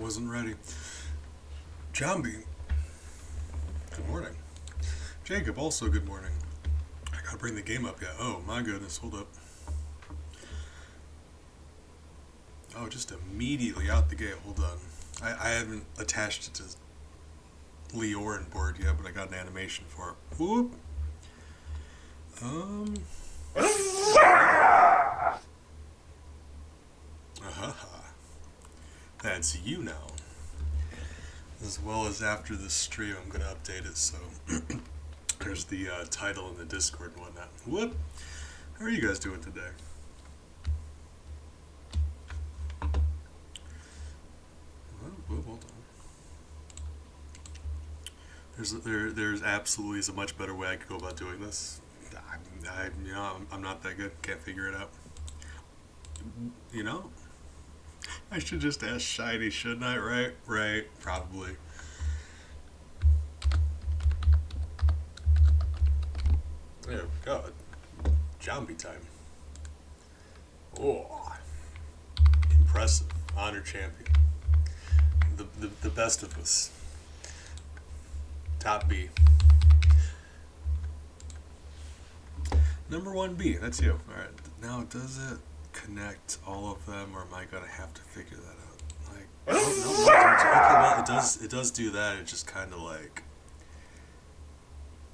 wasn't ready. Jambi, good morning. Jacob, also good morning. I gotta bring the game up yet. Oh my goodness, hold up. Oh, just immediately out the gate. Hold on. I haven't attached it to Leorin board yet, but I got an animation for it. Whoop. That's you now. As well as after this stream, I'm gonna update it so there's the title in the Discord and whatnot. Whoop. How are you guys doing today? Hold on. There's absolutely is a much better way I could go about doing this. I'm not that good. Can't figure it out. You know, I should just ask Shiny, shouldn't I? Right. Probably. There we go. Zombie time. Oh, impressive. Honor champion. The best of us. Top B. Number 1B, that's you. Alright, now does it connect all of them, or am I gonna have to figure that out? Like, no, okay, well, it does do that, it just kinda like,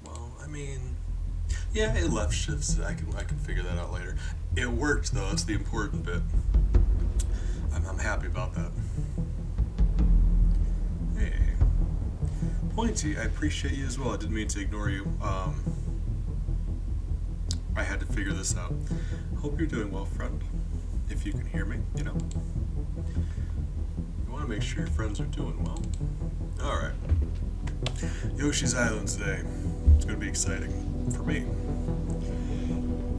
well, I mean, yeah, it left shifts, I can figure that out later. It worked though, that's the important bit. I'm happy about that. Hey. Pointy, I appreciate you as well, I didn't mean to ignore you. I had to figure this out. Hope you're doing well, friend. If you can hear me, you know. You want to make sure your friends are doing well. Alright. Yoshi's Island today. It's going to be exciting. For me.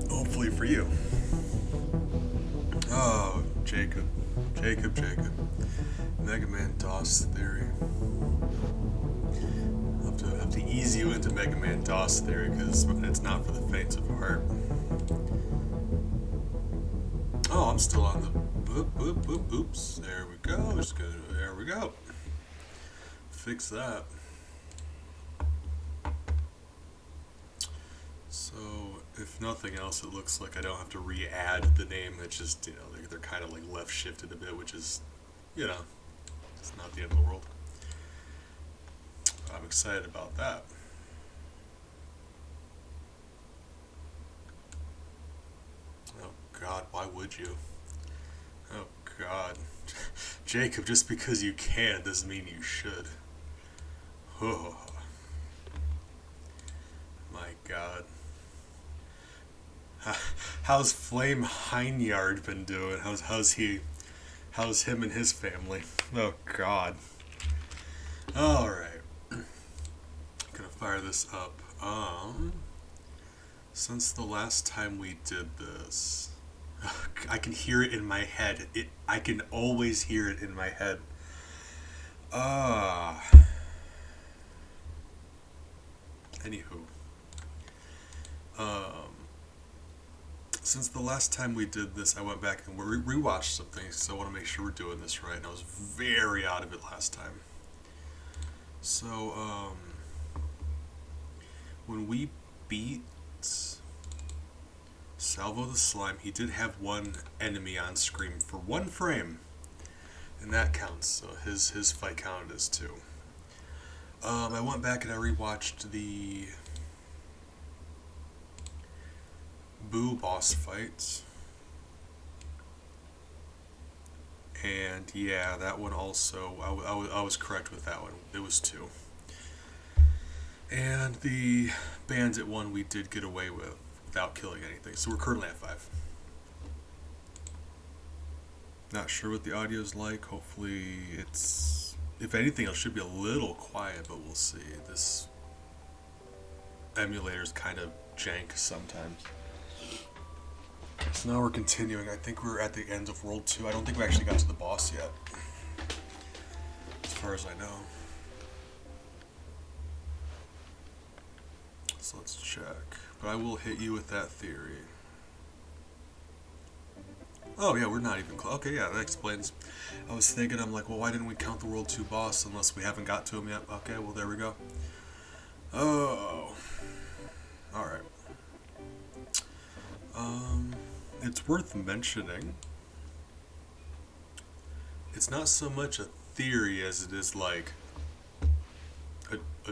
Hopefully for you. Oh, Jacob. Mega Man DOS theory. I'll have to ease you into Mega Man DOS theory because it's not for the faint of heart. Oh, I'm still on the oops. There we go. There we go. Fix that. So, if nothing else, it looks like I don't have to re-add the name. It's just, they're kind of like left shifted a bit, which is, it's not the end of the world. I'm excited about that. Oh God, why would you? Oh God. Jacob, just because you can doesn't mean you should. Oh. My God. How's Flame Hineyard been doing? How's him and his family? Oh God. Alright. Gonna fire this up. Since the last time we did this, I can hear it in my head. I can always hear it in my head. Anywho. Since the last time we did this, I went back and rewatched some things, so I want to make sure we're doing this right. And I was very out of it last time. So, when we beat Salvo the Slime, he did have one enemy on screen for one frame, and that counts, so his fight counted as 2. I went back and I rewatched the Boo boss fight, and yeah, that one also, I was correct with that one, it was 2. And the Bandit one we did get away with without killing anything, so we're currently at 5. Not sure what the audio's like, hopefully it's, if anything, it should be a little quiet, but we'll see. This emulator's kind of jank sometimes. So now we're continuing. I think we're at the end of World 2. I don't think we actually got to the boss yet, as far as I know. So let's check. But I will hit you with that theory. Oh yeah, we're not even close. Okay, yeah, that explains. I was thinking, I'm like, well, why didn't we count the World 2 boss unless we haven't got to him yet? Okay, well, there we go. Oh, alright. It's worth mentioning. It's not so much a theory as it is like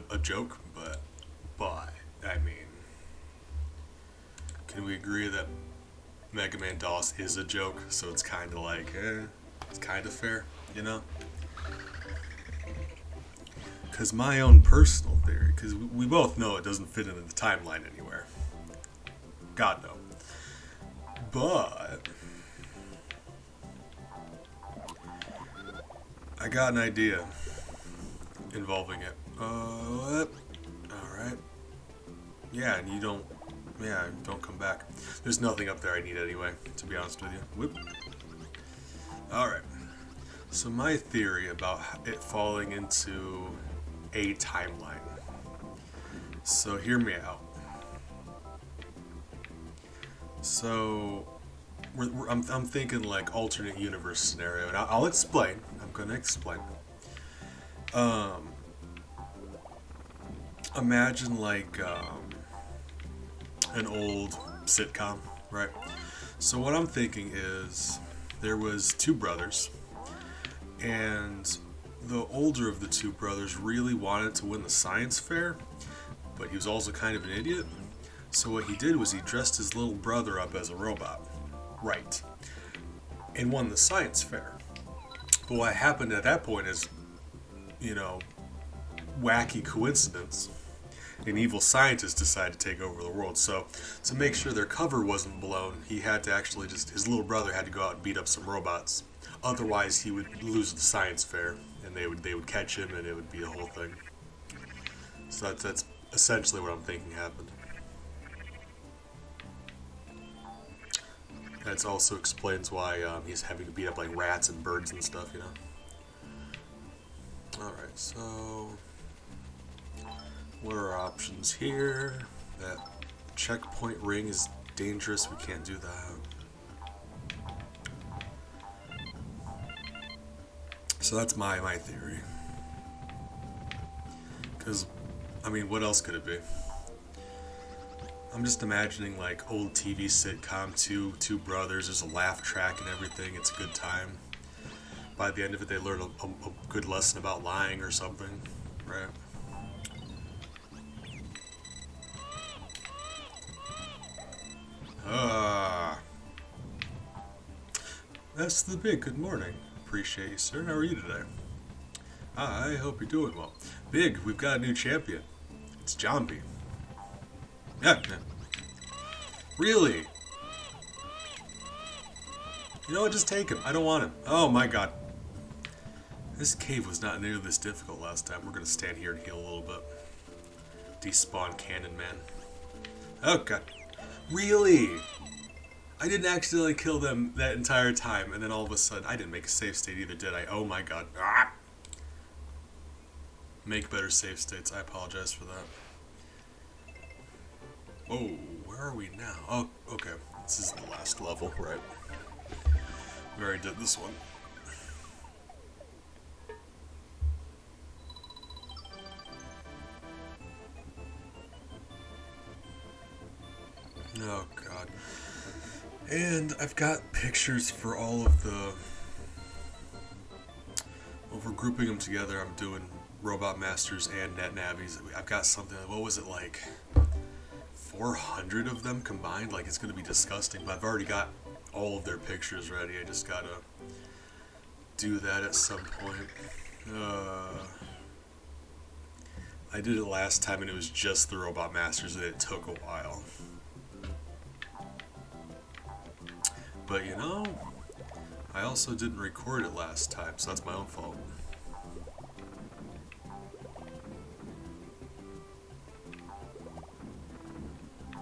a joke, but, I mean, can we agree that Mega Man DOS is a joke? So it's kind of like, it's kind of fair, you know? Because my own personal theory, because we both know it doesn't fit into the timeline anywhere. God, no. But I got an idea involving it. Alright. Yeah, and don't come back. There's nothing up there I need anyway, to be honest with you. Whoop. Alright. So my theory about it falling into a timeline. So hear me out. So I'm thinking like alternate universe scenario, and I'll explain. I'm gonna explain. Imagine like an old sitcom, right? So what I'm thinking is there was two brothers, and the older of the two brothers really wanted to win the science fair, but he was also kind of an idiot. So what he did was he dressed his little brother up as a robot, right, and won the science fair. But what happened at that point is, you know, wacky coincidence. An evil scientist decided to take over the world. So to make sure their cover wasn't blown, he had to actually his little brother had to go out and beat up some robots. Otherwise, he would lose the science fair, and they would catch him, and it would be a whole thing. So that's essentially what I'm thinking happened. That also explains why he's having to beat up like rats and birds and stuff, you know. Alright, so what are our options here? That checkpoint ring is dangerous, we can't do that. So that's my theory. Because, I mean, what else could it be? I'm just imagining like old TV sitcom, two brothers, there's a laugh track and everything, it's a good time. By the end of it they learn a good lesson about lying or something, right? That's the big good morning. Appreciate you, sir. How are you today? I hope you're doing well. Big, we've got a new champion. It's Jombie. Yeah. Really? You know what? Just take him. I don't want him. Oh my god. This cave was not nearly this difficult last time. We're gonna stand here and heal a little bit. Despawn Cannon Man. Oh god. Really? I didn't accidentally kill them that entire time, and then all of a sudden, I didn't make a save state either, did I? Oh my god. Ah! Make better save states. I apologize for that. Whoa, where are we now? Oh, okay. This is the last level, right? We already did this one. Oh god. And I've got pictures for all of the... Well, we're grouping them together. I'm doing Robot Masters and Net Navis. I've got something, what was it, like 400 of them combined? Like, it's going to be disgusting, but I've already got all of their pictures ready. I just gotta do that at some point. I did it last time and it was just the Robot Masters and it took a while. But you know, I also didn't record it last time, so that's my own fault.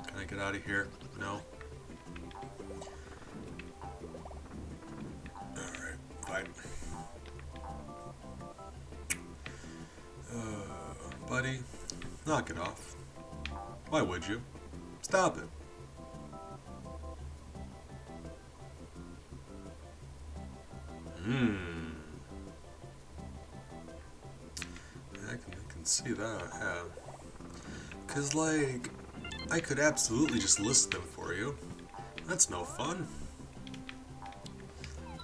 Can I get out of here? No? Alright, fine. Buddy, knock it off. Why would you? Stop it. see that, yeah. Cause like, I could absolutely just list them for you. That's no fun.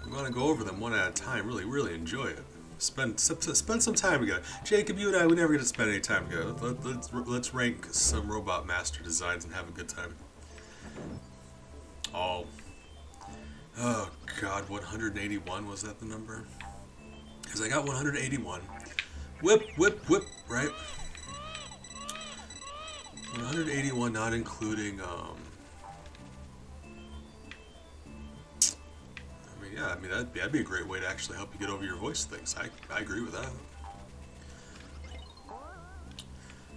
I'm gonna go over them one at a time, really enjoy it. Spend some time together. Jacob, you and I, we never get to spend any time together. Let's rank some Robot Master designs and have a good time. Oh God, 181, was that the number? Because I got 181. Whip, right? 181, not including, that'd be a great way to actually help you get over your voice things. I agree with that.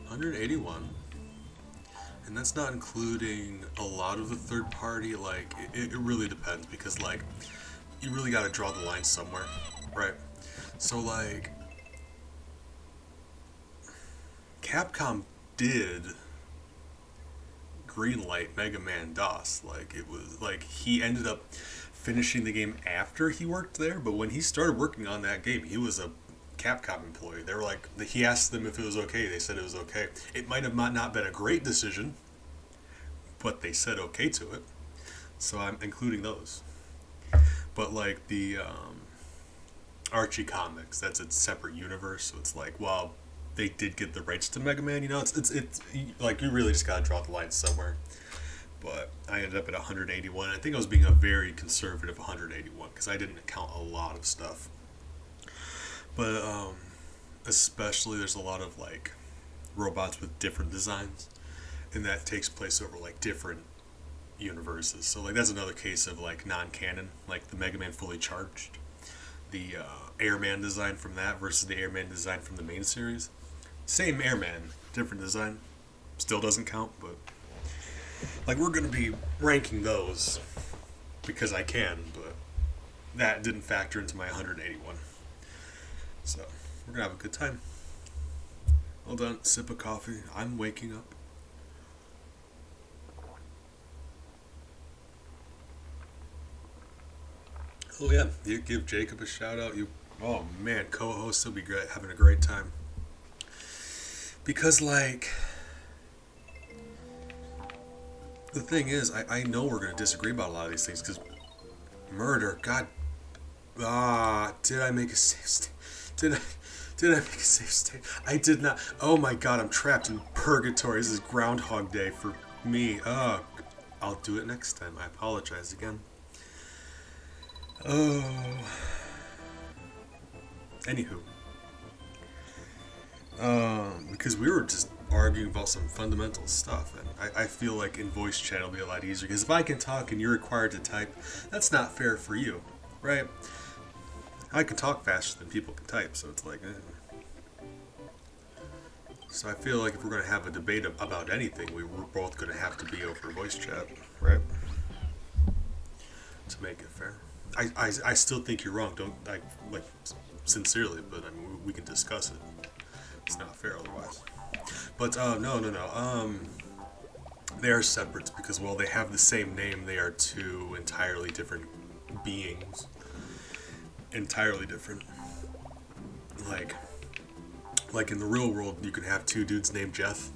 181. And that's not including a lot of the third party, like, it really depends, because, like, you really gotta draw the line somewhere, right? So, like, Capcom did greenlight Mega Man DOS. Like, it was, like, he ended up finishing the game after he worked there, but when he started working on that game, he was a Capcom employee. They were like, he asked them if it was okay. They said it was okay. It might have not been a great decision, but they said okay to it. So I'm including those. But like the Archie comics, that's a separate universe. So it's like, well, they did get the rights to Mega Man. You know, it's like you really just gotta draw the line somewhere. But I ended up at 181. I think I was being a very conservative 181 because I didn't count a lot of stuff. But especially there's a lot of like robots with different designs, and that takes place over like different universes. So like that's another case of like non-canon, like the Mega Man Fully Charged, the Airman design from that versus the Airman design from the main series. Same Airman, different design. Still doesn't count, but like we're gonna be ranking those because I can, but that didn't factor into my 181. So we're gonna have a good time. Hold on, sip of coffee. I'm waking up. Oh yeah, you give Jacob a shout out. Oh man, co-host will be great, having a great time. Because like, the thing is, I know we're gonna disagree about a lot of these things because murder. God, did I make a safe state? Did I make a safe state? I did not. Oh my God, I'm trapped in purgatory. This is Groundhog Day for me. Oh, I'll do it next time. I apologize again. Oh. Anywho. Because we were just arguing about some fundamental stuff, and I feel like in voice chat it'll be a lot easier, because if I can talk and you're required to type, that's not fair for you, right? I can talk faster than people can type, so it's like, So I feel like if we're going to have a debate about anything, we're both going to have to be over voice chat, right? To make it fair. I still think you're wrong, don't, like sincerely, but I mean, we can discuss it. It's not fair otherwise. But, no. They are separate because while they have the same name, they are two entirely different beings. Entirely different. Like in the real world, you can have two dudes named Jeff.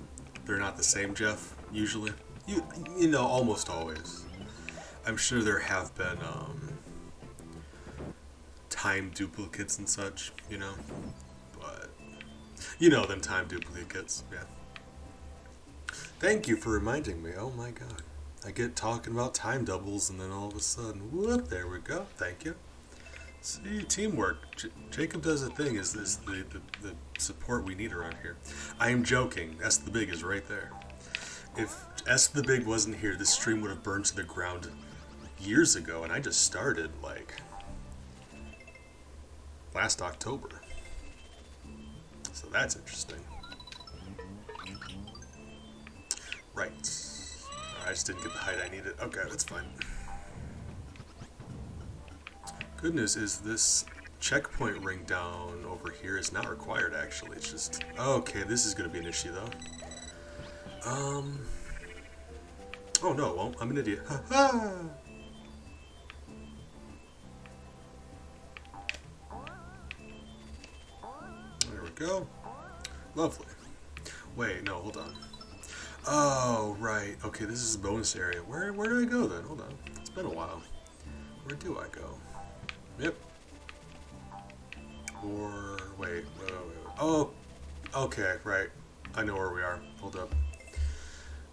They're not the same Jeff, usually. You know, almost always. I'm sure there have been, time duplicates and such, you know? But, you know them time duplicates, yeah. Thank you for reminding me, oh my God. I get talking about time doubles and then all of a sudden, whoop, there we go, thank you. See, teamwork. Jacob does a thing, is this the support we need around here. I am joking, S the Big is right there. If S the Big wasn't here, this stream would have burned to the ground years ago, and I just started, like, last October. So that's interesting. Right. I just didn't get the height I needed. Okay, that's fine. Good news is this checkpoint ring down over here is not required, actually. It's just... Okay, this is going to be an issue, though. Oh, no, it won't. I'm an idiot. Ha ha! There we go. Lovely. Wait, no, hold on. Oh, right. Okay, this is a bonus area. Where do I go then? Hold on. It's been a while. Where do I go? Yep. Or, wait. Oh, okay, right. I know where we are. Hold up.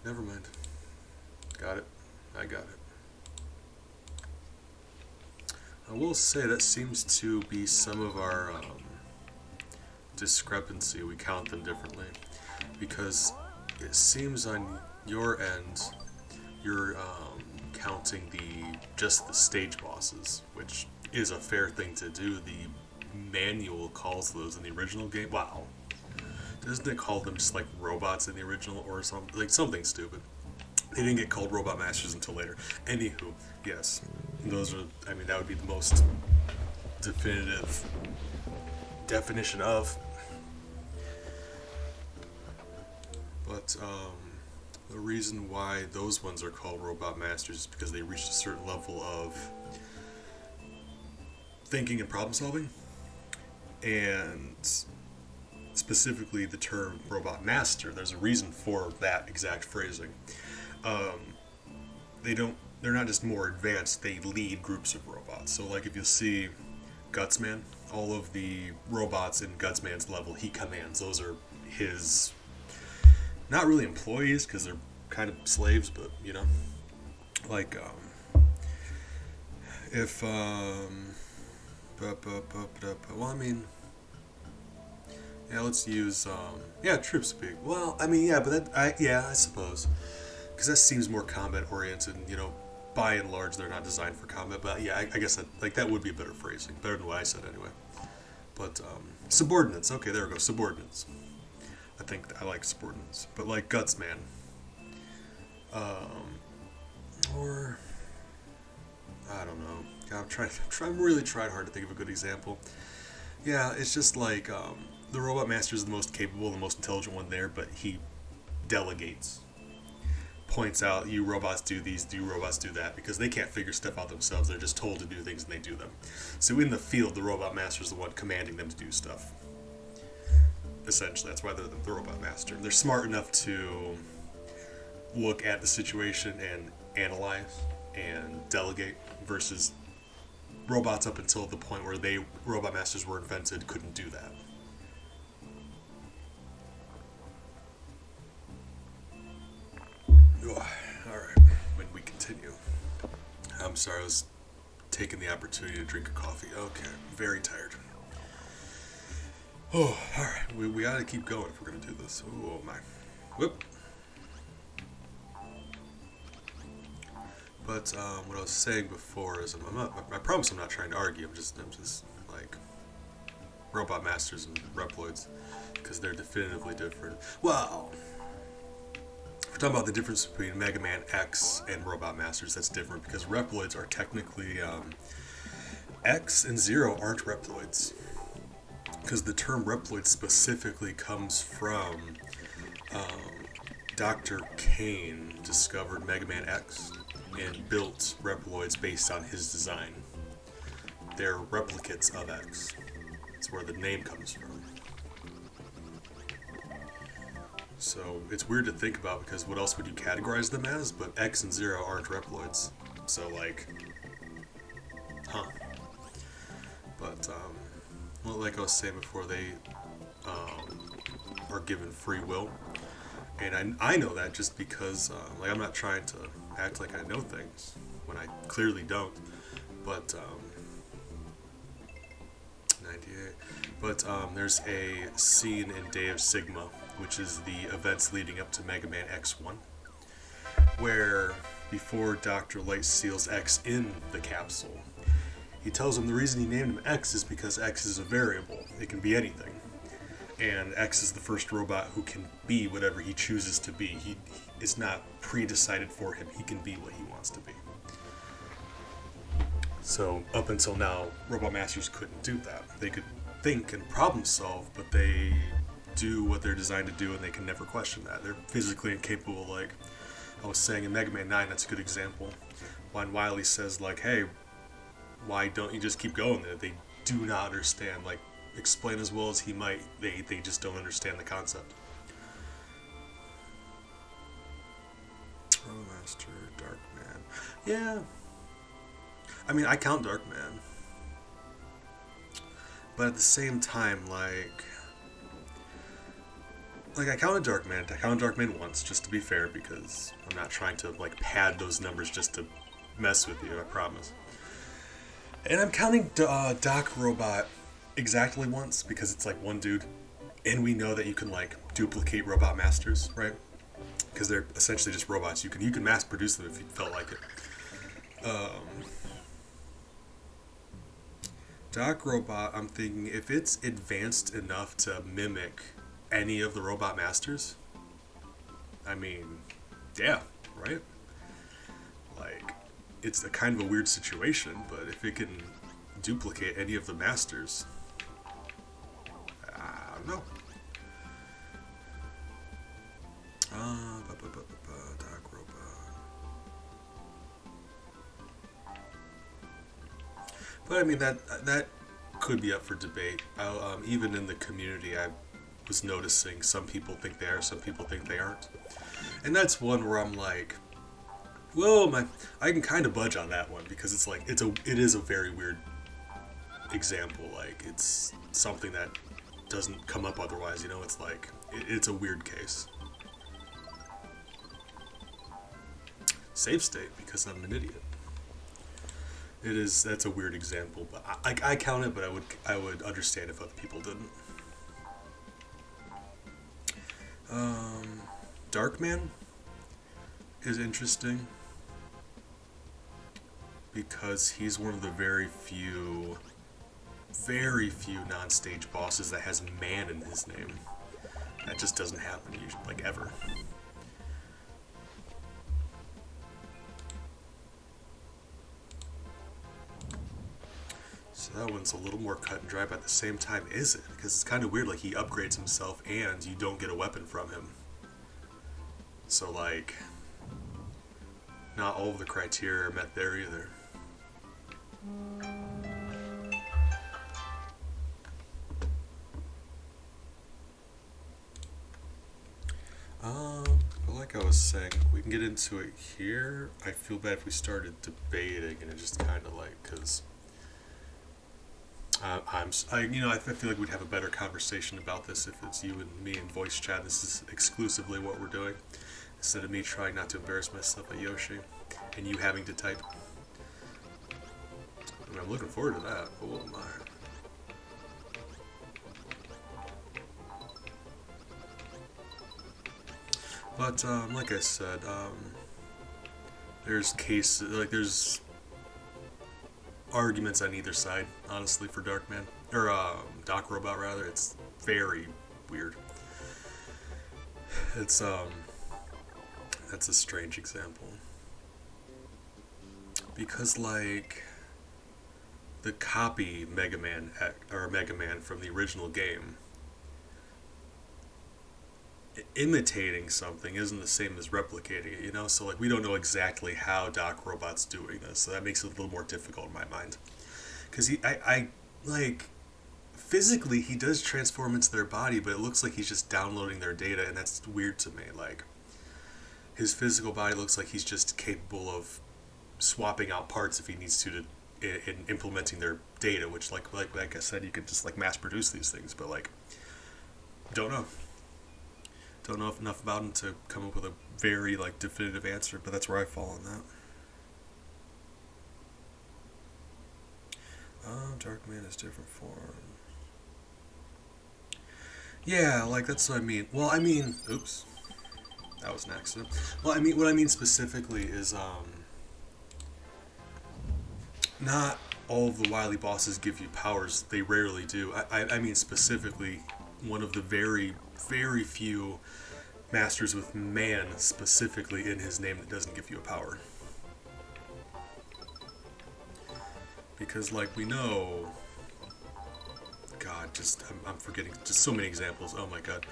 Never mind. Got it. I got it. I will say that seems to be some of our discrepancy. We count them differently. Because it seems on your end, you're counting just the stage bosses, which is a fair thing to do. The manual calls those in the original game. Wow. Doesn't it call them just like robots in the original or something? Like something stupid. They didn't get called Robot Masters until later. Anywho, yes. Those are, I mean, that would be the most definitive definition of. But the reason why those ones are called Robot Masters is because they reached a certain level of thinking and problem solving. And specifically the term Robot Master, there's a reason for that exact phrasing. They're not just more advanced, they lead groups of robots. So like if you see Gutsman, all of the robots in Gutsman's level he commands, those are his, not really employees because they're kind of slaves, but you know, like if well, I mean, yeah, let's use troop speak. Well, I mean, yeah, but I suppose, because that seems more combat oriented. You know, by and large, they're not designed for combat. But yeah, I guess that would be a better phrasing, better than what I said anyway. But subordinates. Okay, there we go. Subordinates. I think I like subordinates, but like Gutsman, or I don't know. I'm really trying hard to think of a good example. Yeah, it's just like the Robot Master is the most capable, the most intelligent one there, but he delegates, points out, you robots do these, you robots do that, because they can't figure stuff out themselves. They're just told to do things and they do them. So in the field, the Robot Master is the one commanding them to do stuff. Essentially, that's why they're the Robot Master. They're smart enough to look at the situation and analyze and delegate, versus robots up until the point where Robot Masters were invented couldn't do that. Alright, when we continue. I'm sorry, I was taking the opportunity to drink a coffee. Okay, very tired. Oh, alright, we gotta keep going if we're gonna do this. Oh my. Whoop. But what I was saying before is I promise I'm not trying to argue. I'm just like Robot Masters and Reploids, because they're definitively different. Well, if we're talking about the difference between Mega Man X and Robot Masters, that's different because Reploids are technically X and Zero aren't Reploids, because the term Reploid specifically comes from Dr. Kane discovered Mega Man X and built Reploids based on his design. They're replicates of X. That's where the name comes from. So it's weird to think about, because what else would you categorize them as? But X and Zero aren't Reploids. So like, huh. But well, like I was saying before, they are given free will. And I know that just because, like, I'm not trying to act like I know things when I clearly don't. But 98. But there's a scene in Day of Sigma, which is the events leading up to Mega Man X1, where before Dr. Light seals X in the capsule, he tells him the reason he named him X is because X is a variable. It can be anything. And X is the first robot who can be whatever he chooses to be. It's not pre-decided for him. He can be what he wants to be. So up until now, Robot Masters couldn't do that. They could think and problem solve, but they do what they're designed to do, and they can never question that. They're physically incapable. Like I was saying in Mega Man 9, that's a good example. When Wily says, like, hey, why don't you just keep going there? They do not understand, like, explain as well as he might, they just don't understand the concept. Oh, Master, Dark Man. Yeah. I mean, I count Dark Man. But at the same time, like I counted Dark Man. I counted Dark Man once, just to be fair, because I'm not trying to, like, pad those numbers just to mess with you, I promise. And I'm counting Doc Robot exactly once, because it's, like, one dude. And we know that you can, like, duplicate Robot Masters, right? Because they're essentially just robots. You can mass produce them if you felt like it. Doc Robot, I'm thinking, if it's advanced enough to mimic any of the Robot Masters, I mean, yeah, right? Like, it's a kind of a weird situation, but if it can duplicate any of the Masters, I don't know. Doc Robot. But I mean, that could be up for debate. Even in the community, I was noticing some people think they are, some people think they aren't. And that's one where I'm like, well, I can kind of budge on that one, because it's like, it is a very weird example. Like, it's something that doesn't come up otherwise, you know? It's like, it's a weird case. Save state, because I'm an idiot. That's a weird example, but I count it, but I would understand if other people didn't. Darkman is interesting because he's one of the very few non-stage bosses that has man in his name. That just doesn't happen usually, like, ever. So that one's a little more cut and dry, but at the same time, is it? Because it's kind of weird, like, he upgrades himself and you don't get a weapon from him. So, like, not all of the criteria are met there either. But like I was saying, we can get into it here. I feel bad if we started debating and it just kind of like, because I feel like we'd have a better conversation about this if it's you and me in voice chat. This is exclusively what we're doing, instead of me trying not to embarrass myself at Yoshi and you having to type. I mean, I'm looking forward to that. Oh my. But like I said, there's cases, like, there's arguments on either side, honestly, for Darkman, or Doc Robot rather. It's very weird. It's that's a strange example, because, like, the copy Mega Man from the original game, imitating something isn't the same as replicating it, you know? So, like, we don't know exactly how Doc Robot's doing this, so that makes it a little more difficult in my mind. Because like, physically, he does transform into their body, but it looks like he's just downloading their data, and that's weird to me. Like, his physical body looks like he's just capable of swapping out parts if he needs to in implementing their data, which, like I said, you could just, like, mass produce these things, but, like, don't know enough about him to come up with a very, like, definitive answer, but that's where I fall on that. Darkman is different form. Yeah, like, that's what I mean. Well, I mean, oops, that was an accident. Well, I mean, what I mean specifically is, not all of the Wily bosses give you powers. They rarely do. I mean specifically, one of the very, very few masters with man specifically in his name that doesn't give you a power. Because, like, we know, God, I'm forgetting just so many examples. Oh my God,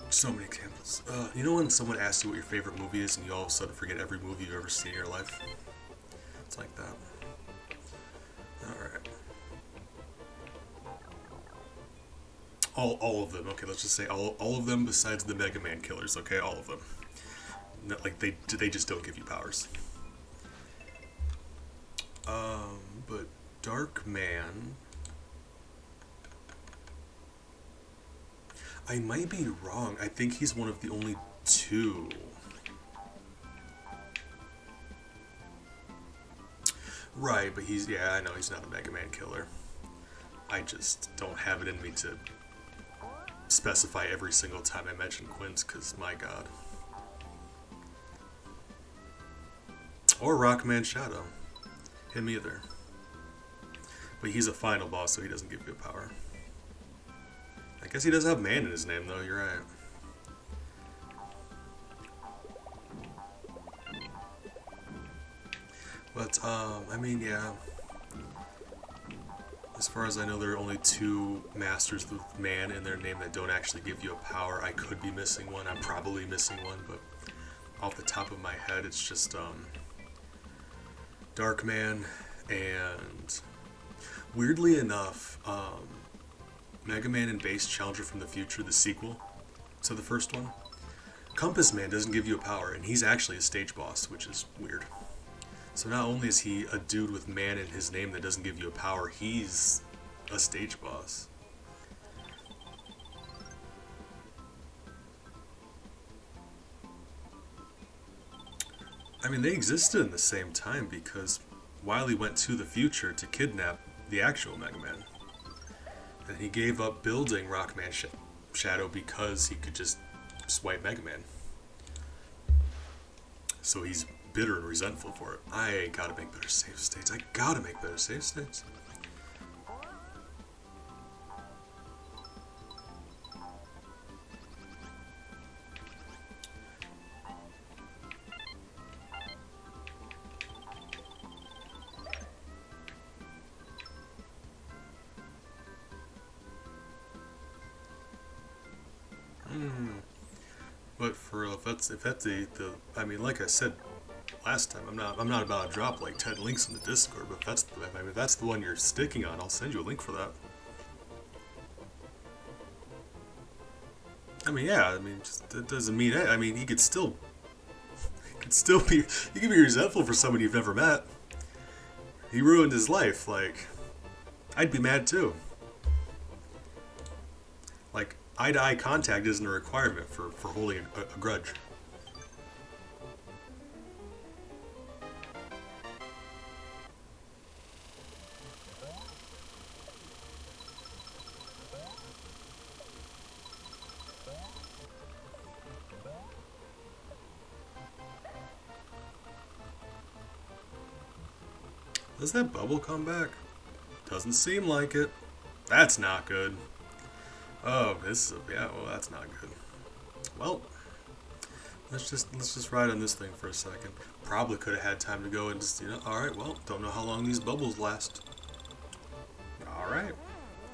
so many examples. You know when someone asks you what your favorite movie is and you all of a sudden forget every movie you've ever seen in your life? It's like that. Alright. all of them. Okay, let's just say all of them besides the Mega Man killers. Okay, all of them. Not, like they just don't give you powers. But Dark Man, I might be wrong. I think he's one of the only two. Right, but yeah, I know he's not a Mega Man killer. I just don't have it in me to specify every single time I mention Quince, because my god. Or Rockman Shadow. Him either. But he's a final boss, so he doesn't give you a power. I guess he does have man in his name, though, you're right. But, I mean, yeah. As far as I know, there are only two masters with man in their name that don't actually give you a power. I could be missing one. I'm probably missing one, but off the top of my head, it's just, Darkman and... Weirdly enough, Mega Man and Base Challenger from the Future, the sequel to the first one, Compass Man doesn't give you a power, and he's actually a stage boss, which is weird. So not only is he a dude with man in his name that doesn't give you a power, he's a stage boss. I mean, they existed in the same time because Wily went to the future to kidnap the actual Mega Man. And he gave up building Rockman Shadow because he could just swipe Mega Man. So he's bitter and resentful for it. I gotta make better save states. I gotta make better save states. But for real, if that's the I mean, like I said last time, I'm not about to drop like 10 links in the Discord, but if that's the one you're sticking on, I'll send you a link for that. I mean, yeah, I mean, just that doesn't mean it. I mean, he could still be, you can be resentful for somebody you've never met. He ruined his life. Like, I'd be mad too. Like, eye-to-eye contact isn't a requirement for holding a grudge. Does that bubble come back? Doesn't seem like it. That's not good. Oh, yeah, well, that's not good. Well, let's just ride on this thing for a second. Probably could have had time to go and just, alright, well, don't know how long these bubbles last. Alright,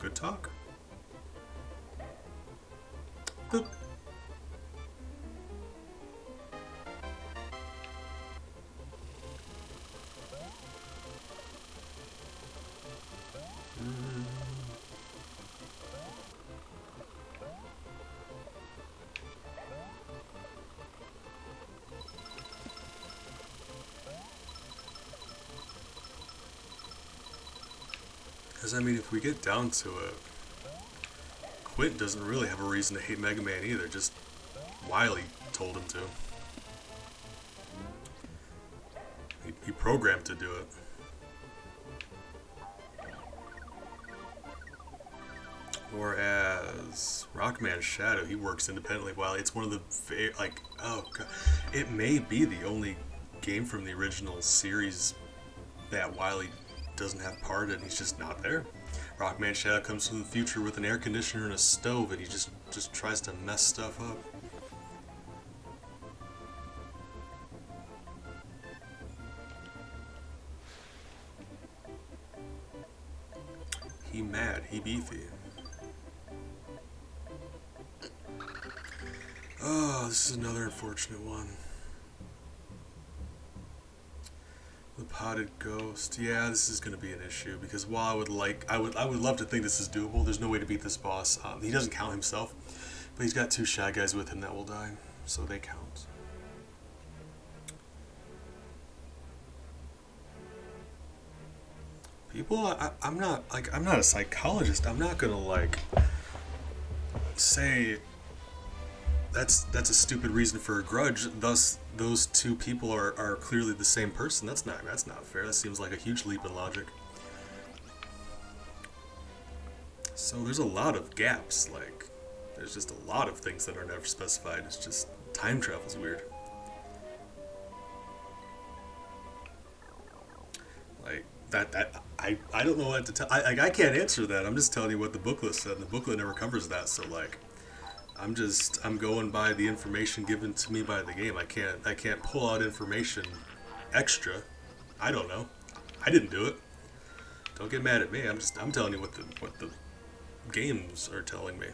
good talk. Boop. Because, I mean, if we get down to it, Quint doesn't really have a reason to hate Mega Man either, just Wily told him to. He programmed to do it. Whereas Rockman Shadow, he works independently. While it's one of the oh god, it may be the only game from the original series that Wily doesn't have part in. He's just not there. Rockman Shadow comes from the future with an air conditioner and a stove, and he just tries to mess stuff up. He mad, he beefy. Oh, this is another unfortunate one. The Potted ghost. Yeah, this is gonna be an issue because while I would love to think this is doable. There's no way to beat this boss. He doesn't count himself, but he's got 2 shy guys with him that will die, so they count. People, I'm not I'm not a psychologist. I'm not gonna say that's a stupid reason for a grudge. Thus, those 2 people are clearly the same person. That's not fair. That seems like a huge leap in logic. So there's a lot of gaps. There's just a lot of things that are never specified. It's just time travel's weird. I don't know what to tell. I can't answer that. I'm just telling you what the booklet said, and the booklet never covers that. So I'm going by the information given to me by the game. I can't pull out information extra. I don't know. I didn't do it. Don't get mad at me. I'm telling you what the games are telling me.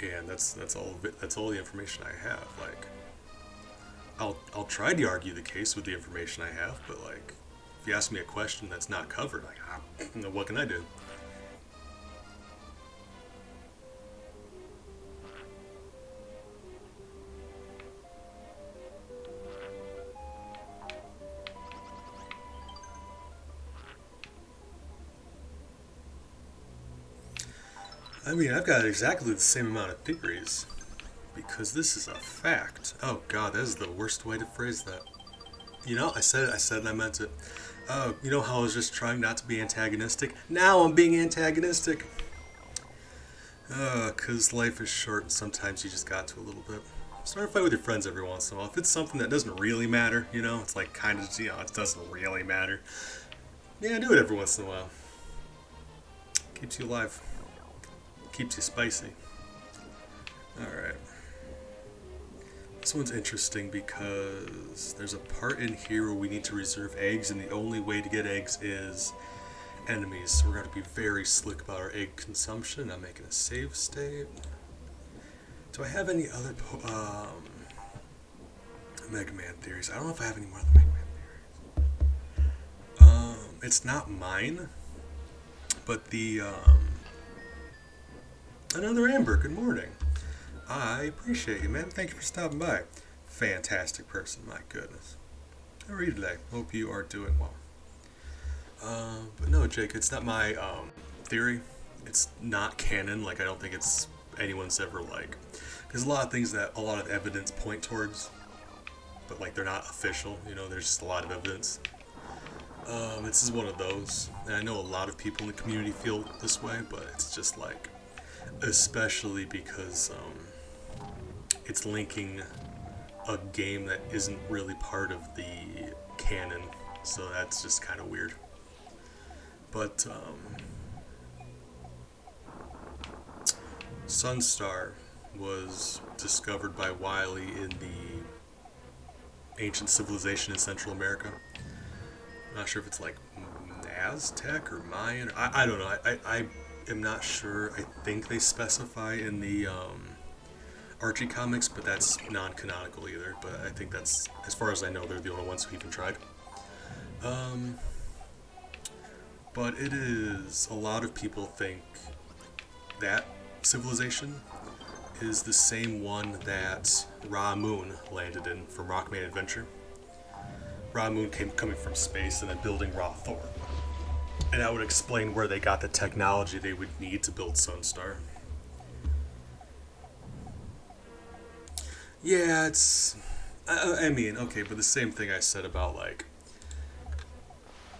And that's all the information I have. I'll try to argue the case with the information I have, but if you ask me a question that's not covered, what can I do? I mean, I've got exactly the same amount of theories, because this is a fact. Oh god, that is the worst way to phrase that. I said it, and I meant it. Oh, you know how I was just trying not to be antagonistic? Now I'm being antagonistic. Cause life is short and sometimes you just got to a little bit. Start a fight with your friends every once in a while. If it's something that doesn't really matter, it's it doesn't really matter. Yeah, do it every once in a while. Keeps you alive. Keeps you spicy. Alright. This one's interesting because there's a part in here where we need to reserve eggs, and the only way to get eggs is enemies. So we're going to be very slick about our egg consumption. I'm making a save state. Do I have any other Mega Man theories? I don't know if I have any more other Mega Man theories. It's not mine, but another Amber. Good morning. I appreciate you, man. Thank you for stopping by. Fantastic person, my goodness. How are you today? Hope you are doing well. But no, Jake, it's not my theory. It's not canon. I don't think it's anyone's ever There's a lot of things that a lot of evidence point towards, but they're not official. There's just a lot of evidence. This is one of those, and I know a lot of people in the community feel this way, but it's just especially because it's linking a game that isn't really part of the canon, so that's just kind of weird. But Sunstar was discovered by Wily in the ancient civilization in Central America. I'm not sure if it's Aztec or Mayan. I don't know. I am not sure. I think they specify in the Archie comics, but that's non-canonical either. But I think that's, as far as I know, they're the only ones who even tried. But it is, a lot of people think that civilization is the same one that Ra Moon landed in from Rockman Adventure. Ra Moon coming from space and then building Ra Thor. And that would explain where they got the technology they would need to build Sunstar. Yeah, it's... I mean, okay, but the same thing I said about,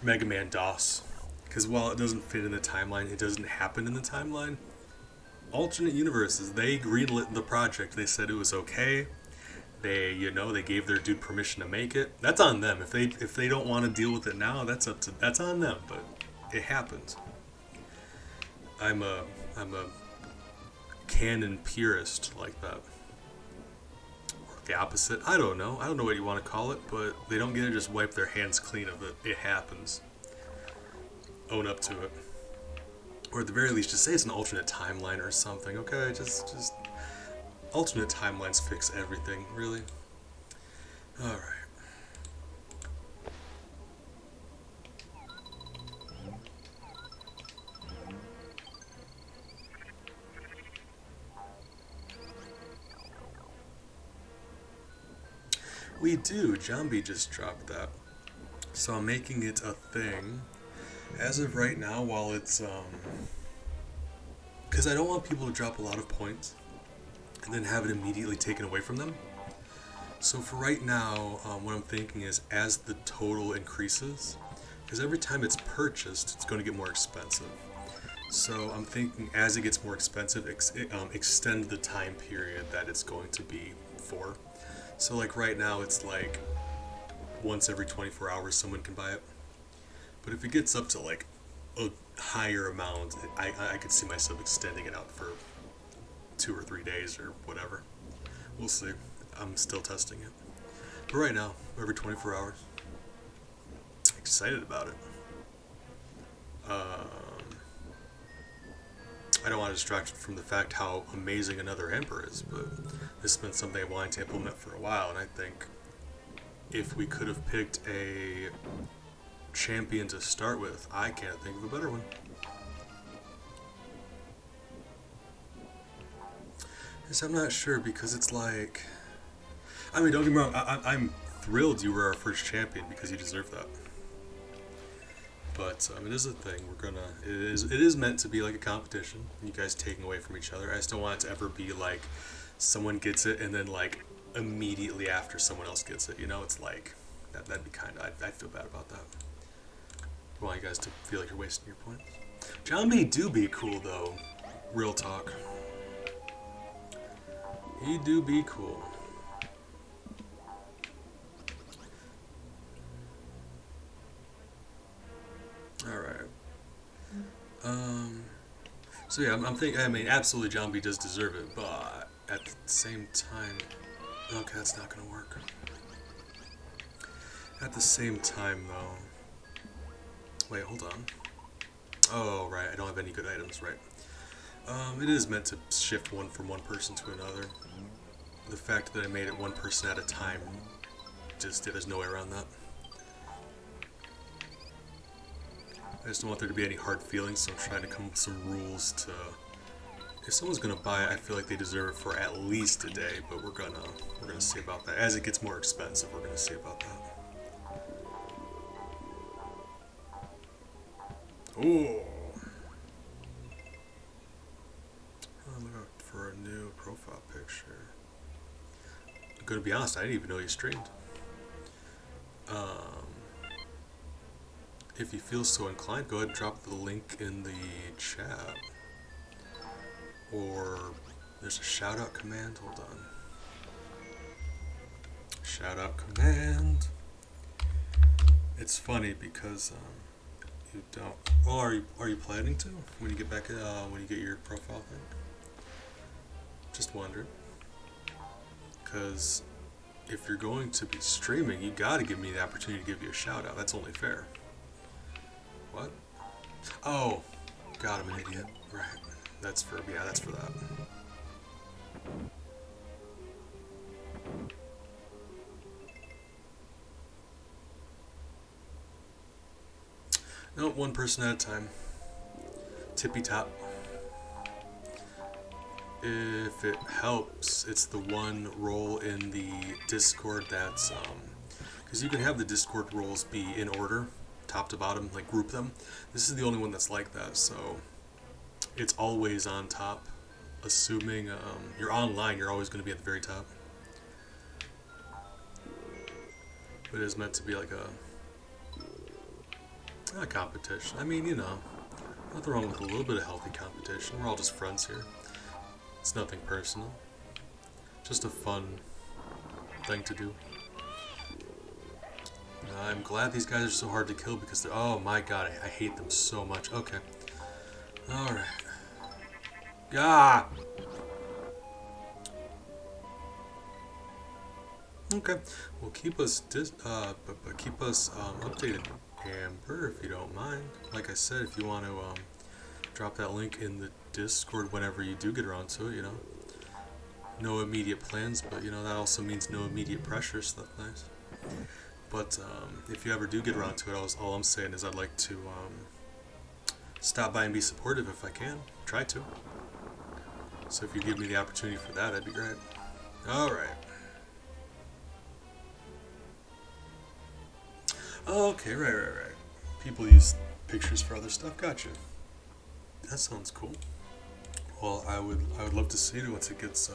Mega Man DOS. Because while it doesn't fit in the timeline, it doesn't happen in the timeline. Alternate universes, they greenlit the project. They said it was okay. They gave their dude permission to make it. That's on them. If they don't want to deal with it now, that's on them. But it happens. I'm a canon purist like that. Or the opposite. I don't know. I don't know what you want to call it, but they don't get to just wipe their hands clean of it. It happens. Own up to it. Or at the very least, just say it's an alternate timeline or something. Okay, just alternate timelines fix everything, really. Alright. We do. Jambi just dropped that. So I'm making it a thing. As of right now, while it's because I don't want people to drop a lot of points and then have it immediately taken away from them. So for right now, what I'm thinking is as the total increases, because every time it's purchased, it's going to get more expensive. So I'm thinking as it gets more expensive, extend the time period that it's going to be for. So like right now, it's like once every 24 hours someone can buy it. But if it gets up to like a higher amount, I could see myself extending it out for 2 or 3 days or whatever. We'll see. I'm still testing it. But right now, every 24 hours. Excited about it. I don't want to distract from the fact how amazing another Emperor is, but this has been something I wanted to implement for a while, and I think if we could have picked a champion to start with, I can't think of a better one. Yes, I'm not sure because it's like, I mean, don't get me wrong, I'm thrilled you were our first champion because you deserve that. But it is a thing. It is meant to be like a competition. You guys taking away from each other. I just don't want it to ever be like someone gets it and then like immediately after someone else gets it. You know, it's like that'd be kind of. I feel bad about that. I want you guys to feel like you're wasting your points. Jambi do be cool though. Real talk. He do be cool. Alright. So yeah, I'm thinking, I mean, absolutely Jambi does deserve it, but at the same time, okay, that's not gonna work. At the same time, though, wait, hold on. Oh, right, I don't have any good items, right. It is meant to shift one from one person to another. The fact that I made it one person at a time, there's no way around that. I just don't want there to be any hard feelings, so I'm trying to come up with some rules to... If someone's gonna buy it, I feel like they deserve it for at least a day, but we're gonna see about that. As it gets more expensive, we're gonna see about that. Ooh! I'm looking for a new profile picture. I'm gonna be honest, I didn't even know you streamed. If you feel so inclined, go ahead and drop the link in the chat. Or there's a shout out command. Hold on. Shout out command. It's funny because you don't. Oh, are you planning to when you get back? When you get your profile thing? Just wondered. Because if you're going to be streaming, you got to give me the opportunity to give you a shout out. That's only fair. What? Oh, God, I'm an idiot. Right. That's for that. No, one person at a time. Tippy top. If it helps, it's the one role in the Discord that's because you can have the Discord roles be in order, top to bottom, like group them. This is the only one that's like that, so it's always on top. Assuming you're online, you're always going to be at the very top. But it is meant to be like a competition. I mean, you know, nothing wrong with a little bit of healthy competition. We're all just friends here. It's nothing personal. Just a fun thing to do. I'm glad these guys are so hard to kill because they're... Oh my god, I hate them so much. Okay. Alright. Ah! Okay. Well, keep us keep us updated, Amber, if you don't mind. Like I said, if you want to drop that link in the Discord whenever you do get around to it, you know. No immediate plans, but you know that also means no immediate pressure, so that's nice. But if you ever do get around to it, all I'm saying is I'd like to stop by and be supportive if I can. Try to. So if you give me the opportunity for that, that'd be great. Alright. Oh, okay, right. People use pictures for other stuff. Gotcha. That sounds cool. Well, I would love to see it once it gets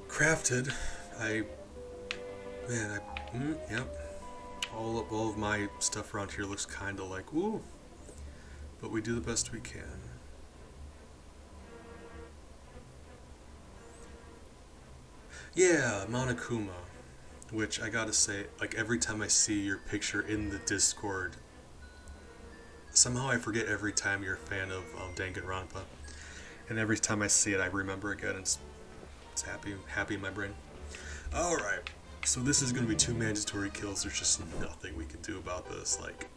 crafted. Yep. All of my stuff around here looks kind of like ooh, but we do the best we can. Yeah, Monokuma, which I gotta say, like every time I see your picture in the Discord, somehow I forget every time you're a fan of Danganronpa, and every time I see it, I remember again. It's happy in my brain. All right, so this is gonna be 2 mandatory kills. There's just nothing we can do about this. Like,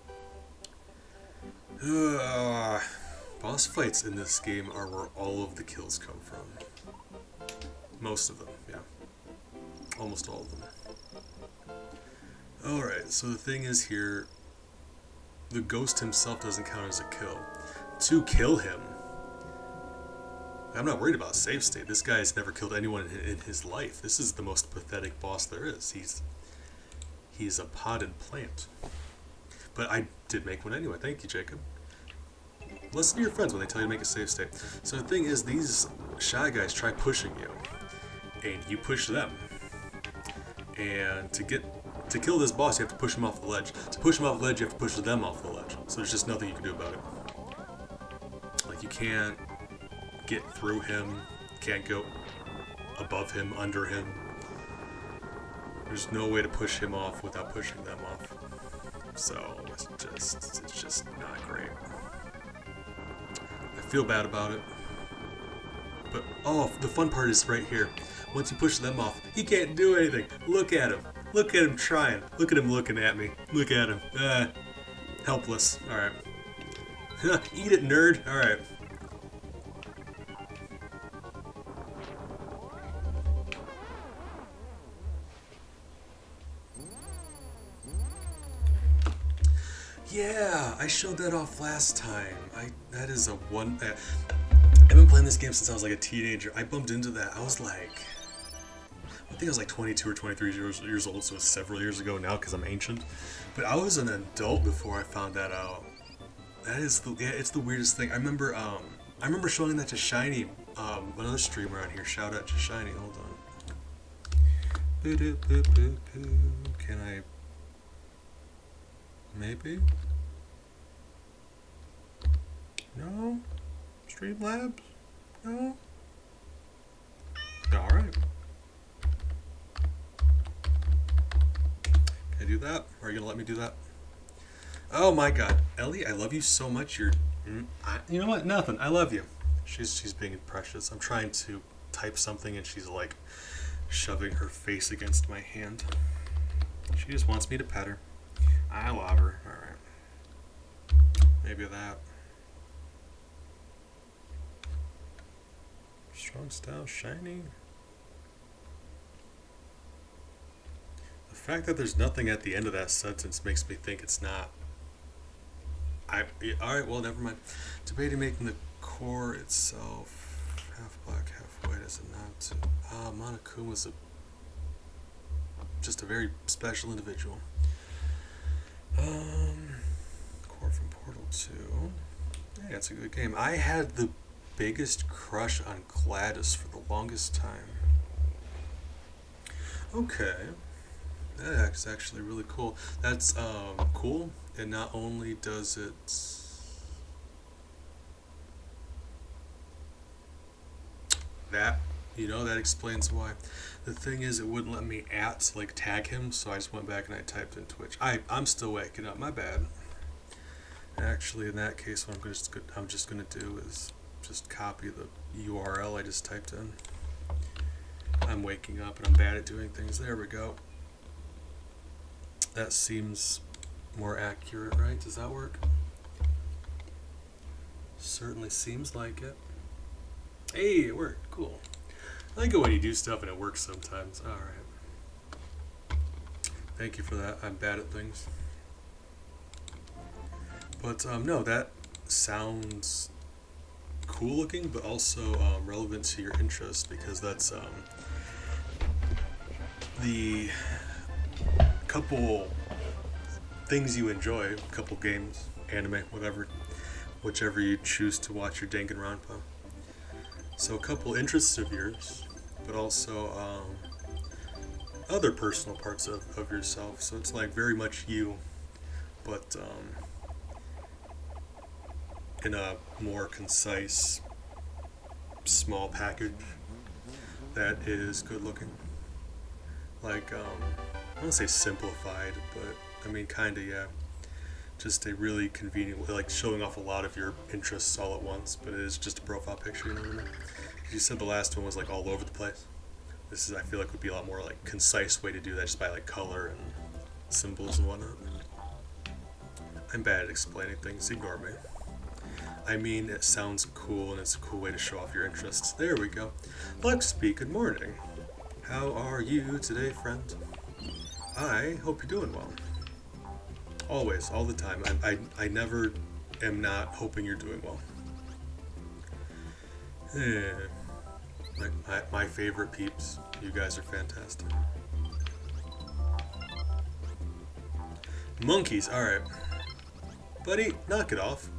boss fights in this game are where all of the kills come from. Most of them, yeah. Almost all of them. Alright, so the thing is here, the ghost himself doesn't count as a kill. To kill him, I'm not worried about save state. This guy has never killed anyone in his life. This is the most pathetic boss there is. He's a potted plant. But I did make one anyway. Thank you, Jacob. Listen to your friends when they tell you to make a save state. So the thing is, these shy guys try pushing you, and you push them. And to kill this boss, you have to push him off the ledge. To push him off the ledge, you have to push them off the ledge. So there's just nothing you can do about it. Like, you can't get through him, can't go above him, under him. There's no way to push him off without pushing them off. So it's just not great. I feel bad about it. But oh, the fun part is right here. Once you push them off, he can't do anything. Look at him. Look at him trying. Look at him looking at me. Look at him. Helpless. Alright. Eat it, nerd. Alright. Yeah, I showed that off last time. That is a one. I've been playing this game since I was like a teenager. I bumped into that. I was like, I think I was like 22 or 23 years old, so it's several years ago now because I'm ancient. But I was an adult before I found that out. That is it's the weirdest thing. I remember showing that to Shiny, another streamer on here. Shout out to Shiny. Hold on. Can I? Maybe? No? Streamlabs? No? Alright. Can I do that? Are you gonna let me do that? Oh my god. Ellie, I love you so much. You know what? Nothing. I love you. She's being precious. I'm trying to type something and she's like shoving her face against my hand. She just wants me to pet her. I love her. Alright. Maybe that. Strong style, shiny. The fact that there's nothing at the end of that sentence makes me think it's not. Alright, well, never mind. Debating making the core itself half black, half white as a nod to. Monokuma's just a very special individual. Core from Portal 2. Yeah, it's a good game. I had the biggest crush on Gladys for the longest time. Okay. That's actually really cool. That's cool. And not only does it that explains why. The thing is, it wouldn't let me tag him, so I just went back and I typed in Twitch. I'm still waking up. My bad. Actually, in that case, what I'm just gonna do is just copy the URL I just typed in. I'm waking up and I'm bad at doing things. There we go. That seems more accurate, right? Does that work? Certainly seems like it. Hey, it worked. Cool. I like it when you do stuff and it works sometimes. Alright. Thank you for that. I'm bad at things. But, no, that sounds cool looking, but also relevant to your interest, because that's the couple things you enjoy, a couple games, anime, whatever, whichever you choose to watch your Danganronpa. So a couple interests of yours, but also other personal parts of yourself. So it's like very much you, but in a more concise, small package that is good looking. Like, I don't want to say simplified, but I mean, kinda, yeah. Just a really convenient way, like showing off a lot of your interests all at once, but it is just a profile picture, you know what I mean? You said the last one was like all over the place. This is, I feel like, would be a lot more like concise way to do that, just by like color and symbols and whatnot. I'm bad at explaining things, ignore me. I mean, it sounds cool and it's a cool way to show off your interests. There we go. Luxby, good morning. How are you today, friend? I hope you're doing well. Always, all the time. I never am not hoping you're doing well. My favorite peeps. You guys are fantastic. Monkeys, alright. Buddy, knock it off.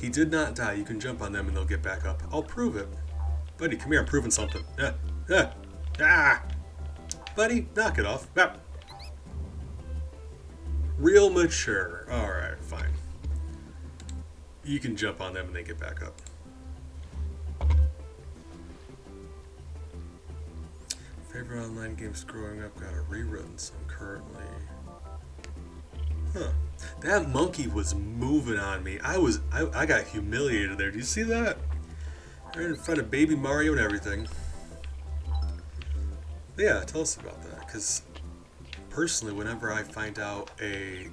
He did not die. You can jump on them and they'll get back up. I'll prove it. Buddy, come here, I'm proving something. Buddy, knock it off. Ah. Real mature. Alright, fine. You can jump on them and they get back up. Favorite online games growing up, got a rerun, so I'm currently... Huh. That monkey was moving on me. I got humiliated there. Do you see that? Right in front of baby Mario and everything. But yeah, tell us about that, because personally, whenever I find out a...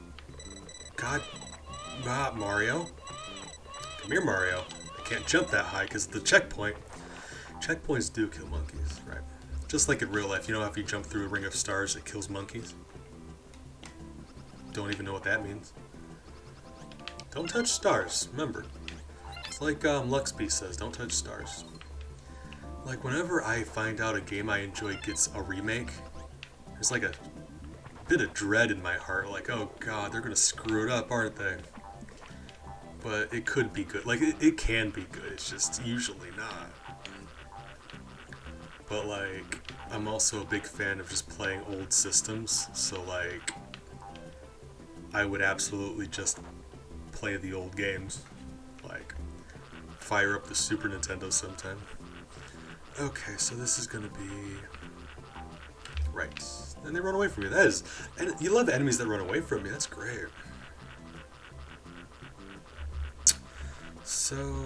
God... Mario? Come here, Mario. I can't jump that high because of the checkpoint. Checkpoints do kill monkeys, right? Just like in real life, you know, if you jump through a ring of stars, it kills monkeys. Don't even know what that means. Don't touch stars, remember. It's like Luxby says, don't touch stars. Like, whenever I find out a game I enjoy gets a remake, there's like a bit of dread in my heart, like, oh god, they're gonna screw it up, aren't they? But it could be good. Like, it can be good, it's just usually not. But, like, I'm also a big fan of just playing old systems, so, like, I would absolutely just play the old games. Like, fire up the Super Nintendo sometime. Okay, so this is gonna be... Right. And they run away from you. That is... And you love enemies that run away from you. That's great. So...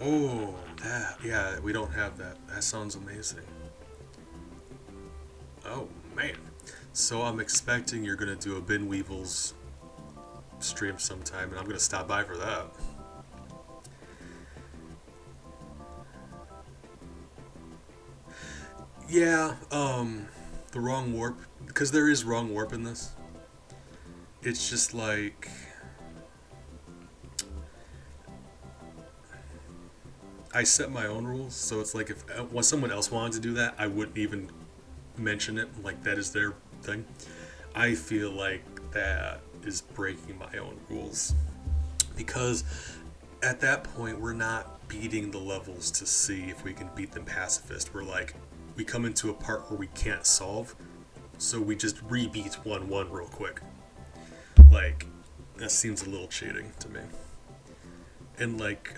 Oh, that... Yeah, we don't have that. That sounds amazing. Oh, man. So I'm expecting you're gonna do a Bin Weevils stream sometime, and I'm gonna stop by for that. Yeah, the wrong warp, because there is wrong warp in this. It's just like... I set my own rules, so it's like if when someone else wanted to do that, I wouldn't even mention it, like that is their thing. I feel like that is breaking my own rules, because at that point we're not beating the levels to see if we can beat them pacifist. We're like, we come into a part where we can't solve, so we just rebeat 1-1 real quick. Like, that seems a little cheating to me. And like,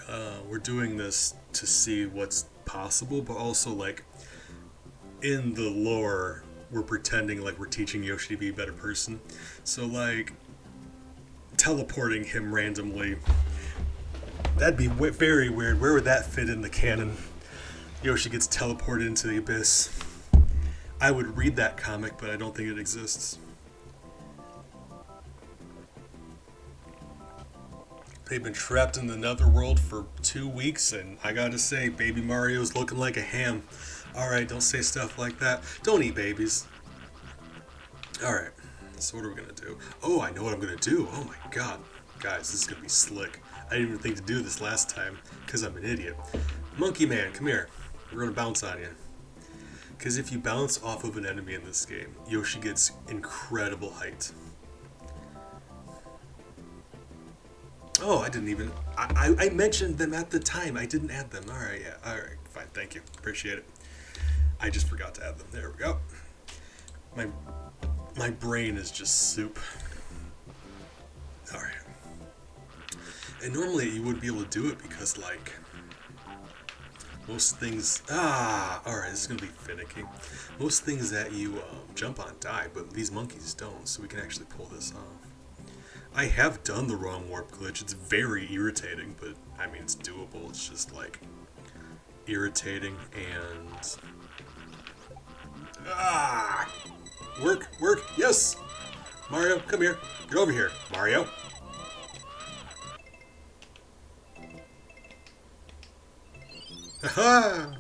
we're doing this to see what's possible, but also like, in the lore, we're pretending like we're teaching Yoshi to be a better person. So like, teleporting him randomly, that'd be very weird. Where would that fit in the canon? Yoshi gets teleported into the abyss. I would read that comic, but I don't think it exists. They've been trapped in the netherworld for 2 weeks, and I gotta say, baby Mario's looking like a ham. Alright, don't say stuff like that. Don't eat babies. Alright, so what are we gonna do? Oh, I know what I'm gonna do. Oh my god. Guys, this is gonna be slick. I didn't even think to do this last time, because I'm an idiot. Monkey Man, come here. We're gonna bounce on you. Because if you bounce off of an enemy in this game, Yoshi gets incredible height. Oh, I didn't even... I mentioned them at the time. I didn't add them. Alright, yeah. Alright, fine. Thank you. Appreciate it. I just forgot to add them. There we go. My brain is just soup. Alright. And normally you wouldn't be able to do it because, like... most things... alright, this is going to be finicky. Most things that you jump on die, but these monkeys don't, so we can actually pull this off. I have done the wrong warp glitch. It's very irritating, but I mean, it's doable. It's just like irritating and work. Yes, Mario, come here. Get over here, Mario. Aha!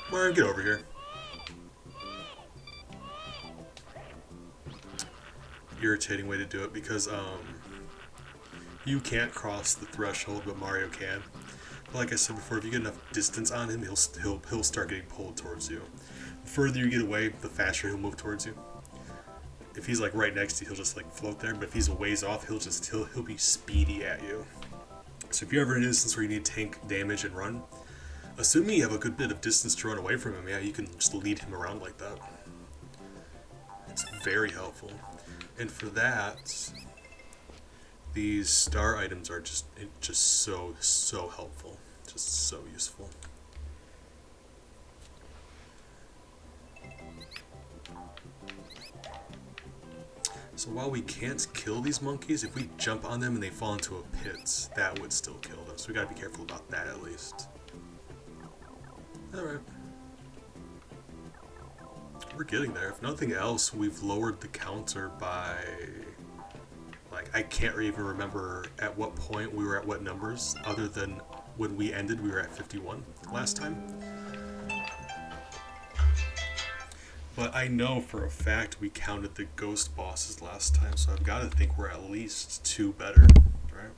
Mario, get over here. Irritating way to do it because you can't cross the threshold, but Mario can. But like I said before, if you get enough distance on him, he'll start getting pulled towards you. The further you get away, the faster he'll move towards you. If he's like right next to you, he'll just like float there. But if he's a ways off, he'll be speedy at you. So if you're ever in an instance where you need tank damage and run, assuming you have a good bit of distance to run away from him, yeah, you can just lead him around like that. It's very helpful. And for that, these star items are just so helpful, just so useful. So while we can't kill these monkeys, if we jump on them and they fall into a pit, that would still kill them. So we gotta be careful about that at least. Alright. We're getting there. If nothing else, we've lowered the counter by... like, I can't even remember at what point we were at what numbers, other than when we ended, we were at 51 last time. But I know for a fact we counted the ghost bosses last time, so I've got to think we're at least 2 better, right?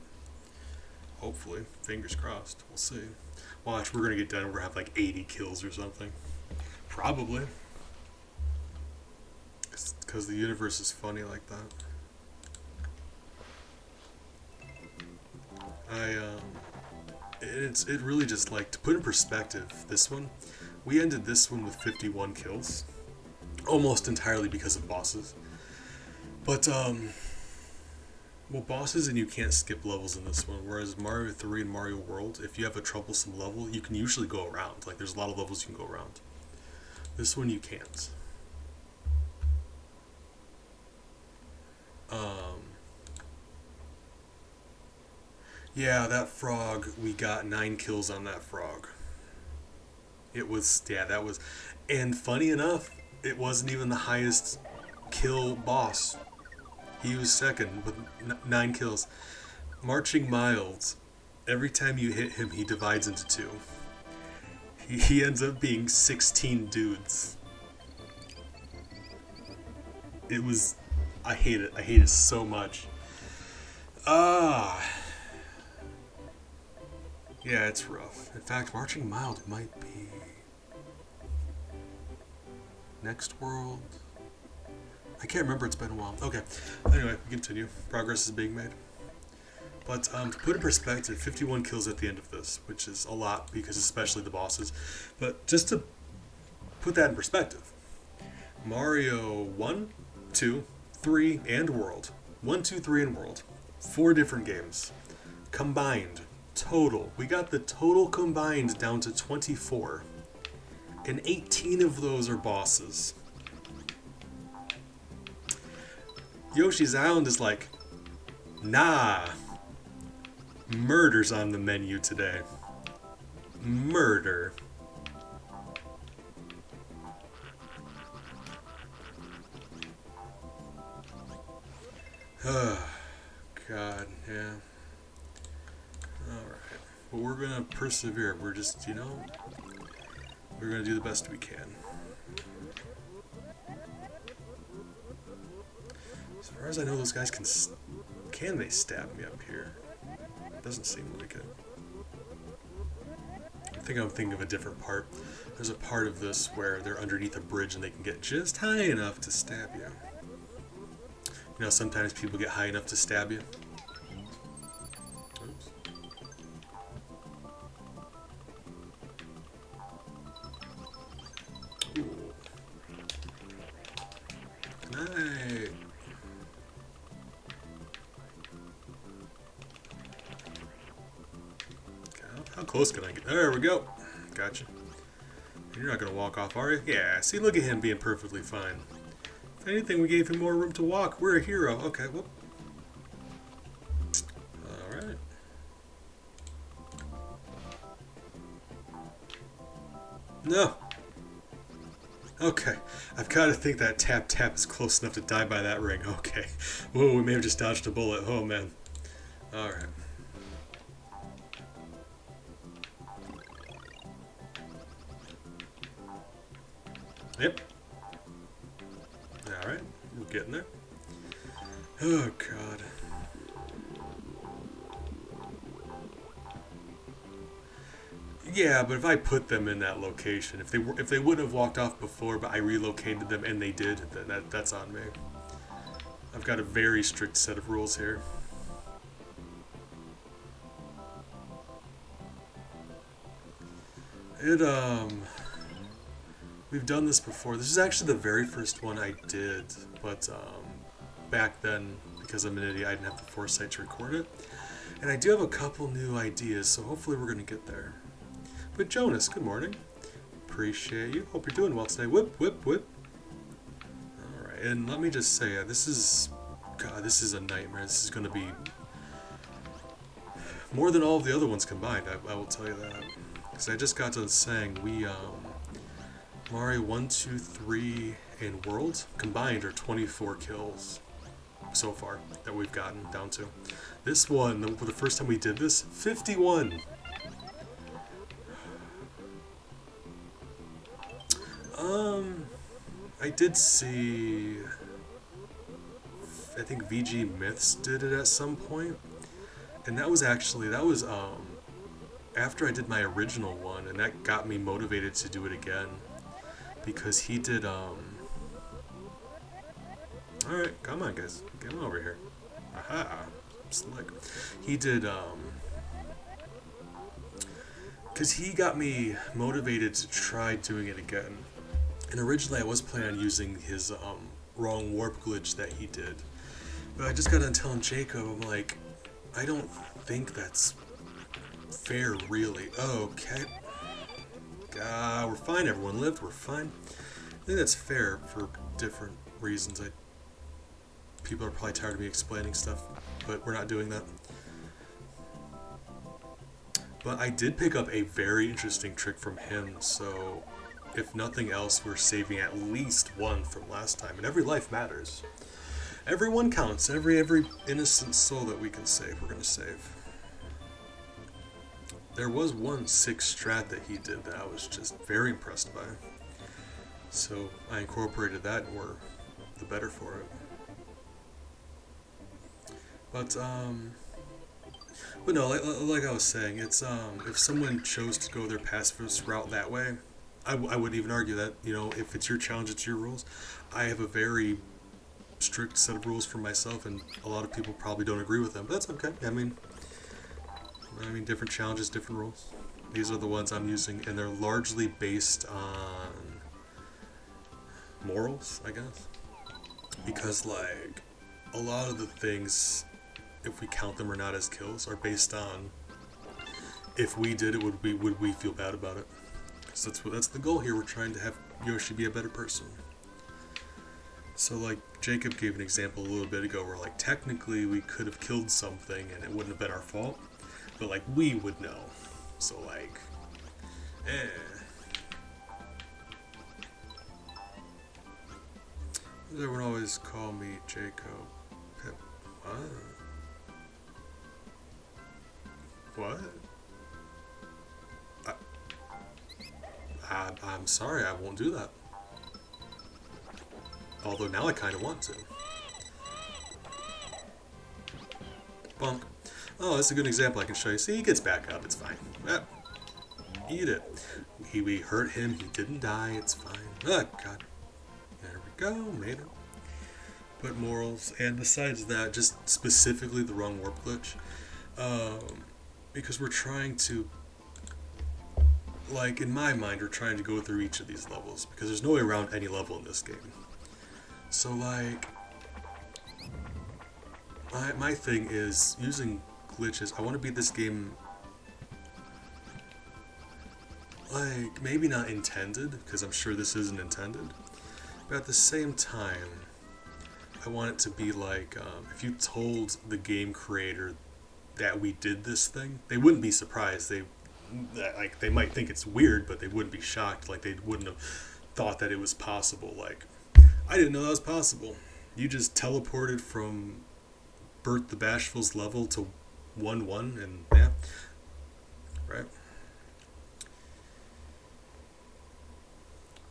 Hopefully. Fingers crossed. We'll see. Watch, we're going to get done, we're going to have like 80 kills or something. Probably. Because the universe is funny like that. It really just, like, to put in perspective, this one, we ended this one with 51 kills. Almost entirely because of bosses. But, well, bosses and you can't skip levels in this one, whereas Mario 3 and Mario World, if you have a troublesome level, you can usually go around. Like, there's a lot of levels you can go around. This one you can't. Yeah, that frog, we got 9 kills on that frog. It was, yeah, that was, and funny enough, it wasn't even the highest kill boss. He was second with 9 kills. Marching Miles, every time you hit him, he divides into 2. He ends up being 16 dudes. It was, I hate it so much. Yeah, it's rough. In fact, Marching Mild might be next world. I can't remember, it's been a while. Okay, anyway, we continue. Progress is being made. But to put in perspective, 51 kills at the end of this, which is a lot, because especially the bosses. But just to put that in perspective, Mario 1, 2, 3, and World. 1, 2, 3, and World. 4 different games. Combined, total. We got the total combined down to 24. And 18 of those are bosses. Yoshi's Island is like, nah. Murder's on the menu today. Murder. God, yeah. Alright. But we're gonna persevere. We're just, you know, we're gonna do the best we can. As far as I know, those guys can they stab me up here? Doesn't seem like it. think I'm thinking of a different part. There's a part of this where they're underneath a bridge and they can get just high enough to stab you. You know, sometimes people get high enough to stab you. Oops. Ooh. Nice. How close can I get? There we go. Gotcha. You're not going to walk off, are you? Yeah, see, look at him being perfectly fine. If anything, we gave him more room to walk. We're a hero. Okay, whoop. Alright. No. Okay. I've got to think that tap tap is close enough to die by that ring. Okay. Whoa, we may have just dodged a bullet. Oh, man. Alright. Yep. Alright, we're getting there. Oh god. Yeah, but if I put them in that location, if they wouldn't have walked off before, but I relocated them and they did, then that's on me. I've got a very strict set of rules here. We've done this before. This is actually the very first one I did, but back then, because I'm an idiot, I didn't have the foresight to record it. And I do have a couple new ideas, so hopefully we're going to get there. But Jonas, good morning. Appreciate you. Hope you're doing well today. Whip, whip, whip. Alright, and let me just say, this is a nightmare. This is going to be more than all of the other ones combined, I will tell you that. Because I just got to saying, Mario 1, 2, 3, and World combined are 24 kills so far that we've gotten down to. This one, the first time we did this, 51. I did see, I think VG Myths did it at some point, and that was after I did my original one, and that got me motivated to do it again. Because he did, Alright, come on guys, get on over here. Aha, slick. He did, because he got me motivated to try doing it again. And originally I was planning on using his, wrong warp glitch that he did. But I just got done telling Jacob, I'm like, I don't think that's fair, really. Okay. We're fine, everyone lived, we're fine. I think that's fair for different reasons. People are probably tired of me explaining stuff, but we're not doing that. But I did pick up a very interesting trick from him, so if nothing else, we're saving at least one from last time. And every life matters. Everyone counts. Every innocent soul that we can save, we're going to save. There was one sick strat that he did that I was just very impressed by. So I incorporated that and we're the better for it. But no, like I was saying, it's if someone chose to go their pacifist route that way, I wouldn't even argue that. You know, if it's your challenge, it's your rules. I have a very strict set of rules for myself, and a lot of people probably don't agree with them. But that's okay. I mean, different challenges, different rules. These are the ones I'm using, and they're largely based on morals, I guess. Because, like, a lot of the things, if we count them or not as kills, are based on if we did it, would we feel bad about it? Because that's the goal here. We're trying to have Yoshi be a better person. So, like, Jacob gave an example a little bit ago where, like, technically we could have killed something and it wouldn't have been our fault. But, like, we would know. So, like, Everyone always call me Jacob. Pip. What? I'm sorry, I won't do that. Although now I kind of want to. Bonk. Oh, that's a good example I can show you. See, he gets back up. It's fine. Eat it. We hurt him. He didn't die. It's fine. Oh, God. There we go. Made it. But morals. And besides that, just specifically the wrong warp glitch. Because we're trying to... Like, in my mind, we're trying to go through each of these levels. Because there's no way around any level in this game. So, like... My thing is, using glitches, I want to beat this game... Like, maybe not intended, because I'm sure this isn't intended, but at the same time, I want it to be like, if you told the game creator that we did this thing, they wouldn't be surprised. They might think it's weird, but they wouldn't be shocked. Like, they wouldn't have thought that it was possible. Like, I didn't know that was possible. You just teleported from Bert the Bashful's level to 1-1, and yeah, right?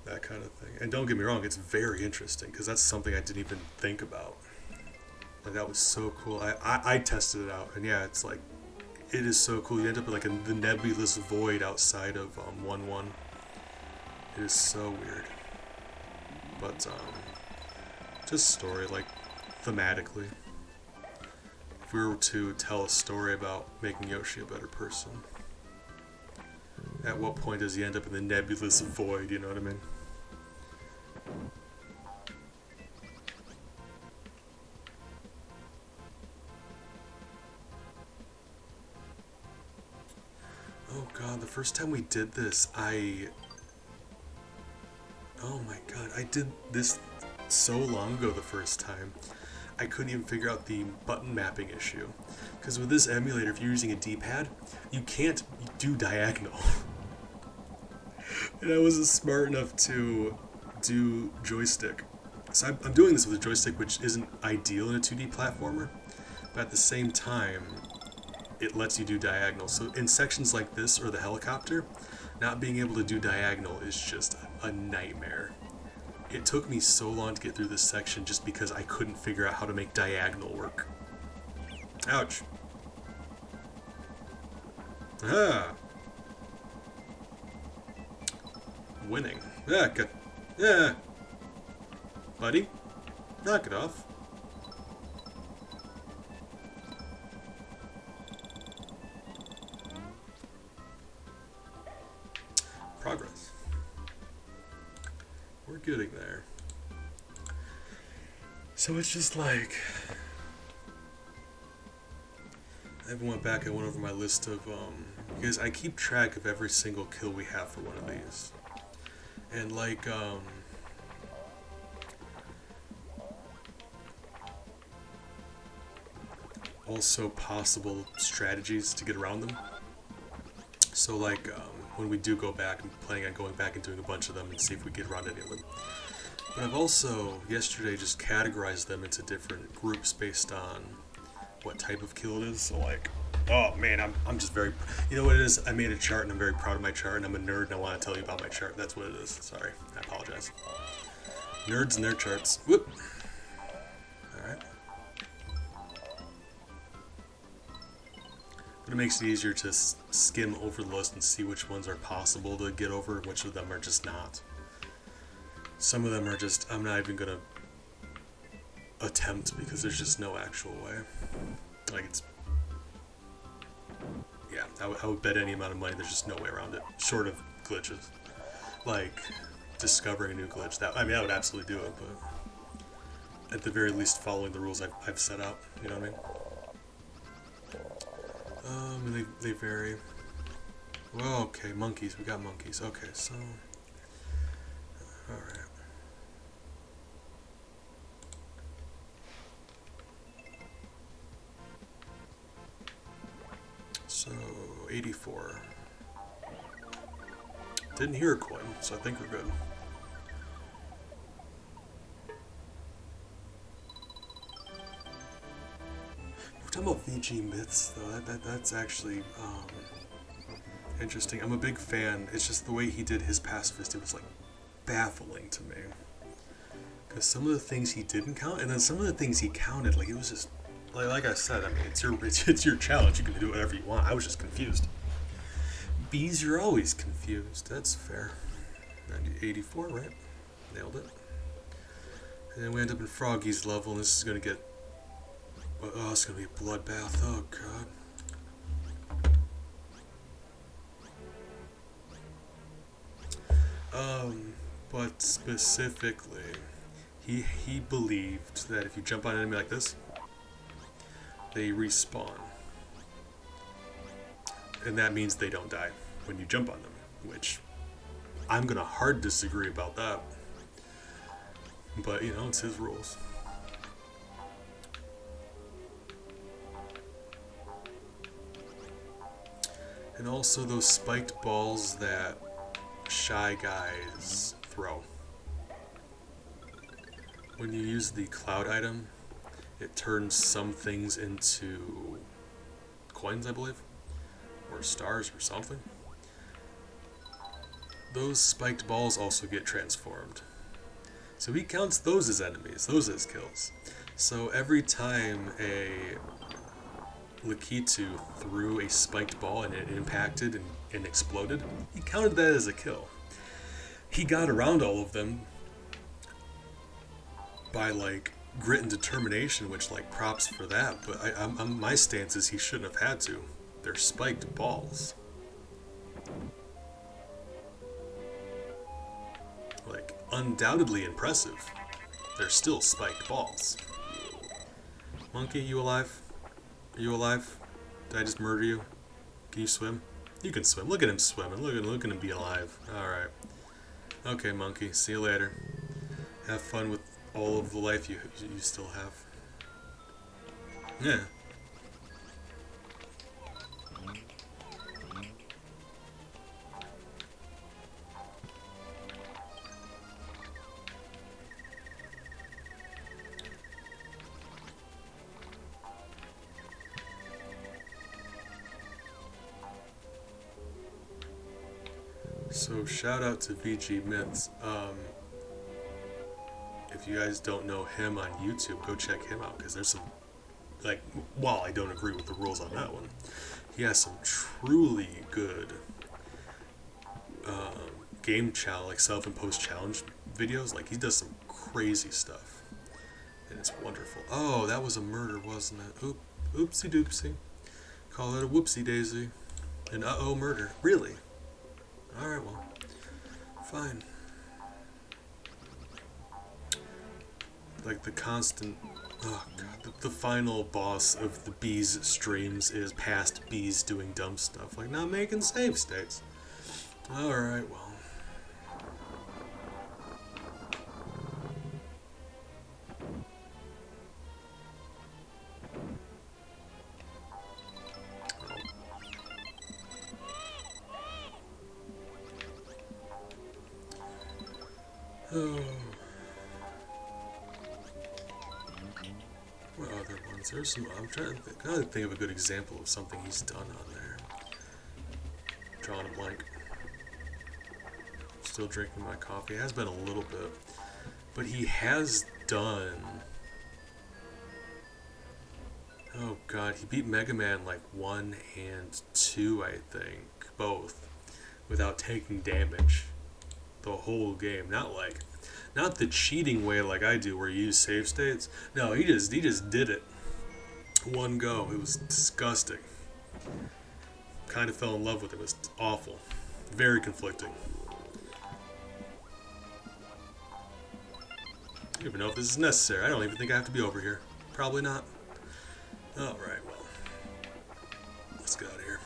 That kind of thing. And don't get me wrong, it's very interesting, because that's something I didn't even think about. Like, that was so cool. I tested it out, and yeah, it's like, it is so cool. You end up like in the nebulous void outside of 1-1. It is so weird. But, just story, like, thematically. If we were to tell a story about making Yoshi a better person, at what point does he end up in the nebulous void, you know what I mean? Oh god, the first time we did this, oh my god, I did this so long ago the first time. I couldn't even figure out the button mapping issue. Because with this emulator, if you're using a D-pad, you can't do diagonal. And I wasn't smart enough to do joystick. So I'm doing this with a joystick, which isn't ideal in a 2D platformer. But at the same time, it lets you do diagonal. So in sections like this, or the helicopter, not being able to do diagonal is just a nightmare. It took me so long to get through this section just because I couldn't figure out how to make diagonal work. Ouch. Ah. Winning. Yeah, good. Yeah. Buddy, knock it off. Progress. We're getting there. So it's just like... I even went back and went over my list of, because I keep track of every single kill we have for one of these. And like, also possible strategies to get around them. So like, when we do go back, I'm planning on going back and doing a bunch of them and see if we get around any of them. But I've also, yesterday, just categorized them into different groups based on what type of kill it is. So like, oh man, I'm just very, you know what it is? I made a chart and I'm very proud of my chart, and I'm a nerd and I want to tell you about my chart. That's what it is. Sorry, I apologize. Nerds and their charts. Whoop. Alright. But it makes it easier to skim over the list and see which ones are possible to get over and which of them are just not. Some of them are just, I'm not even going to attempt because there's just no actual way. Like, it's, yeah, I would bet any amount of money there's just no way around it, short of glitches. Like, discovering a new glitch, that, I mean, I would absolutely do it, but at the very least following the rules I've set out, you know what I mean? And they vary. Well, okay, monkeys, we got monkeys. Okay, so, alright. So, 84. Didn't hear a coin, so I think we're good. We're talking about VG myths, though. That's actually interesting. I'm a big fan. It's just the way he did his Pacifist. It was like baffling to me. Because some of the things he didn't count, and then some of the things he counted, like it was just. Like I said, I mean, it's your challenge. You can do whatever you want. I was just confused. Bees, you're always confused. That's fair. 84, right? Nailed it. And then we end up in Froggy's level, and this is gonna get... Oh, it's gonna be a bloodbath. Oh, God. But specifically, he believed that if you jump on an enemy like this, they respawn. And that means they don't die when you jump on them, which I'm gonna hard disagree about that. But, you know, it's his rules. And also those spiked balls that Shy Guys throw. When you use the cloud item, it turns some things into coins, I believe, or stars or something. Those spiked balls also get transformed. So he counts those as enemies, those as kills. So every time a Lakitu threw a spiked ball and it impacted and exploded, he counted that as a kill. He got around all of them by like grit and determination, which like props for that, but my stance is he shouldn't have had to. They're spiked balls. Like, undoubtedly impressive. They're still spiked balls. Monkey, you alive? Are you alive? Did I just murder you? Can you swim? You can swim. Look at him swimming. Look at him be alive. Alright. Okay, monkey. See you later. Have fun with all of the life you still have. Yeah. So shout out to VG Myths. If you guys don't know him on YouTube, go check him out, because there's some, like, while I don't agree with the rules on that one, he has some truly good game challenge, like self-imposed challenge videos. Like, he does some crazy stuff, and it's wonderful. Oh, that was a murder, wasn't it? Oopsie doopsie. Call it a whoopsie daisy. An uh-oh murder. Really? Alright, well, fine. Like the constant, oh god, the final boss of the bees streams is past bees doing dumb stuff, like not making save states. Alright, well. Oh. What other ones? There's some. I'm trying to think of a good example of something he's done on there. Drawing a blank. Still drinking my coffee. It has been a little bit, but he has done. Oh god, he beat Mega Man like 1 and 2, I think, both, without taking damage. The whole game, not the cheating way like I do, where you use save states. No, he just did it. One go. It was disgusting. Kind of fell in love with it. It was awful. Very conflicting. I don't even know if this is necessary. I don't even think I have to be over here. Probably not. Alright, well. Let's get out of here.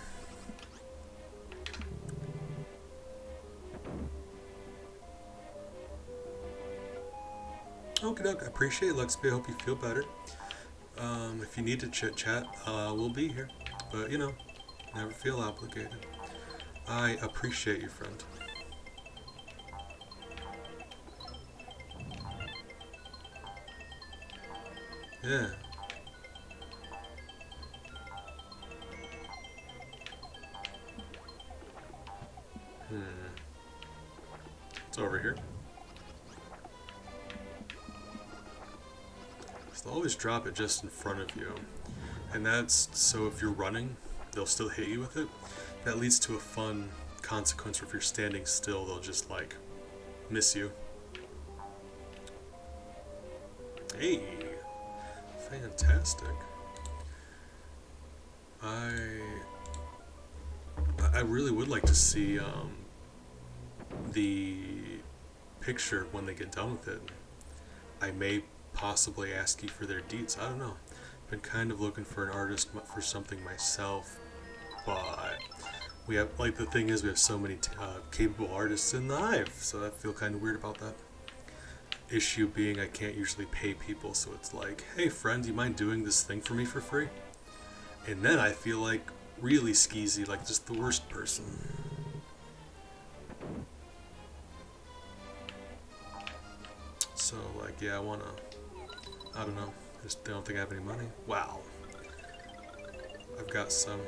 Okie doke, I appreciate it, Luxby. I hope you feel better. If you need to chit chat, we'll be here. But, you know, never feel obligated. I appreciate you, friend. Yeah. It's over here. So they'll always drop it just in front of you. And that's so if you're running, they'll still hit you with it. that leads to a fun consequence where if you're standing still, they'll just like miss you. Hey, fantastic. I really would like to see the picture when they get done with it. I may possibly ask you for their deets. I don't know. Been kind of looking for an artist for something myself, but we have, like, the thing is we have so many capable artists in the hive, so I feel kind of weird about that. Issue being I can't usually pay people, so it's like, hey friend, do you mind doing this thing for me for free? And then I feel like really skeezy, like just the worst person. So like, yeah, I don't know, I just don't think I have any money. Wow. I've got some.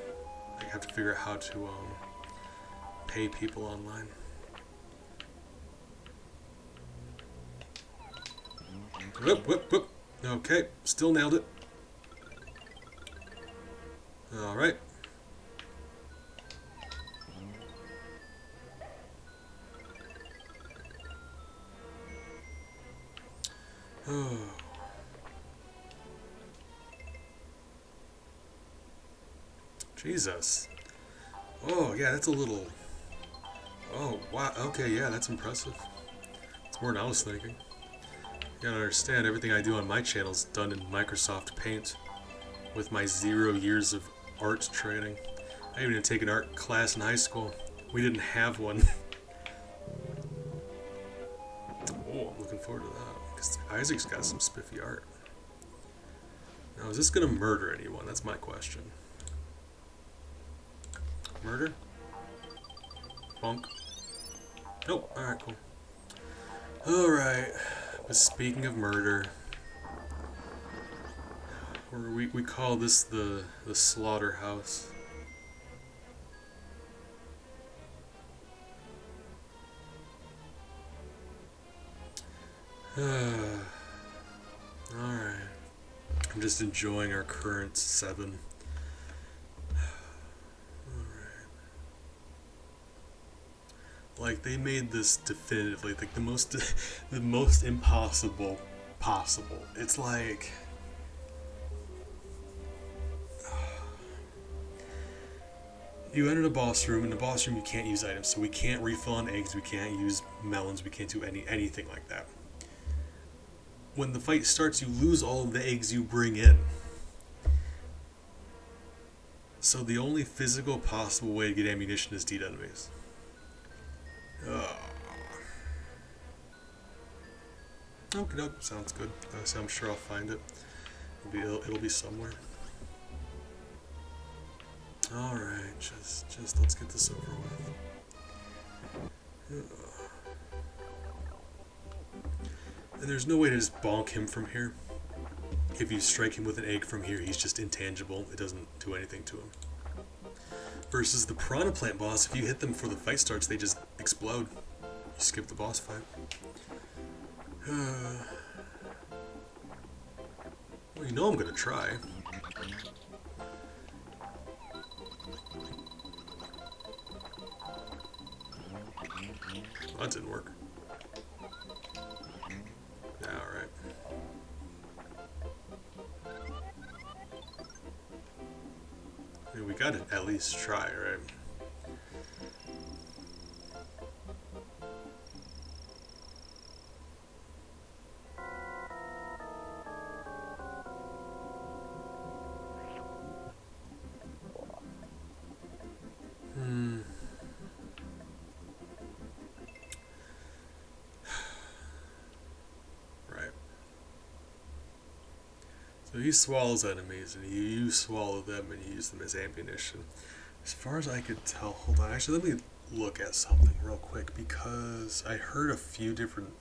I have to figure out how to pay people online. Whoop, whoop, whoop. Okay, still nailed it. Alright. Oh. Jesus. Oh, yeah, that's a little... Oh, wow. Okay, yeah, that's impressive. It's more than I was thinking. You gotta understand, everything I do on my channel is done in Microsoft Paint with my 0 years of art training. I even didn't take an art class in high school. We didn't have one. Oh, I'm looking forward to that. Because Isaac's got some spiffy art. Now, is this gonna murder anyone? That's my question. Murder? Bonk. Nope. Alright, cool. Alright. But speaking of murder, we call this the slaughterhouse. Alright. I'm just enjoying our current 7. Like, they made this definitively like the most impossible possible. It's like you enter the boss room. In the boss room, you can't use items, so we can't refill on eggs. We can't use melons. We can't do anything like that. When the fight starts, you lose all of the eggs you bring in. So the only physical possible way to get ammunition is to eat enemies. Okay, no, sounds good. I'm sure I'll find it. It'll be somewhere. All right, just let's get this over with. And there's no way to just bonk him from here. If you strike him with an egg from here, he's just intangible. It doesn't do anything to him. Versus the Piranha Plant boss, if you hit them before the fight starts, they just explode. You skip the boss fight. Well, you know I'm gonna try. That didn't work. Yeah, alright. I mean, we gotta at least try, right? So he swallows enemies, and you swallow them, and you use them as ammunition. As far as I could tell, hold on, actually let me look at something real quick, because I heard a few different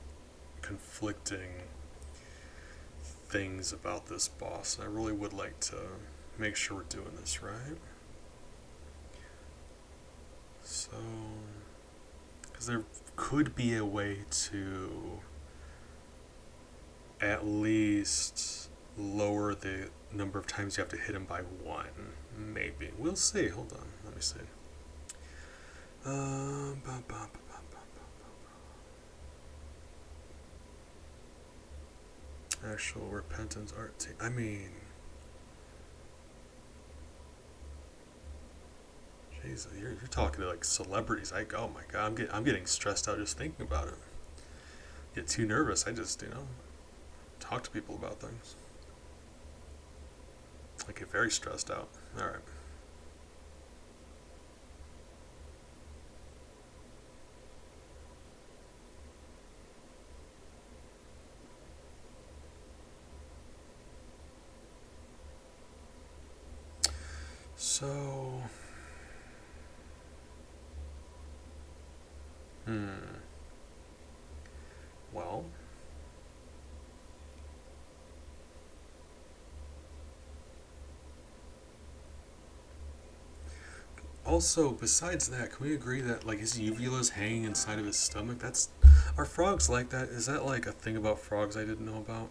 conflicting things about this boss, and I really would like to make sure we're doing this right. So, because there could be a way to at least lower the number of times you have to hit him by 1. Maybe. We'll see. Hold on. Let me see. Bum, bum, bum, bum, bum. Actual repentance art team. I mean, jeez, you're talking to like celebrities. Oh my god, I'm getting stressed out just thinking about it. Get too nervous. I just talk to people about things. I get very stressed out. All right. So, well, also besides that, can we agree that like his uvula's hanging inside of his stomach? Are frogs like that? Is that like a thing about frogs I didn't know about?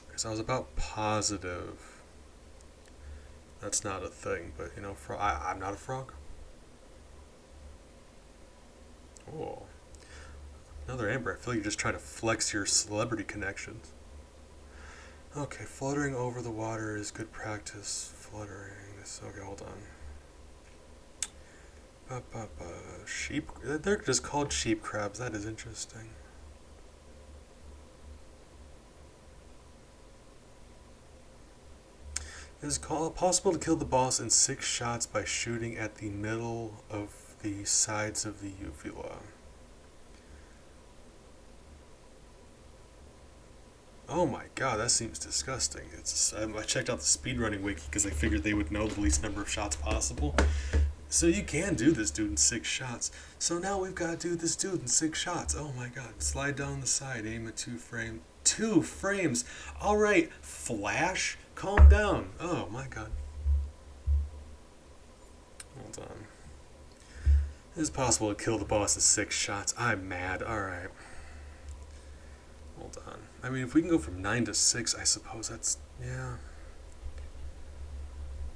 Because I was about positive that's not a thing, but I'm not a frog. Oh, another Amber. I feel like you're just trying to flex your celebrity connections. Okay, fluttering over the water is good practice. Fluttering. Okay, hold on. Sheep. They're just called sheep crabs. That is interesting. It is possible to kill the boss in 6 shots by shooting at the middle of the sides of the uvula. Oh my god, that seems disgusting. I checked out the speedrunning wiki because I figured they would know the least number of shots possible. So you can do this dude in 6 shots. So now we've got to do this dude in 6 shots. Oh my god. Slide down the side, aim at 2 frames. 2 frames! Alright, Flash, calm down. Oh my god. Hold on. It is possible to kill the boss in 6 shots. I'm mad. Alright. Hold on. I mean, if we can go from 9 to 6, I suppose that's... yeah.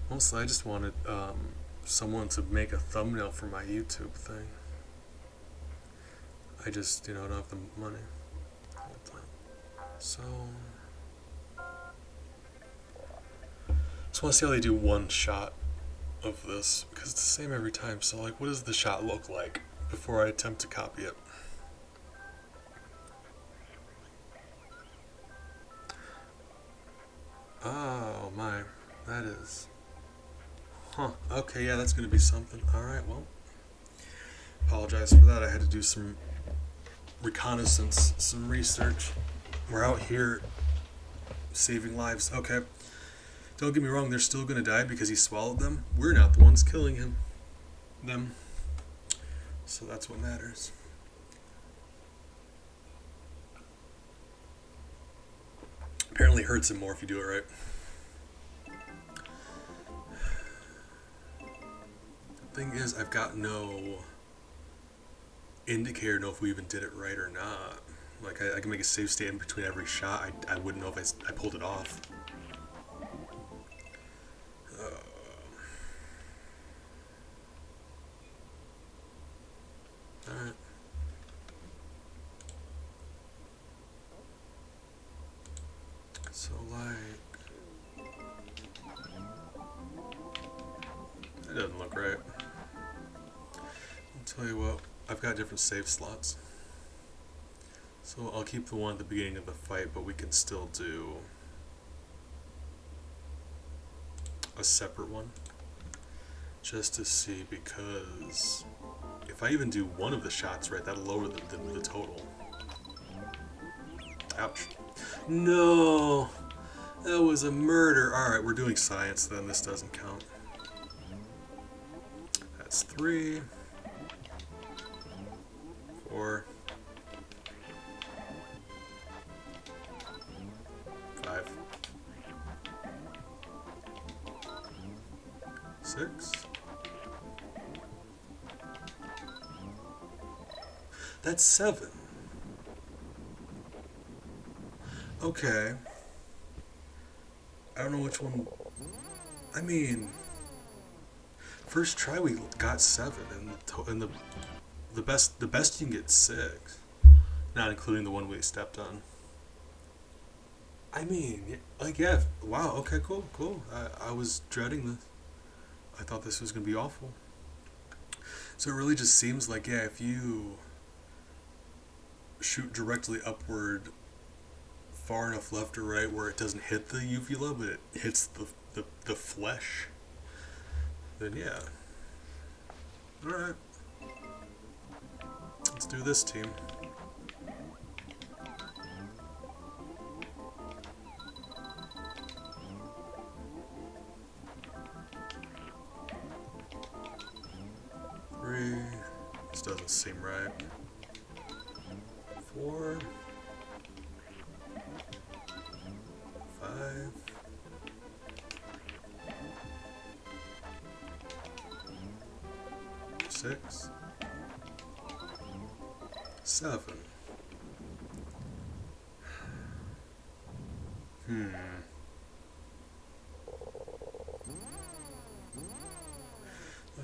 Mostly I just wanted someone to make a thumbnail for my YouTube thing. I just, don't have the money. Hold on. So... just want to see how they do one shot of this, because it's the same every time. So, like, what does the shot look like before I attempt to copy it? Oh my, that is... huh, okay, yeah, that's gonna be something. Alright, well, apologize for that. I had to do some reconnaissance, some research. We're out here saving lives. Okay, don't get me wrong, they're still gonna die because he swallowed them. We're not the ones killing them. So that's what matters. Apparently it hurts him more if you do it right. The thing is, I've got no indicator to know if we even did it right or not. Like, I can make a save state in between every shot. I wouldn't know if I pulled it off. Alright. So, like... that doesn't look right. I'll tell you what, I've got different save slots. So I'll keep the one at the beginning of the fight, but we can still do a separate one. Just to see, because if I even do one of the shots right, that'll lower the total. Ouch. No! That was a murder. Alright, we're doing science then. This doesn't count. That's 3. 4. 5. 6. That's 7. Okay. I don't know which one. I mean, first try we got 7, and the best you can get 6, not including the one we stepped on. I mean, like, yeah, wow, okay, cool. I was dreading this. I thought this was gonna be awful. So it really just seems like, yeah, if you shoot directly upward far enough left or right where it doesn't hit the uvula, but it hits the flesh, then yeah. Alright. Let's do this, team. This doesn't seem right. 4, 5, 6, 7.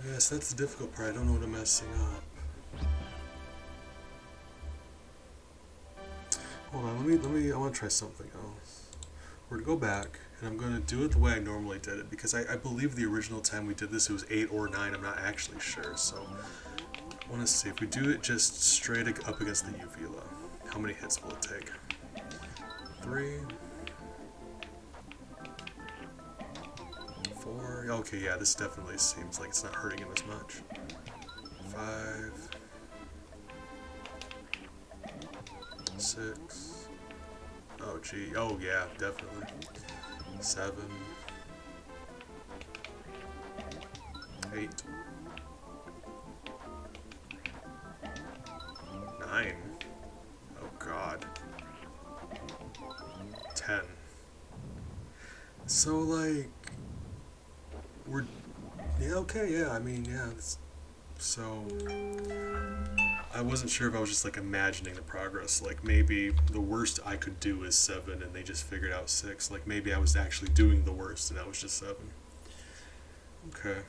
Yes, that's the difficult part. I don't know what I'm messing up. Hold on, I want to try something else. We're going to go back, and I'm going to do it the way I normally did it, because I believe the original time we did this, it was 8 or 9, I'm not actually sure, so I want to see, if we do it just straight up against the uvula, how many hits will it take? 3, 4, okay, yeah, this definitely seems like it's not hurting him as much. 5, 6, oh gee, oh yeah, definitely. 7, 8, 9, oh god, 10. So like, we're, yeah, okay, yeah, I mean, yeah, so I wasn't sure if I was just like imagining the progress, like maybe the worst I could do is 7 and they just figured out 6, like maybe I was actually doing the worst and that was just 7. Okay.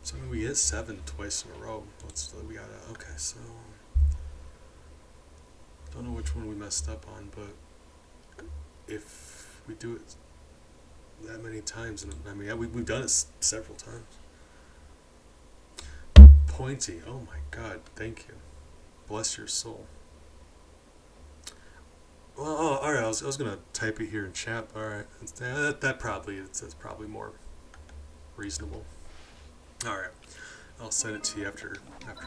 So I mean, we hit 7 twice in a row. We gotta, okay, so don't know which one we messed up on, but if we do it that many times, and I mean, we've done it several times. Pointy, oh my god, thank you. Bless your soul. Well, oh, alright, I was gonna type it here in chat, alright. That's probably more reasonable. Alright, I'll send it to you after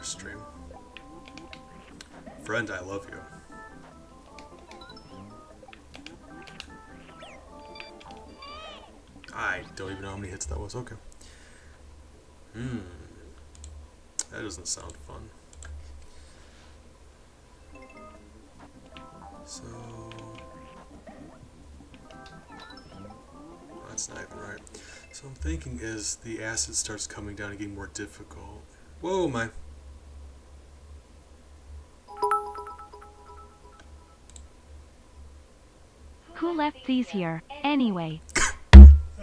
stream. Friend, I love you. I don't even know how many hits that was. Okay. That doesn't sound fun. So that's not even right. So I'm thinking as the acid starts coming down and getting more difficult. Whoa, my. Who left these here, anyway?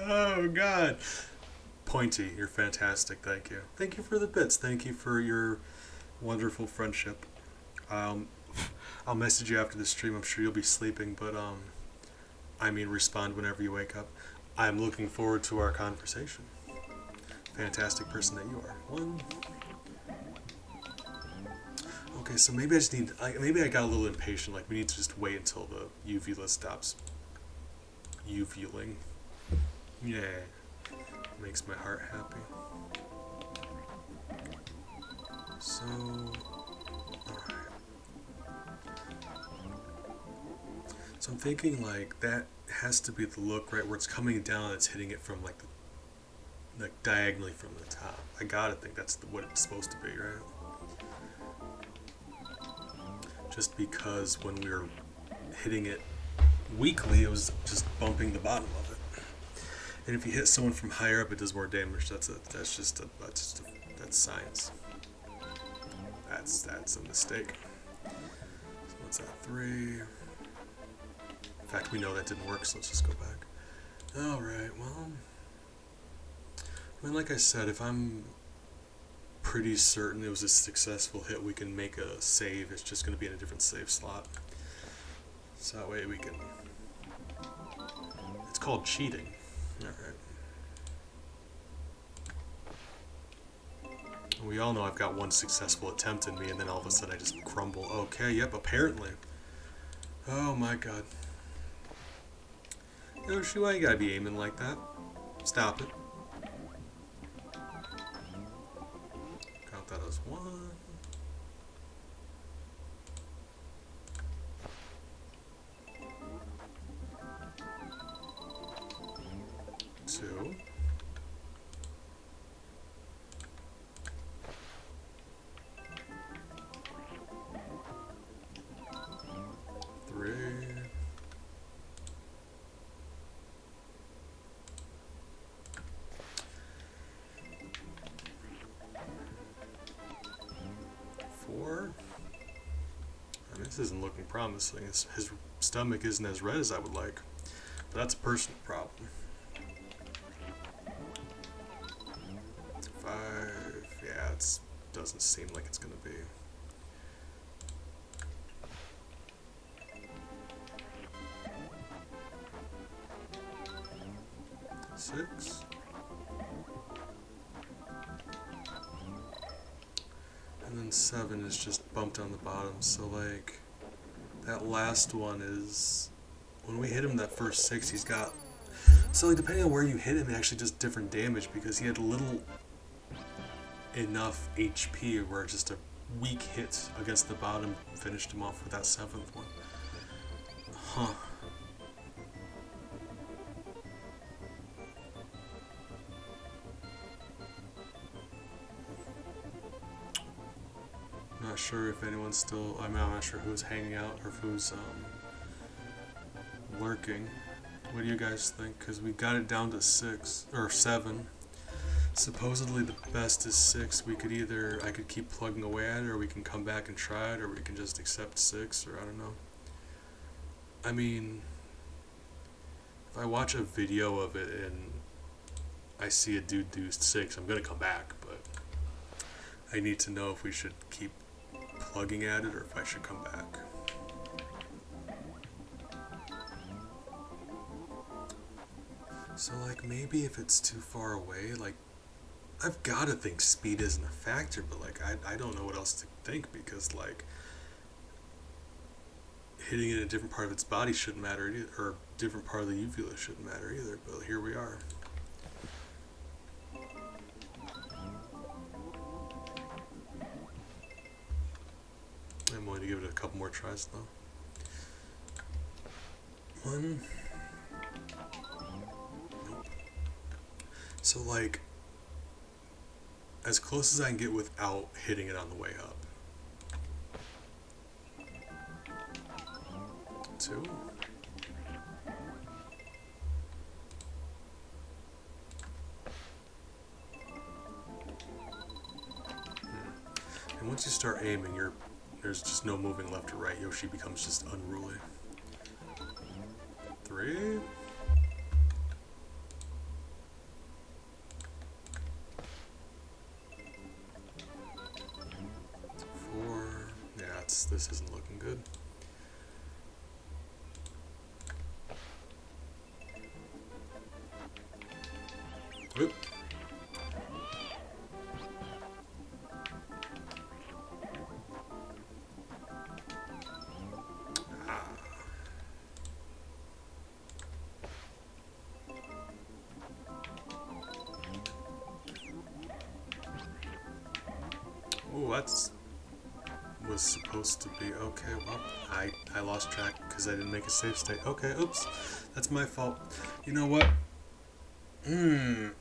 Oh, God. Pointy, you're fantastic. Thank you. Thank you for the bits. Thank you for your wonderful friendship. I'll message you after the stream. I'm sure you'll be sleeping, but I mean, respond whenever you wake up. I'm looking forward to our conversation. Fantastic person that you are. 1. Okay, so maybe I just need. Maybe I got a little impatient. Like we need to just wait until the uvula stops uvulating. Yeah, makes my heart happy. So, alright. So I'm thinking like that has to be the look, right, where it's coming down and it's hitting it from like diagonally from the top. I gotta think that's what it's supposed to be, right? Just because when we were hitting it weakly, it was just bumping the bottom of it. And if you hit someone from higher up, it does more damage. That's science. That's a mistake. So what's that? 3. In fact, we know that didn't work, so let's just go back. All right. Well, I mean, like I said, if I'm pretty certain it was a successful hit, we can make a save. It's just going to be in a different save slot. So that way we can... It's called cheating. Alright. We all know I've got one successful attempt in me, and then all of a sudden I just crumble. Okay, yep, apparently. Oh my god. Yoshi, why you gotta be aiming like that? Stop it. Count that as one. Two. Three. Four. And this isn't looking promising. His stomach isn't as red as I would like. But that's a personal problem. 5. Yeah, it doesn't seem like it's gonna be. 6. And then 7 is just bumped on the bottom, so like that last one is when we hit him that first 6 he's got, so like depending on where you hit him it actually does different damage because he had little enough HP where just a weak hit against the bottom finished him off with that 7th one. Huh. Not sure if anyone's still, I'm not sure who's hanging out or who's lurking. What do you guys think? Because we got it down to 6 or 7. Supposedly the best is 6. We could either, I could keep plugging away at it, or we can come back and try it, or we can just accept 6, or I don't know. I mean, if I watch a video of it and I see a dude do 6, I'm gonna come back, but I need to know if we should keep plugging at it or if I should come back. So like maybe if it's too far away, like I've gotta think speed isn't a factor, but like I don't know what else to think because like hitting it in a different part of its body shouldn't matter either, or different part of the uvula shouldn't matter either, but here we are. I'm going to give it a couple more tries though. 1. Nope. So like, as close as I can get without hitting it on the way up. 2. And once you start aiming, there's just no moving left or right. Yoshi becomes just unruly. 3. 4. Yeah, this isn't looking good. Oop. Oh, that's was supposed to be okay. Well, I lost track because I didn't make a save state. Okay, oops, that's my fault. You know what? I'm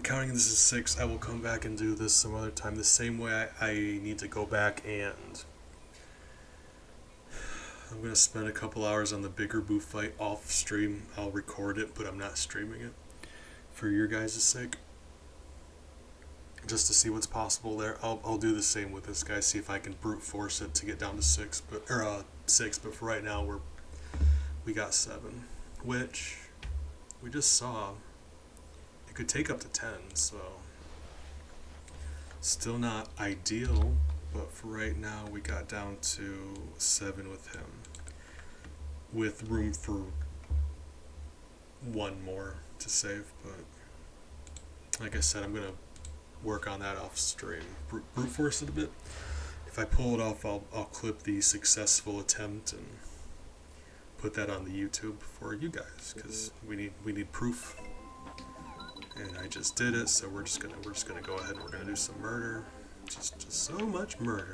counting this as 6. I will come back and do this some other time. The same way I need to go back and I'm gonna spend a couple hours on the bigger boo fight off stream. I'll record it, but I'm not streaming it for your guys' sake. Just to see what's possible there. I'll do the same with this guy, see if I can brute force it to get down to 6, but but for right now we got 7, which we just saw could take up to 10, so still not ideal, but for right now we got down to 7 with him, with room for 1 more to save. But like I said, I'm gonna work on that off stream, brute force it a bit. If I pull it off, I'll clip the successful attempt and put that on the YouTube for you guys, because we need proof. And I just did it, so we're just gonna go ahead and we're gonna do some murder. Just so much murder.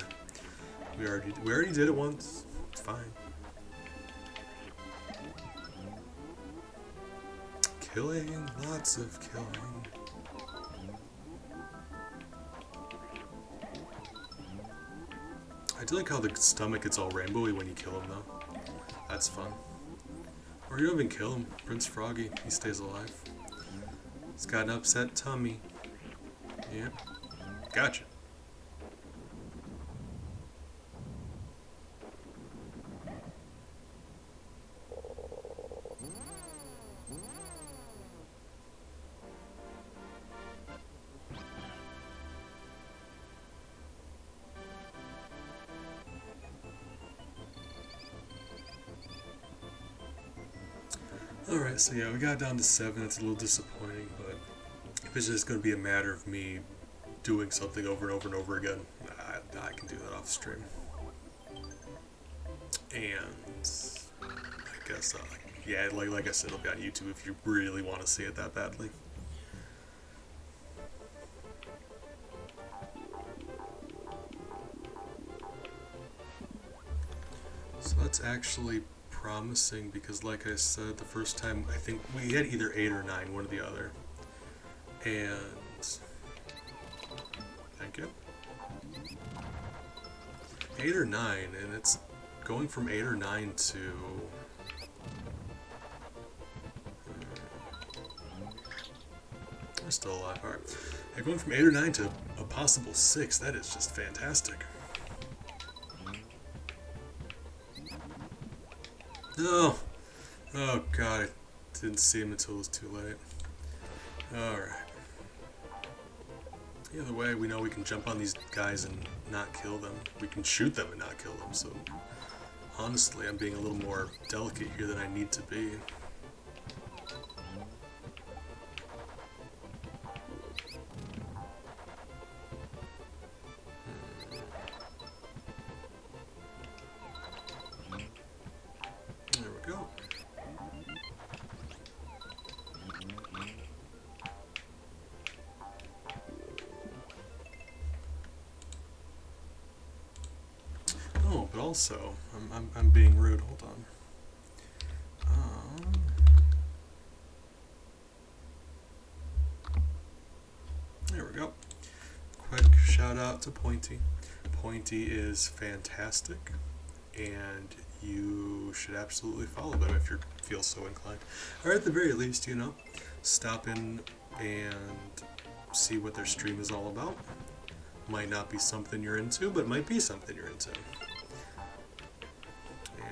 We already did it once. It's fine. Killing, lots of killing. I do like how the stomach gets all rainbowy when you kill him, though. That's fun. Or you don't even kill him. Prince Froggy, he stays alive. He's got an upset tummy. Yeah. Gotcha. Alright, so yeah, we got down to 7. That's a little disappointing, but if it's just going to be a matter of me doing something over and over and over again, I can do that off stream. And I guess, yeah, like I said, it'll be on YouTube if you really want to see it that badly. So that's actually promising, because like I said, the first time I think we had either 8 or 9, one or the other. And thank you. 8 or 9, and it's going from 8 or 9 to we're still alive. Alright. Yeah, going from 8 or 9 to a possible 6, that is just fantastic. No! Oh god, I didn't see him until it was too late. Alright. Either way, we know we can jump on these guys and not kill them. We can shoot them and not kill them, so honestly, I'm being a little more delicate here than I need to be. There we go. Oh, but also, I'm being rude. Hold on. There we go. Quick shout out to Pointy. Pointy is fantastic, and you should absolutely follow them if you feel so inclined. Or at the very least, you know, stop in and see what their stream is all about. Might not be something you're into, but might be something you're into.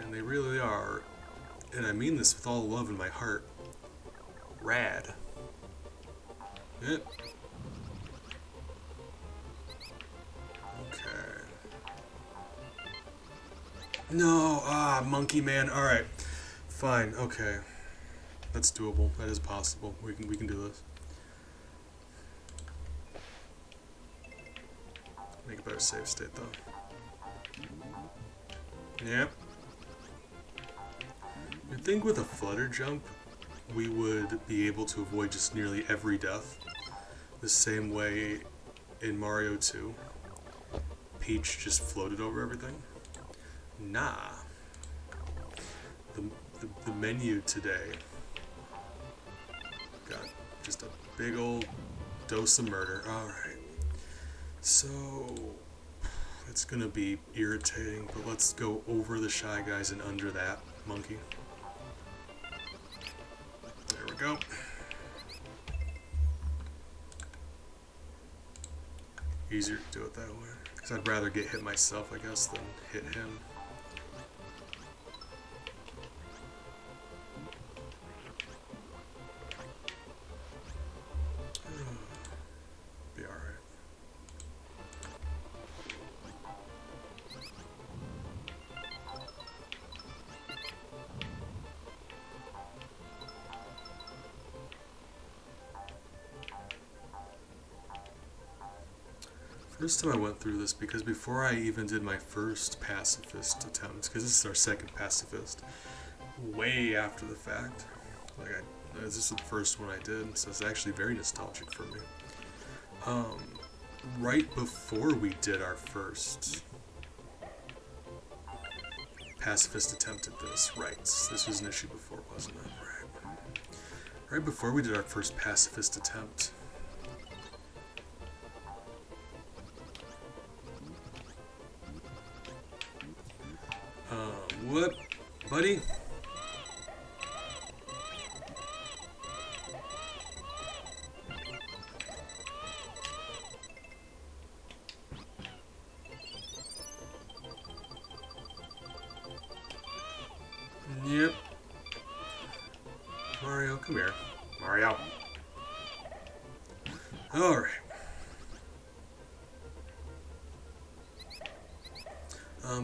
And they really are, and I mean this with all love in my heart, rad. Yep. Okay. No, monkey man. All right, fine. Okay, that's doable. That is possible. We can do this. Make a better save state though. Yep. You'd think with a flutter jump, we would be able to avoid just nearly every death. The same way in Mario 2, Peach just floated over everything. Nah. The menu today got just a big old dose of murder. Alright. So, it's gonna be irritating, but let's go over the Shy Guys and under that monkey. There we go. Easier to do it that way, because I'd rather get hit myself, I guess, than hit him. First time I went through this, because before I even did my first pacifist attempt, because this is our second pacifist, way after the fact. This is the first one I did, so it's actually very nostalgic for me. Right before we did our first pacifist attempt at this, right? This was an issue before, wasn't it? Right before we did our first pacifist attempt. What, buddy? Yep. Mario, come here. Mario. Alright.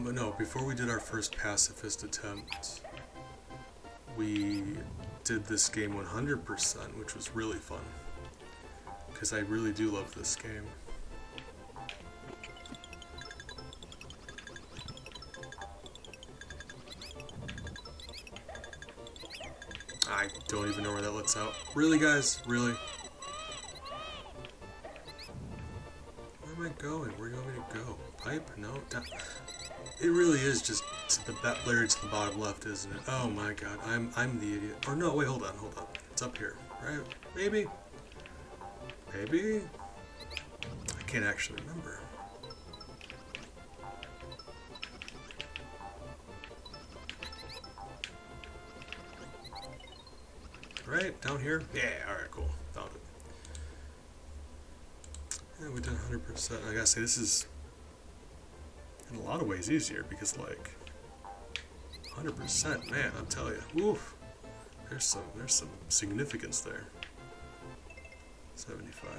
But no, before we did our first pacifist attempt, we did this game 100%, which was really fun. Because I really do love this game. I don't even know where that lets out. Really, guys? Really? Where am I going? Where do you want me to go? Pipe? No? It really is just that layer to the bottom left, isn't it? Oh my god, I'm the idiot. Or no, wait, hold on. It's up here, right? Maybe? Maybe? I can't actually remember. Right, down here? Yeah, alright, cool. Found it. Yeah, we did 100%. I gotta say, this is in a lot of ways easier because, like, 100%, man, I'll tell you. Oof. There's some significance there. 75.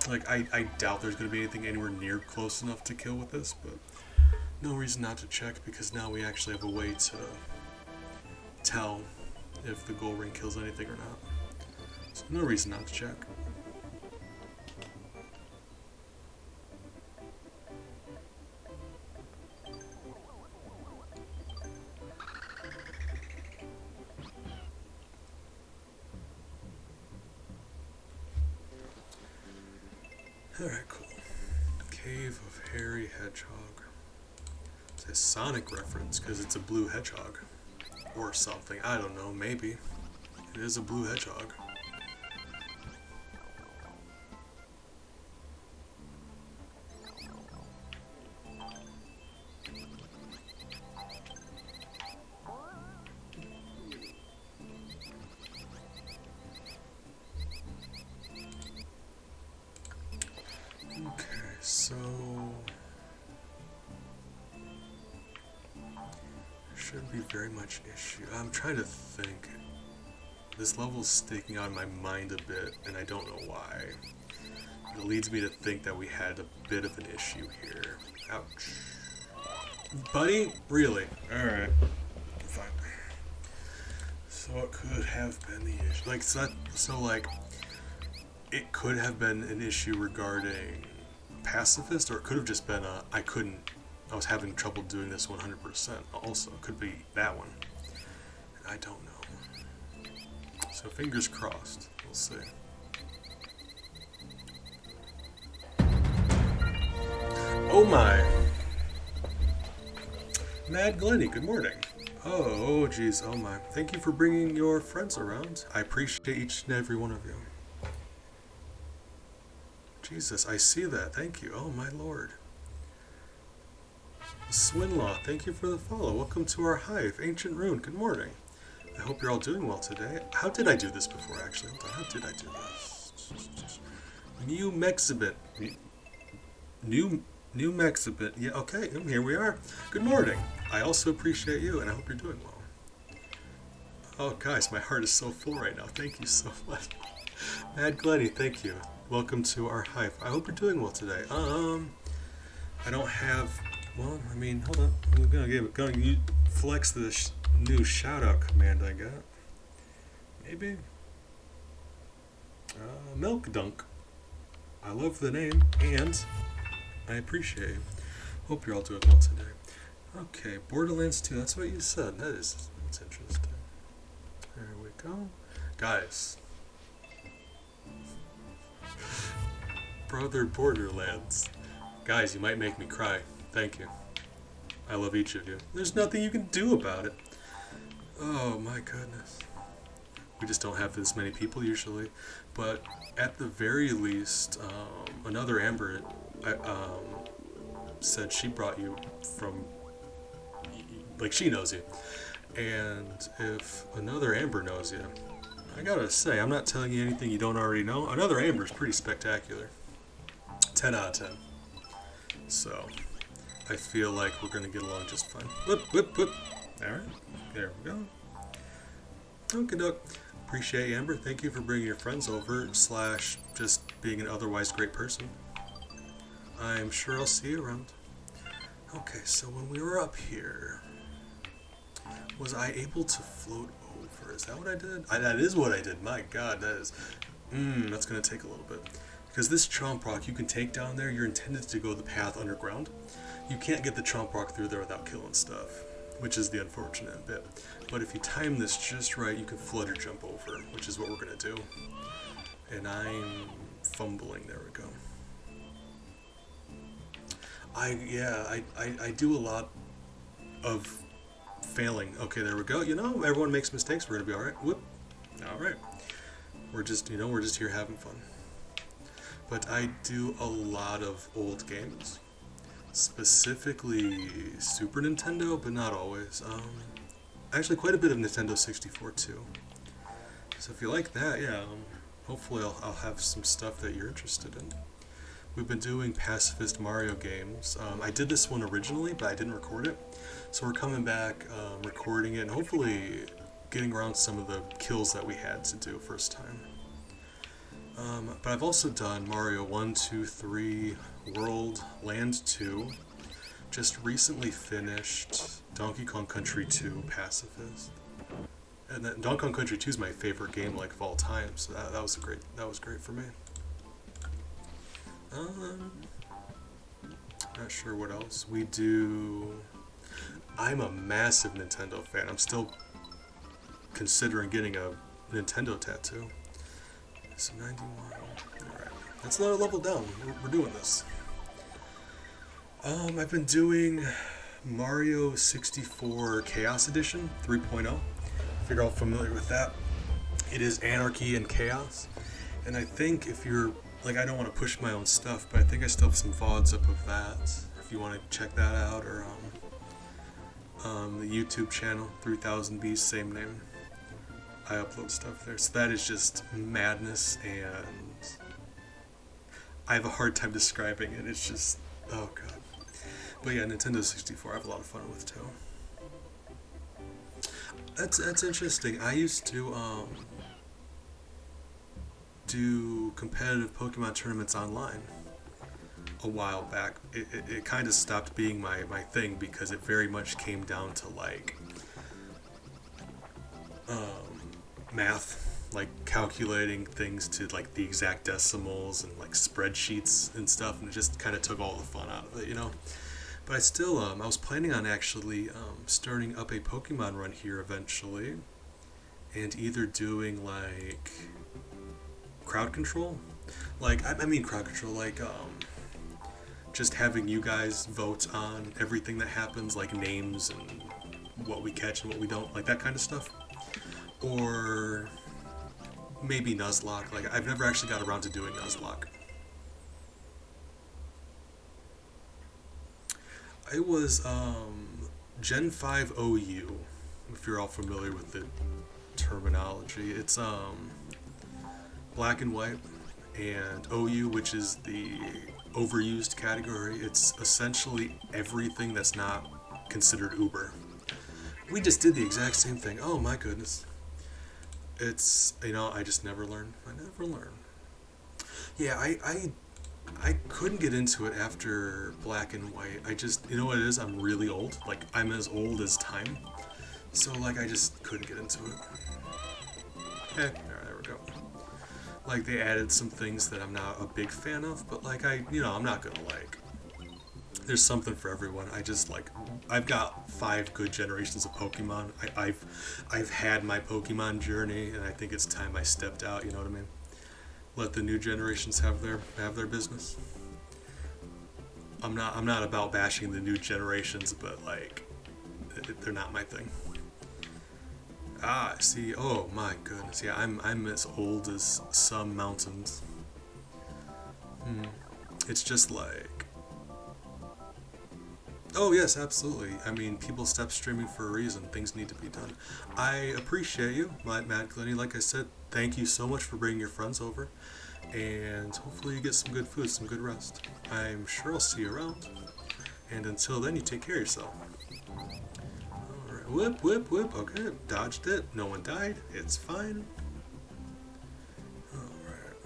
Like, I doubt there's going to be anything anywhere near close enough to kill with this, but no reason not to check because now we actually have a way to tell if the gold ring kills anything or not. So no reason not to check. Alright, cool. Cave of Hairy Hedgehog. It's a Sonic reference because it's a blue hedgehog. Or something. I don't know, maybe. It is a blue hedgehog. Okay, so shouldn't be very much issue. I'm trying to think. This level's sticking out in my mind a bit, and I don't know why. It leads me to think that we had a bit of an issue here. Ouch. Buddy? Really? Alright. Fine. So it could have been the issue. Like, so it could have been an issue regarding Pacifist, or it could have just been I was having trouble doing this 100%. Also, it could be that one. I don't know. So fingers crossed. We'll see. Oh my! Mad Glenny, good morning. Oh geez, oh my. Thank you for bringing your friends around. I appreciate each and every one of you. Jesus, I see that. Thank you. Oh my lord. Swinlaw, thank you for the follow. Welcome to our hive. Ancient Rune, good morning. I hope you're all doing well today. How did I do this before, actually? Hold on, how did I do this? New Mexibit. New Mexibit. Yeah, okay, here we are. Good morning. I also appreciate you, and I hope you're doing well. Oh, guys, my heart is so full right now. Thank you so much. Mad Glenny, thank you. Welcome to our hive. I hope you're doing well today. I don't have... Well, I mean, hold on. I'm gonna flex this new shout-out command I got. Maybe? Milk Dunk. I love the name, and I appreciate it. Hope you're all doing well today. Okay, Borderlands 2, that's what you said. That's interesting. There we go. Guys. Brother Borderlands. Guys, you might make me cry. Thank you. I love each of you. There's nothing you can do about it. Oh my goodness. We just don't have this many people usually. But at the very least, another Amber said she brought you from, like, she knows you. And if another Amber knows you, I gotta say, I'm not telling you anything you don't already know. Another Amber is pretty spectacular. 10 out of 10. So, I feel like we're gonna get along just fine. Whoop, whoop, whoop. Alright, there we go. Okie doke. Appreciate you, Amber. Thank you for bringing your friends over, / just being an otherwise great person. I'm sure I'll see you around. Okay, so when we were up here, was I able to float over? Is that what I did? That is what I did. My god, that is... that's going to take a little bit. Because this Chomp Rock you can take down there, you're intended to go the path underground. You can't get the Chomp Rock through there without killing stuff, which is the unfortunate bit. But if you time this just right, you can flutter jump over, which is what we're going to do. And I'm fumbling. There we go. I do a lot of failing. Okay, there we go. You know, everyone makes mistakes. We're gonna be all right. Whoop. All right. We're just here having fun. But I do a lot of old games, specifically Super Nintendo, but not always. Actually, quite a bit of Nintendo 64 too. So if you like that, yeah, hopefully I'll have some stuff that you're interested in. We've been doing Pacifist Mario games. I did this one originally, but I didn't record it. So we're coming back, recording it, and hopefully getting around some of the kills that we had to do first time. But I've also done Mario 1, 2, 3, World, Land 2. Just recently finished Donkey Kong Country 2 Pacifist. And then Donkey Kong Country 2 is my favorite game of all time, so that was great for me. Not sure what else we do. I'm a massive Nintendo fan. I'm still considering getting a Nintendo tattoo. So 91. Alright. That's another level down. We're doing this. I've been doing Mario 64 Chaos Edition 3.0. If you're all familiar with that. It is Anarchy and Chaos. And I think if you're... Like, I don't want to push my own stuff, but I think I still have some VODs up of that. If you want to check that out, or the YouTube channel, 3000Bs, same name. I upload stuff there. So that is just madness, and I have a hard time describing it. It's just, oh god. But yeah, Nintendo 64, I have a lot of fun with too. That's interesting. I used to do competitive Pokemon tournaments online a while back. It kind of stopped being my thing because it very much came down to like math, like calculating things to like the exact decimals and like spreadsheets and stuff, and it just kind of took all the fun out of it, you know. But I still I was planning on actually starting up a Pokemon run here eventually, and either doing like crowd control, like I mean crowd control, like just having you guys vote on everything that happens, like names and what we catch and what we don't, like that kind of stuff. Or maybe Nuzlocke. Like I've never actually got around to doing Nuzlocke. I was Gen 5 OU, if you're all familiar with the terminology. It's black and white, and OU, which is the overused category. It's essentially everything that's not considered Uber. We just did the exact same thing. Oh my goodness. It's, you know, I just never learn. I never learn. Yeah, I couldn't get into it after black and white. I just, you know what it is? I'm really old. Like, I'm as old as time. So, like, I just couldn't get into it. There we go. Like, they added some things that I'm not a big fan of, but like, I'm not gonna like, there's something for everyone. I've got 5 good generations of Pokemon. I've had my Pokemon journey, and I think it's time I stepped out. You know what I mean? Let the new generations have their business. I'm not about bashing the new generations, but like, they're not my thing. Ah, see. Oh my goodness. Yeah, I'm as old as some mountains. It's just like, oh yes, absolutely. I mean, people stop streaming for a reason. Things need to be done. I appreciate you, Matt Glenny. Like I said, thank you so much for bringing your friends over, and hopefully you get some good food, some good rest. I'm sure I'll see you around. And until then, you take care of yourself. Alright, whip, whip, whip. Okay, dodged it. No one died. It's fine. Alright.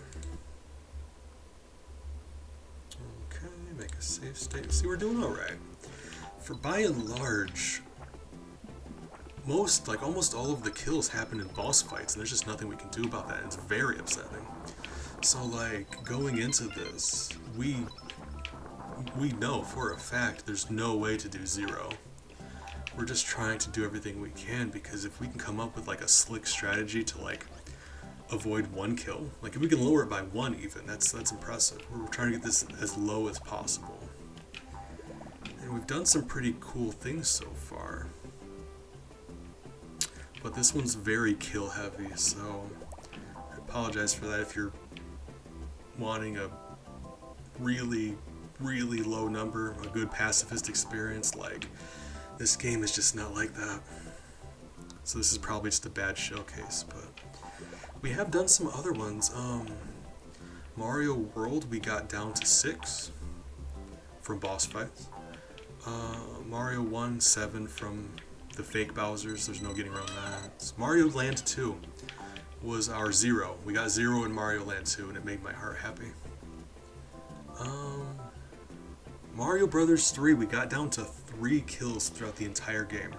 Okay, make a safe state. See, we're doing alright. For by and large, almost all of the kills happen in boss fights, and there's just nothing we can do about that. It's very upsetting. So, like, going into this, we know for a fact there's no way to do 0. We're just trying to do everything we can, because if we can come up with like a slick strategy to like avoid 1 kill, like if we can lower it by 1 even, that's impressive. We're trying to get this as low as possible. And we've done some pretty cool things so far. But this one's very kill heavy, so I apologize for that if you're wanting a really, really low number, a good pacifist experience. Like, this game is just not like that. So this is probably just a bad showcase, but we have done some other ones. Mario World, we got down to 6 from boss fights. Mario 1, 7 from the fake Bowsers, there's no getting around that. Mario Land 2 was our 0. We got 0 in Mario Land 2, and it made my heart happy. Mario Brothers 3, we got down to 3 kills throughout the entire game.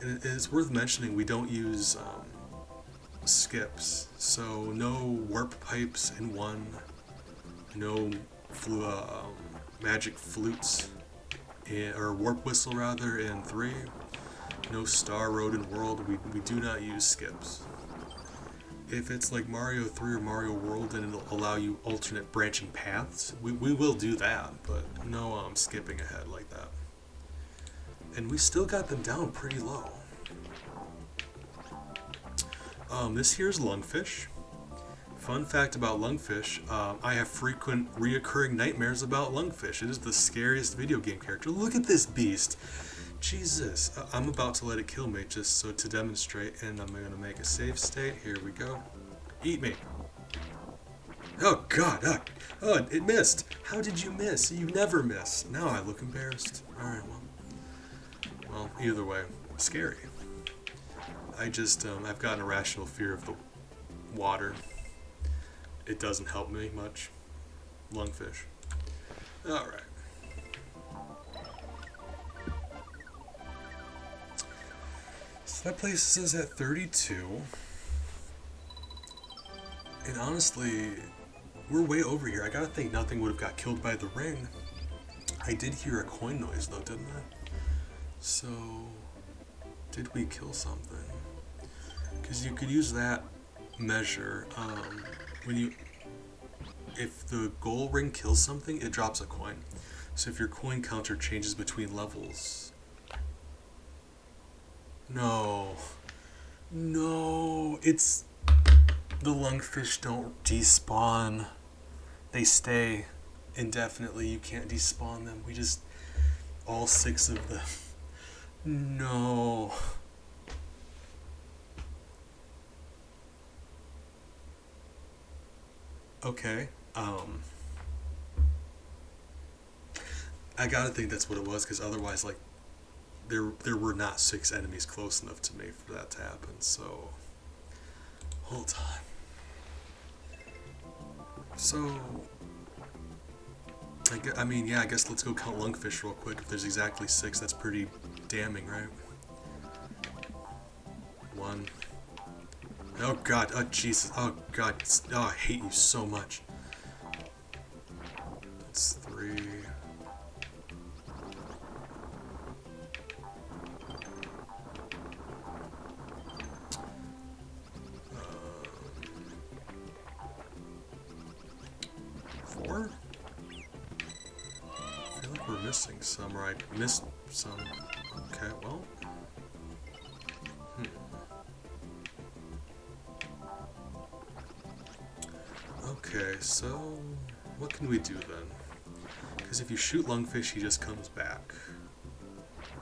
And it's worth mentioning, we don't use skips, so no warp pipes in 1, no magic flutes, or warp whistle rather, in 3, no Star Road in World. We do not use skips. If it's like Mario 3 or Mario World and it'll allow you alternate branching paths, we will do that, but no skipping ahead like that. And we still got them down pretty low. This here's Lungfish. Fun fact about Lungfish, I have frequent reoccurring nightmares about Lungfish. It is the scariest video game character. Look at this beast. Jesus, I'm about to let it kill me just so to demonstrate, and I'm going to make a save state. Here we go. Eat me. Oh god, oh, it missed. How did you miss? You never miss. Now I look embarrassed. Alright, well, either way, scary. I've got an irrational fear of the water. It doesn't help me much. Lungfish. Alright. So that place is at 32. And honestly, we're way over here. I gotta think nothing would have got killed by the ring. I did hear a coin noise though, didn't I? So, did we kill something? Because you could use that measure. If the goal ring kills something, it drops a coin. So if your coin counter changes between levels. No, it's the Lungfish don't despawn. They stay indefinitely. You can't despawn them. All 6 of them. No. Okay. I gotta think that's what it was, because otherwise, like, there were not 6 enemies close enough to me for that to happen. So, hold on. So, I guess let's go count Lungfish real quick. If there's exactly 6, that's pretty damning, right? 1, Oh god, oh Jesus, oh god, oh, I hate you so much. That's 3. Four? I feel like we're missing some, or I missed some. Okay, well. Okay, so what can we do then? Because if you shoot Lungfish, he just comes back.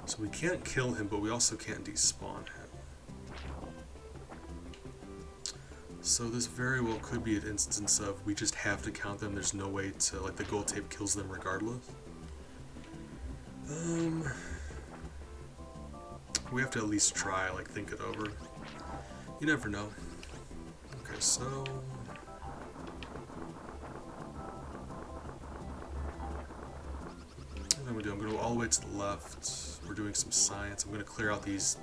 So we can't kill him, but we also can't despawn him. So this very well could be an instance of we just have to count them. There's no way to, like, the gold tape kills them regardless. We have to at least try, like, think it over. You never know. Okay, so what am I doing? I'm gonna go all the way to the left. We're doing some science. I'm gonna clear out these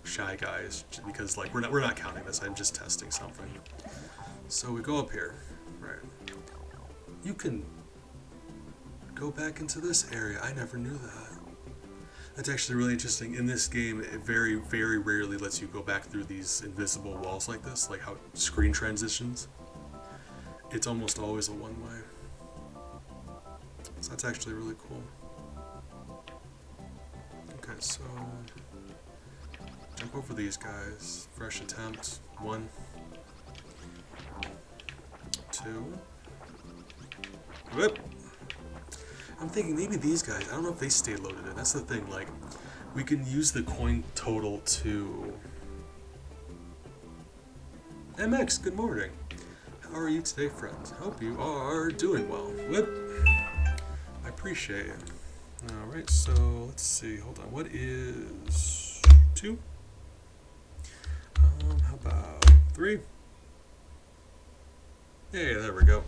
shy guys because, like, we're not counting this. I'm just testing something. So we go up here, right? You can go back into this area. I never knew that. That's actually really interesting. In this game, it very, very rarely lets you go back through these invisible walls like this, like how screen transitions. It's almost always a one-way. So that's actually really cool. Okay, so jump over these guys. Fresh attempt. 1, 2. Whoop! I'm thinking maybe these guys, I don't know if they stay loaded in. That's the thing, like, we can use the coin total to... MX, good morning. How are you today, friends? Hope you are doing well. Whoop! I appreciate it. Alright, so let's see, hold on. What is 2? How about 3? Yeah, there we go.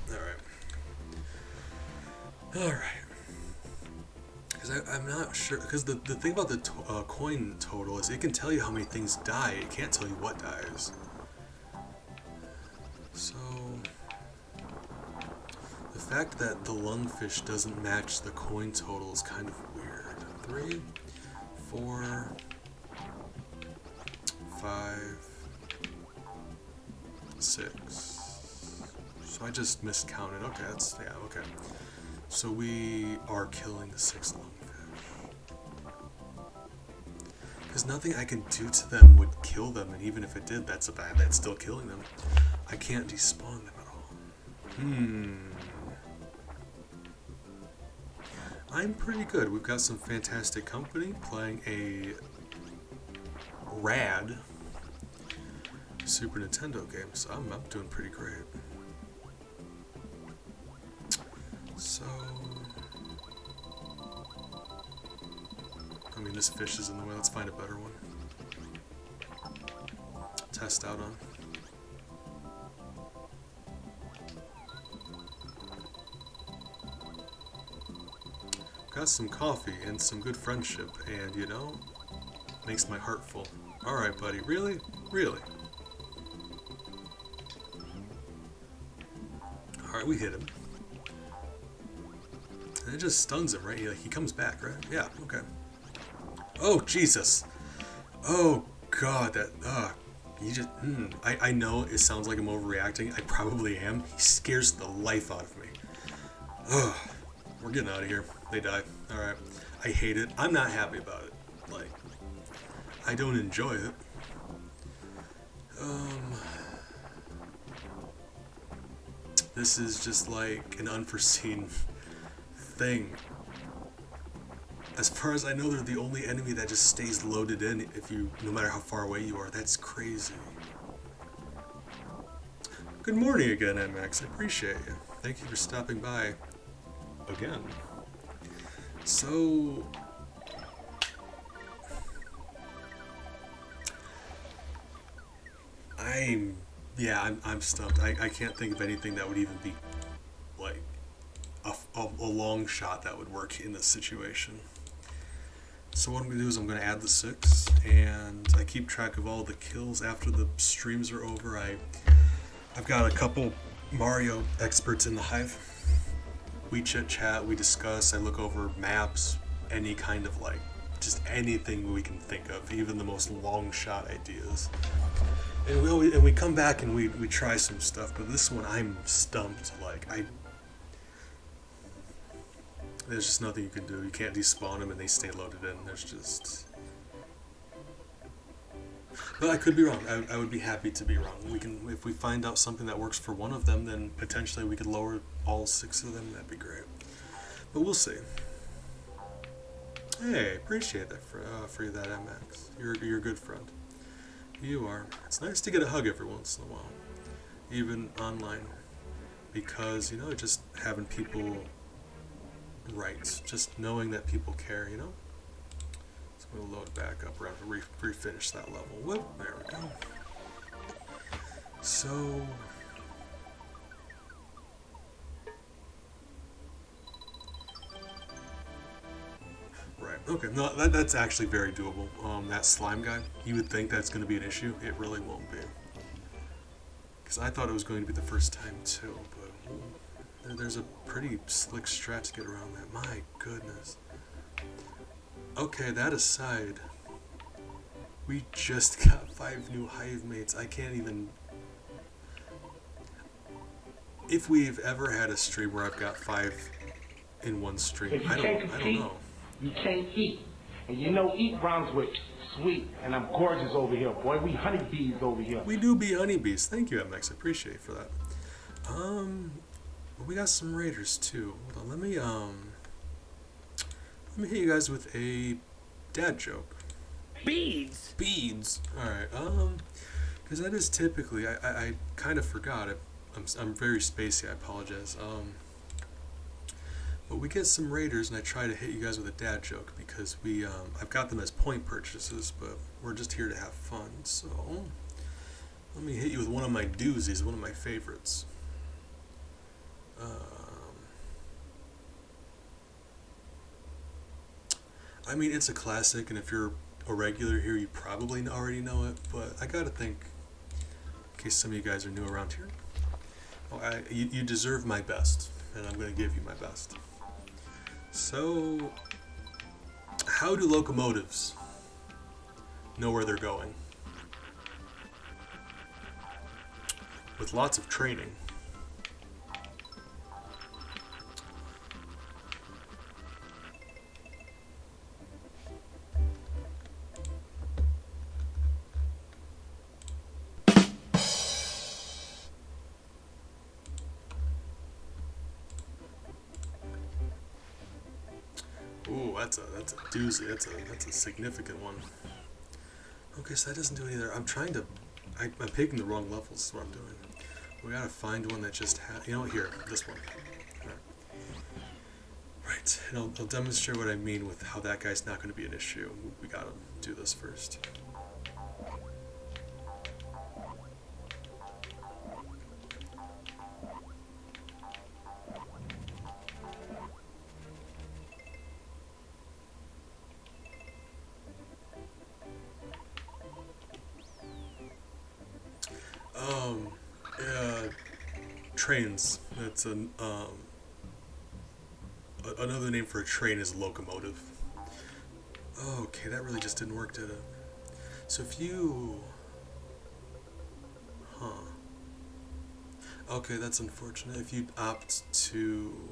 Alright. Because I'm not sure, because the thing about the coin total is it can tell you how many things die, it can't tell you what dies. So, the fact that the lungfish doesn't match the coin total is kind of weird. 3, 4, 5, 6. So I just miscounted. Okay, that's, yeah, okay. So we are killing the 6th lungfish. Because nothing I can do to them would kill them, and even if it did, that's still killing them. I can't despawn them at all. I'm pretty good. We've got some fantastic company playing a rad Super Nintendo game, so I'm doing pretty great. So, I mean, this fish is in the way. Let's find a better one. Test out on. Got some coffee and some good friendship, and you know, makes my heart full. Alright, buddy, really? Really? Alright, we hit him. And it just stuns him, right? He comes back, right? Yeah, okay. Oh, Jesus! Oh, God, that, you just, I know it sounds like I'm overreacting. I probably am. He scares the life out of me. Ugh. We're getting out of here. They die. Alright. I hate it. I'm not happy about it. Like, I don't enjoy it. This is just like an unforeseen thing. As far as I know, they're the only enemy that just stays loaded in if you, no matter how far away you are. That's crazy. Good morning again, MX. I appreciate you. Thank you for stopping by again. So, I'm stumped. I can't think of anything that would even be like a long shot that would work in this situation. So what I'm going to do is I'm going to add the 6, and I keep track of all the kills after the streams are over. I've got a couple Mario experts in the hive. We chit chat, we discuss, I look over maps, any kind of like, just anything we can think of, even the most long shot ideas. And we come back and we try some stuff, but this one I'm stumped. Like, there's just nothing you can do. You can't despawn them and they stay loaded in. There's just... But I could be wrong. I would be happy to be wrong. We can, if we find out something that works for one of them, then potentially we could lower all 6 of them. That'd be great. But we'll see. Hey, appreciate that for that, MX. You're a good friend. You are. It's nice to get a hug every once in a while, even online, because, you know, just having people right, just knowing that people care, you know. So I'm gonna load back up around to refinish that level. Whoop, there we go. So. Right, okay, no, that's actually very doable. That slime guy, you would think that's going to be an issue. It really won't be. Because I thought it was going to be the first time too, but there's a pretty slick strat to get around that. My goodness. Okay, that aside, we just got 5 new hive mates. I can't even... If we've ever had a stream where I've got 5 in one stream, I don't know. You can't eat. And you know eat rhymes with sweet. And I'm gorgeous over here, boy. We honeybees over here. We do be honeybees. Thank you, MX. I appreciate it for that. We got some raiders too. Hold on, let me hit you guys with a dad joke. Beads? Beads. Alright, because that is typically, I kind of forgot it. I'm very spacey, I apologize. But we get some raiders, and I try to hit you guys with a dad joke because I've got them as point purchases, but we're just here to have fun. So let me hit you with one of my doozies, one of my favorites. I mean, it's a classic, and if you're a regular here, you probably already know it. But I gotta think, in case some of you guys are new around here, you deserve my best, and I'm gonna give you my best. So, how do locomotives know where they're going? With lots of training. Ooh, that's a doozy. That's a significant one. Okay, so that doesn't do it either. I'm picking the wrong levels. Is what I'm doing. We gotta find one that just has. You know, here, this one. Right, and I'll demonstrate what I mean with how that guy's not going to be an issue. We gotta do this first. Trains. That's another name for a train is a locomotive. Okay, that really just didn't work, did it? So if you... Okay, that's unfortunate. If you opt to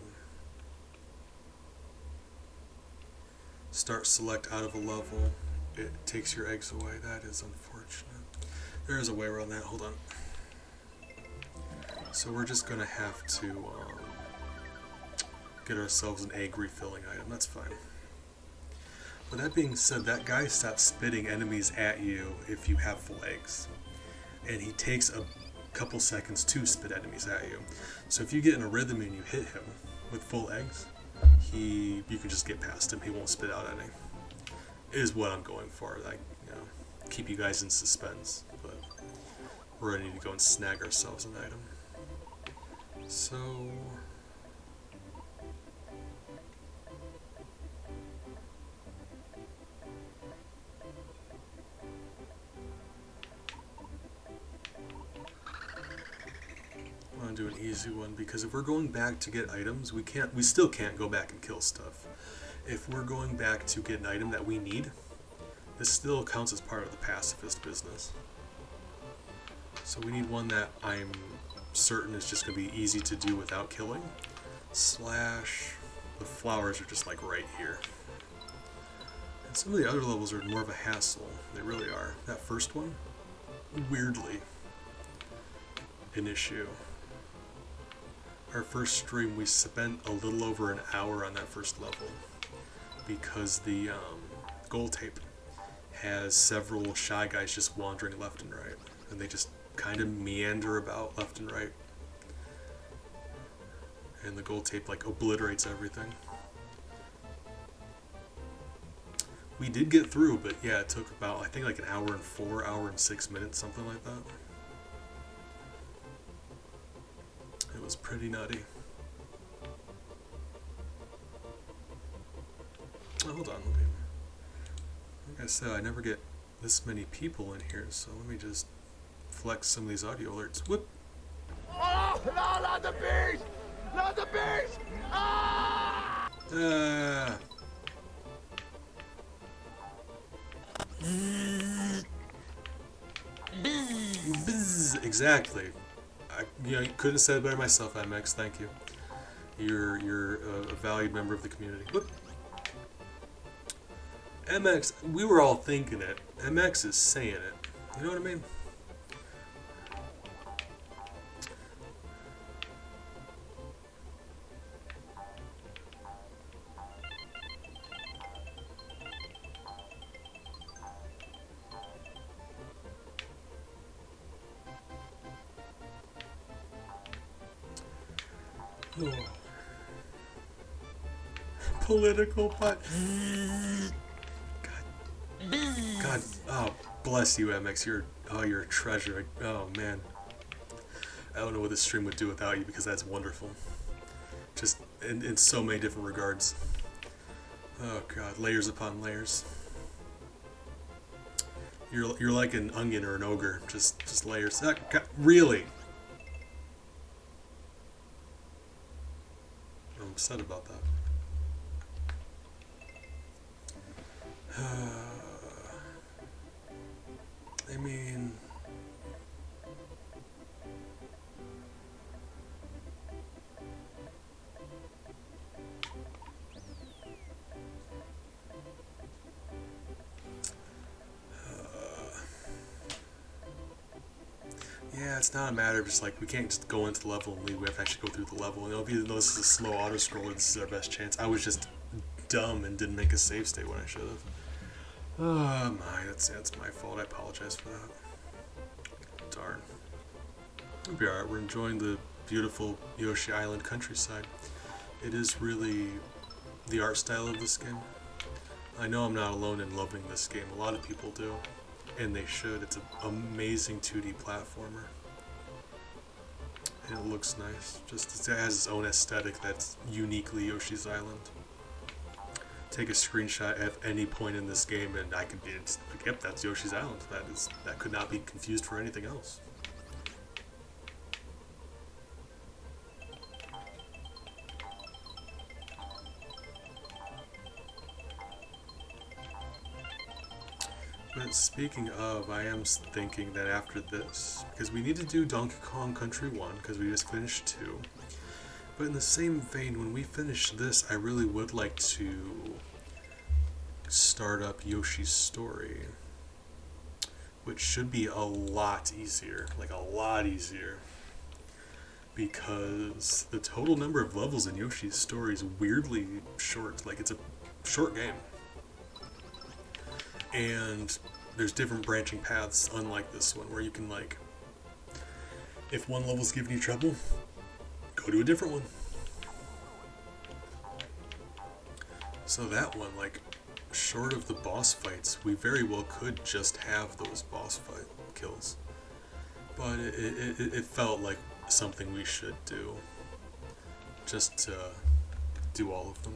start select out of a level, it takes your eggs away. That is unfortunate. There is a way around that. Hold on. So we're just gonna have to get ourselves an egg refilling item. That's fine. But that being said, that guy stops spitting enemies at you if you have full eggs, and he takes a couple seconds to spit enemies at you. So if you get in a rhythm and you hit him with full eggs, you can just get past him. He won't spit out any. Is what I'm going for. Like, you know, keep you guys in suspense. But we're ready to go and snag ourselves an item. So easy one, because if we're going back to get items, we still can't go back and kill stuff. If we're going back to get an item that we need, this still counts as part of the pacifist business. So we need one that I'm certain is just going to be easy to do without killing. Slash, the flowers are just like right here. And some of the other levels are more of a hassle. They really are. That first one, weirdly, an issue. Our first stream, we spent a little over an hour on that first level because the gold tape has several shy guys just wandering left and right, and they just kind of meander about left and right, and the gold tape like obliterates everything. We did get through, but yeah, it took about, I think, like an hour and 4, 6 minutes, something like that. It was pretty nutty. Oh, hold on, like I said, I never get this many people in here, so let me just flex some of these audio alerts. Whoop! Oh, no, not the beast! Not the beast! Ah! Bzz, exactly. You couldn't have said it better myself, MX. Thank you. You're a valued member of the community. Whoop. MX, we were all thinking it. MX is saying it. You know what I mean? Oh. Political pot. God, oh, bless you, MX. You're a treasure. Oh man, I don't know what this stream would do without you, because that's wonderful. Just in so many different regards. Oh God, layers upon layers. You're like an onion or an ogre, just layers. God, really? I'm upset about that. I mean, yeah, it's not a matter of just like, we can't just go into the level and leave. We have to actually go through the level. And even though this is a slow auto scroller, this is our best chance. I was just dumb and didn't make a save state when I should have. Oh my, that's my fault. I apologize for that. Darn. It'll be alright. We're enjoying the beautiful Yoshi Island countryside. It is really the art style of this game. I know I'm not alone in loving this game. A lot of people do, and they should. It's an amazing 2D platformer, and it looks nice. Just it has its own aesthetic that's uniquely Yoshi's Island. Take a screenshot at any point in this game, and I could be like, yep, that's Yoshi's Island. That could not be confused for anything else. But speaking of, I am thinking that after this, because we need to do Donkey Kong Country 1, because we just finished 2. But in the same vein, when we finish this, I really would like to start up Yoshi's Story, which should be a lot easier, like a lot easier, because the total number of levels in Yoshi's Story is weirdly short. Like, it's a short game, and there's different branching paths, unlike this one, where you can, like, if one level's giving you trouble, go to a different one. So that one, like, short of the boss fights, we very well could just have those boss fight kills. But it felt like something we should do, just to do all of them.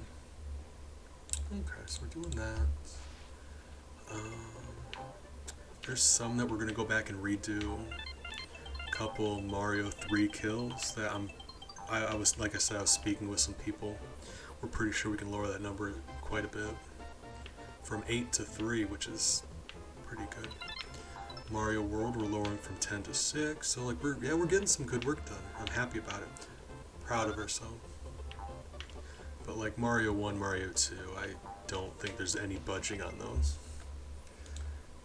Okay, so we're doing that. There's some that we're going to go back and redo. couple Mario 3 kills that I was, like I said, I was speaking with some people. We're pretty sure we can lower that number quite a bit. From 8 to 3, which is pretty good. Mario World, we're lowering from 10 to 6. So like we're getting some good work done. I'm happy about it. Proud of ourselves. But like Mario 1, Mario 2, I don't think there's any budging on those.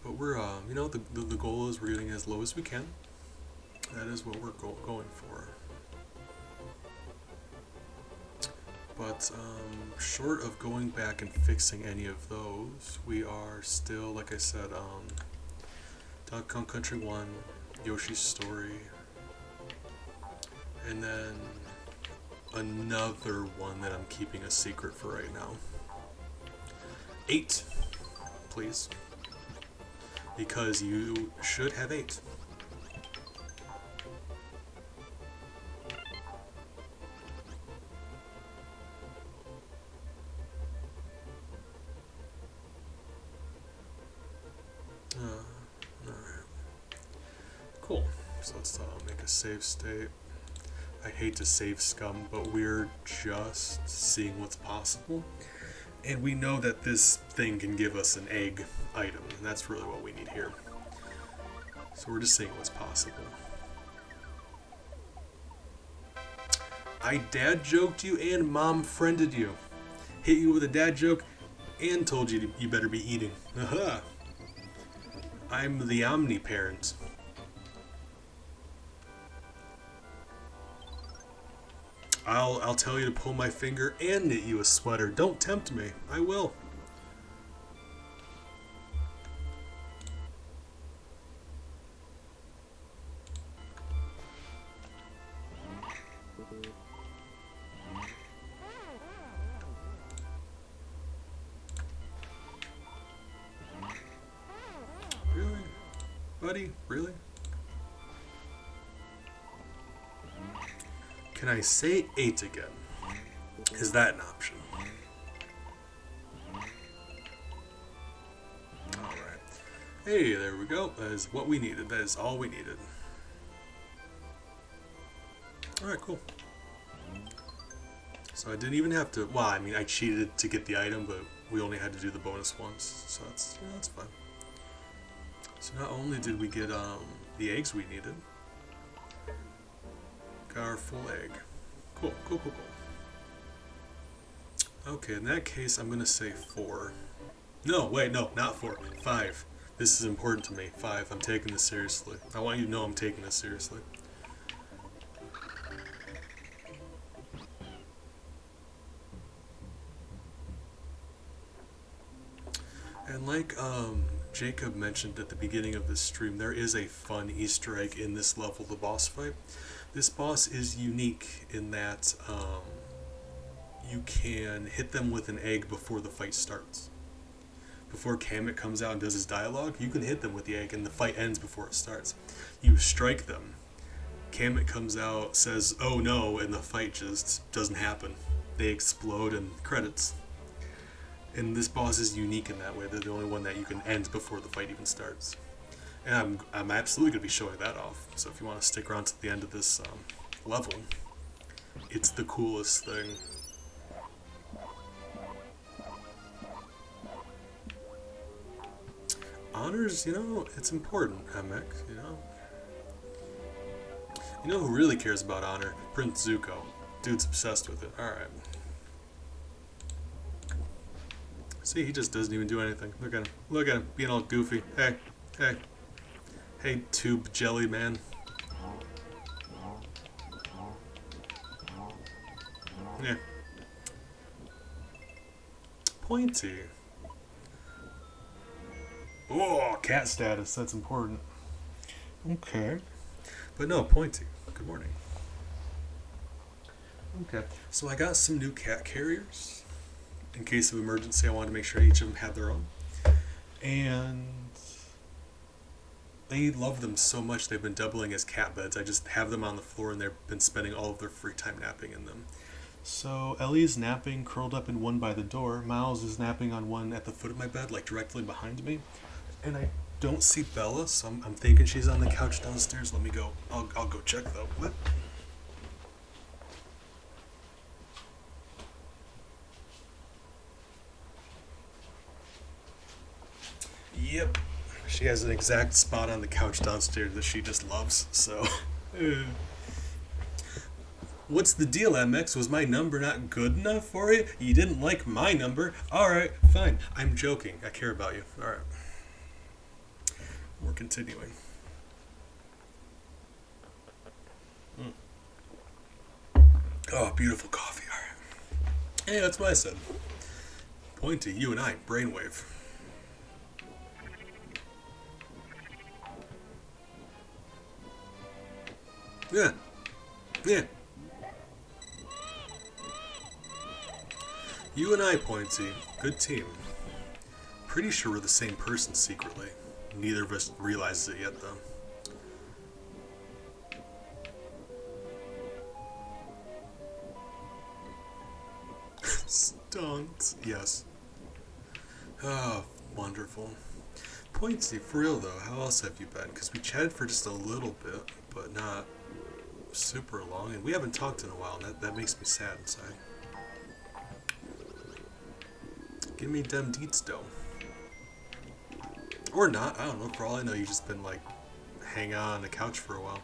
But we're, you know, the goal is we're getting as low as we can. That is what we're going for. But short of going back and fixing any of those, we are still, like I said, Donkey Kong Country 1, Yoshi's Story, and then another one that I'm keeping a secret for right now. 8, please. Because you should have 8. Alright. Cool. So let's make a save state. I hate to save scum, but we're just seeing what's possible. And we know that this thing can give us an egg item, and that's really what we need here. So we're just seeing what's possible. I dad joked you and mom friended you. Hit you with a dad joke and told you you better be eating. Aha! I'm the omni-parent. I'll tell you to pull my finger and knit you a sweater. Don't tempt me. I will. Really? Buddy? Really? Can I say 8 again? Is that an option? Alright. Hey, there we go. That is what we needed. That is all we needed. Alright, cool. So I didn't even have to... Well, I mean, I cheated to get the item, but we only had to do the bonus once. So that's, yeah, that's fine. So not only did we get the eggs we needed, got our full egg. Cool, cool, cool, cool. Okay, in that case, I'm gonna say 4. No, wait, no, not 4. 5. This is important to me. 5. I'm taking this seriously. I want you to know I'm taking this seriously. And like Jacob mentioned at the beginning of this stream, there is a fun Easter egg in this level, the boss fight. This boss is unique in that you can hit them with an egg before the fight starts. Before Kamek comes out and does his dialogue, you can hit them with the egg and the fight ends before it starts. You strike them. Kamek comes out, says, "Oh no," and the fight just doesn't happen. They explode and credits. And this boss is unique in that way. They're the only one that you can end before the fight even starts. And I'm absolutely going to be showing that off. So if you want to stick around to the end of this level, it's the coolest thing. Honors, you know, it's important, Hemek, you know. You know who really cares about honor? Prince Zuko. Dude's obsessed with it. Alright. See, he just doesn't even do anything. Look at him. Look at him, being all goofy. Hey, hey. Hey, tube jelly man. Yeah. Pointy. Oh, cat status. That's important. Okay. But no, Pointy. Good morning. Okay. So I got some new cat carriers. In case of emergency, I wanted to make sure each of them had their own. And they love them so much they've been doubling as cat beds. I just have them on the floor and they've been spending all of their free time napping in them. So Ellie's napping curled up in one by the door. Miles is napping on one at the foot of my bed, like directly behind me. And don't see Bella, so I'm thinking she's on the couch downstairs. Let me go. I'll go check though. What? Yep. She has an exact spot on the couch downstairs that she just loves, so. What's the deal, MX? Was my number not good enough for you? You didn't like my number? Alright, fine. I'm joking. I care about you. Alright. We're continuing. Oh, beautiful coffee. Alright. Hey, that's what I said. Pointy, you and I, brainwave. Yeah. Yeah. You and I, Pointy. Good team. Pretty sure we're the same person secretly. Neither of us realizes it yet, though. Stonks. Yes. Oh, wonderful. Pointy, for real though, how else have you been? Because we chatted for just a little bit, but not super long, and we haven't talked in a while, and that makes me sad inside. Give me dem deets though. Or not, I don't know, for all I know you've just been like hanging out on the couch for a while.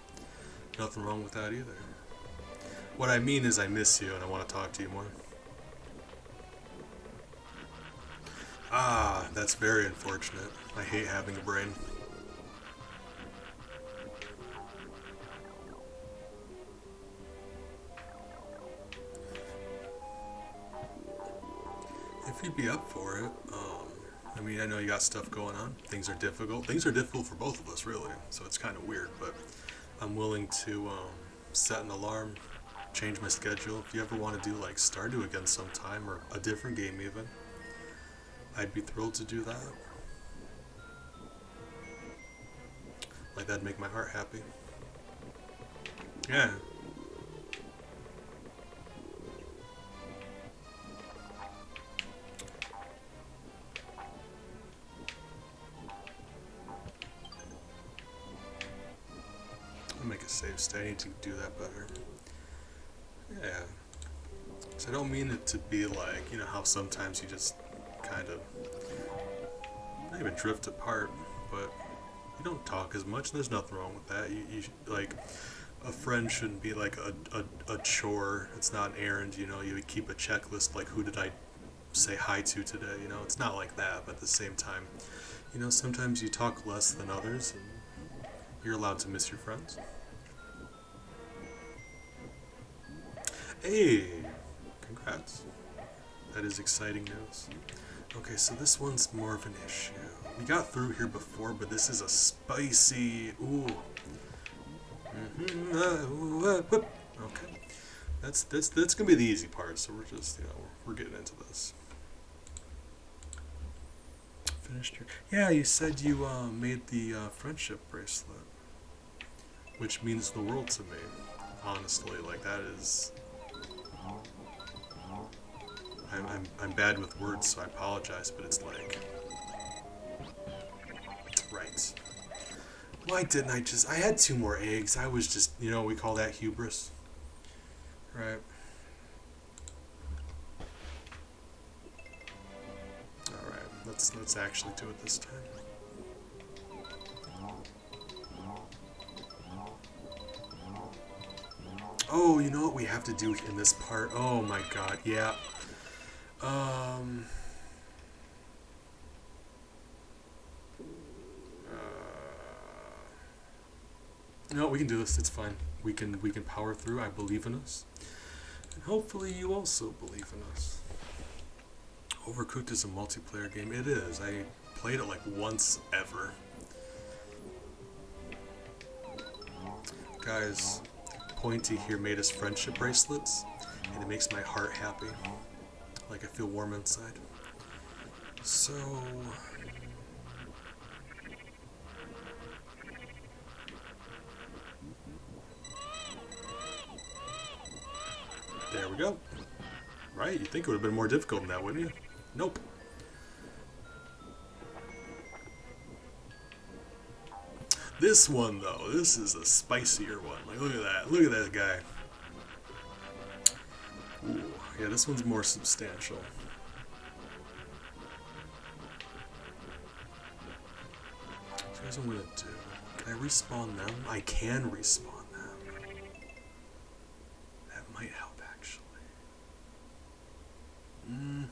Nothing wrong with that either. What I mean is I miss you and I want to talk to you more. Ah, that's very unfortunate. I hate having a brain. If you'd be up for it, I mean, I know you got stuff going on. Things are difficult. Things are difficult for both of us, really. So it's kind of weird, but I'm willing to set an alarm, change my schedule. If you ever want to do like Stardew again sometime, or a different game even, I'd be thrilled to do that. Like, that'd make my heart happy. Yeah. I'll make a save state. I need to do that better. Yeah. So I don't mean it to be like, you know, how sometimes you just kind of not even drift apart, but you don't talk as much. There's nothing wrong with that. You like, a friend shouldn't be like a chore. It's not an errand, you know. You would keep a checklist like, who did I say hi to today, you know. It's not like that, but at the same time, you know, sometimes you talk less than others and you're allowed to miss your friends. Hey, congrats. That is exciting news. Okay, so this one's more of an issue. We got through here before, but this is a spicy. Ooh. Okay. That's gonna be the easy part. So we're just, you know, we're getting into this. Finished your. Yeah, you said you made the friendship bracelet, which means the world to me. Honestly, like that is. I'm bad with words, so I apologize, but it's like, right. Why didn't I just, I had 2 more eggs. I was just, you know, we call that hubris. Right. Alright, let's actually do it this time. Oh, you know what we have to do in this part? Oh my god, yeah. No, we can do this. It's fine. We can power through. I believe in us, and hopefully you also believe in us. Overcooked is a multiplayer game. It is. I played it like once ever. Guys, Pointy here made us friendship bracelets, and it makes my heart happy. Like I feel warm inside. So there we go. Right? You'd think it would have been more difficult than that, wouldn't you? Nope. This one, though, this is a spicier one. Like, look at that. Look at that guy. Ooh, yeah, this one's more substantial. So here's what I'm gonna do. Can I respawn them? I can respawn them. That might help, actually.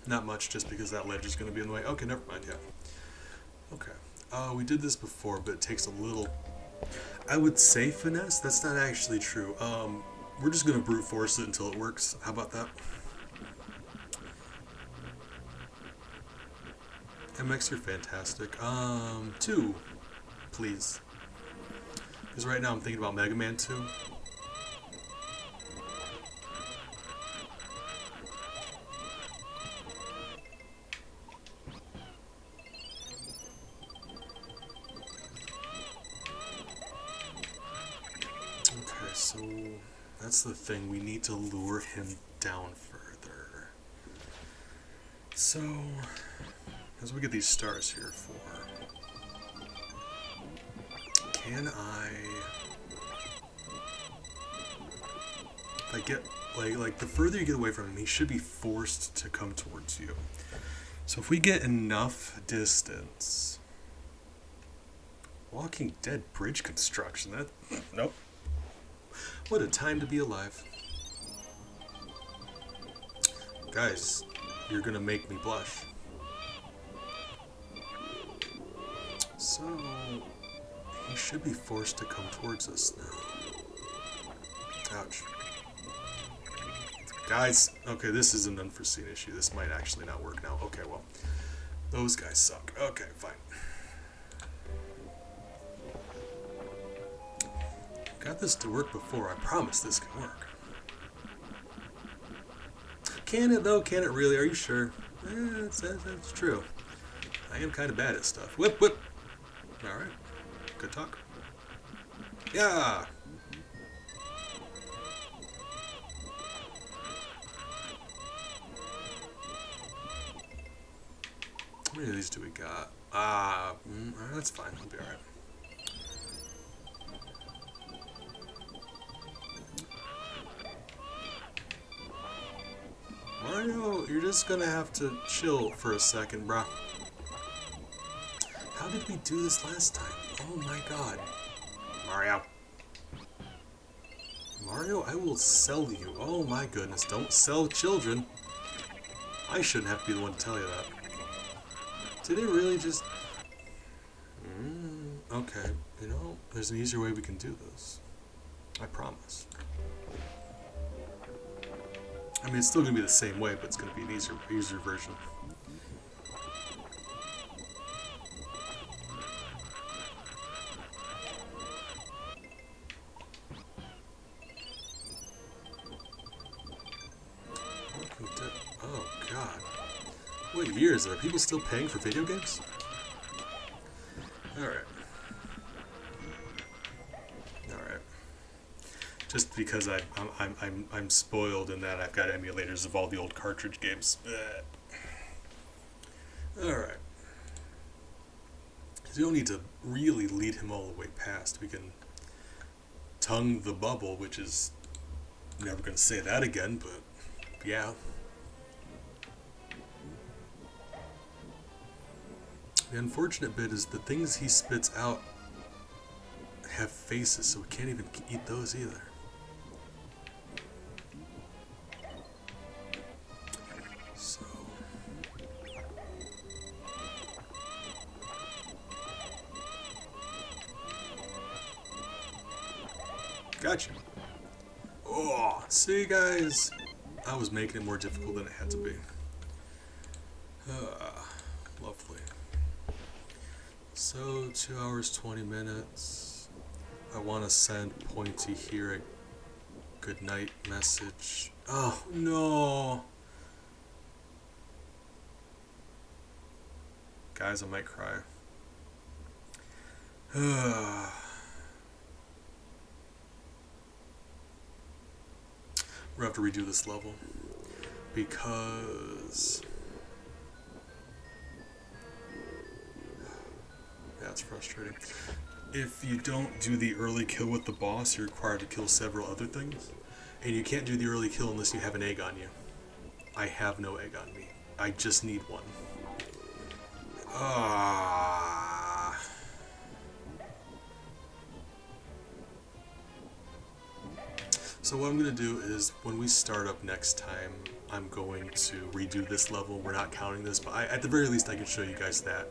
Not much, just because that ledge is gonna be in the way. Okay, never mind, yeah. Okay. We did this before, but it takes a little... I would say finesse. That's not actually true. We're just gonna brute force it until it works. How about that? MX, you're fantastic. 2, please. Because right now I'm thinking about Mega Man 2. Okay, so that's the thing. We need to lure him down further. So, as we get these stars here for, can I, if I get, like the further you get away from him, he should be forced to come towards you. So if we get enough distance, Walking Dead bridge construction, that, nope. What a time to be alive. Guys, you're gonna make me blush. So, he should be forced to come towards us now. Ouch. Guys, okay, this is an unforeseen issue. This might actually not work now. Okay, well, those guys suck. Okay, fine. Got this to work before. I promise this can work. Can it, though? Can it really? Are you sure? That's true. I am kind of bad at stuff. Whip, whip. Alright. Good talk. Yeah! How many of these do we got? That's fine. We'll be alright. Mario, you're just gonna have to chill for a second, bruh. How did we do this last time? Oh my god. Mario. Mario, I will sell you. Oh my goodness, don't sell children. I shouldn't have to be the one to tell you that. Did it really just... okay, you know, there's an easier way we can do this. I promise. I mean, it's still going to be the same way, but it's going to be an easier version. Oh, God. What year is it? Are people still paying for video games? Alright. Alright. Just because I'm spoiled in that I've got emulators of all the old cartridge games. Alright. So you don't need to really lead him all the way past. We can tongue the bubble, which is... I'm never going to say that again, but yeah. The unfortunate bit is the things he spits out have faces, so we can't even eat those either. So... Gotcha. Oh, see guys? I was making it more difficult than it had to be. Lovely. So, 2 hours, 20 minutes. I want to send Pointy here a good night message. Oh, no. Guys, I might cry. We're gonna have to redo this level. Because... yeah, it's frustrating. if you don't do the early kill with the boss, you're required to kill several other things. And you can't do the early kill unless you have an egg on you. I have no egg on me. I just need one. So what I'm going to do is, when we start up next time, I'm going to redo this level. We're not counting this, but at the very least I can show you guys that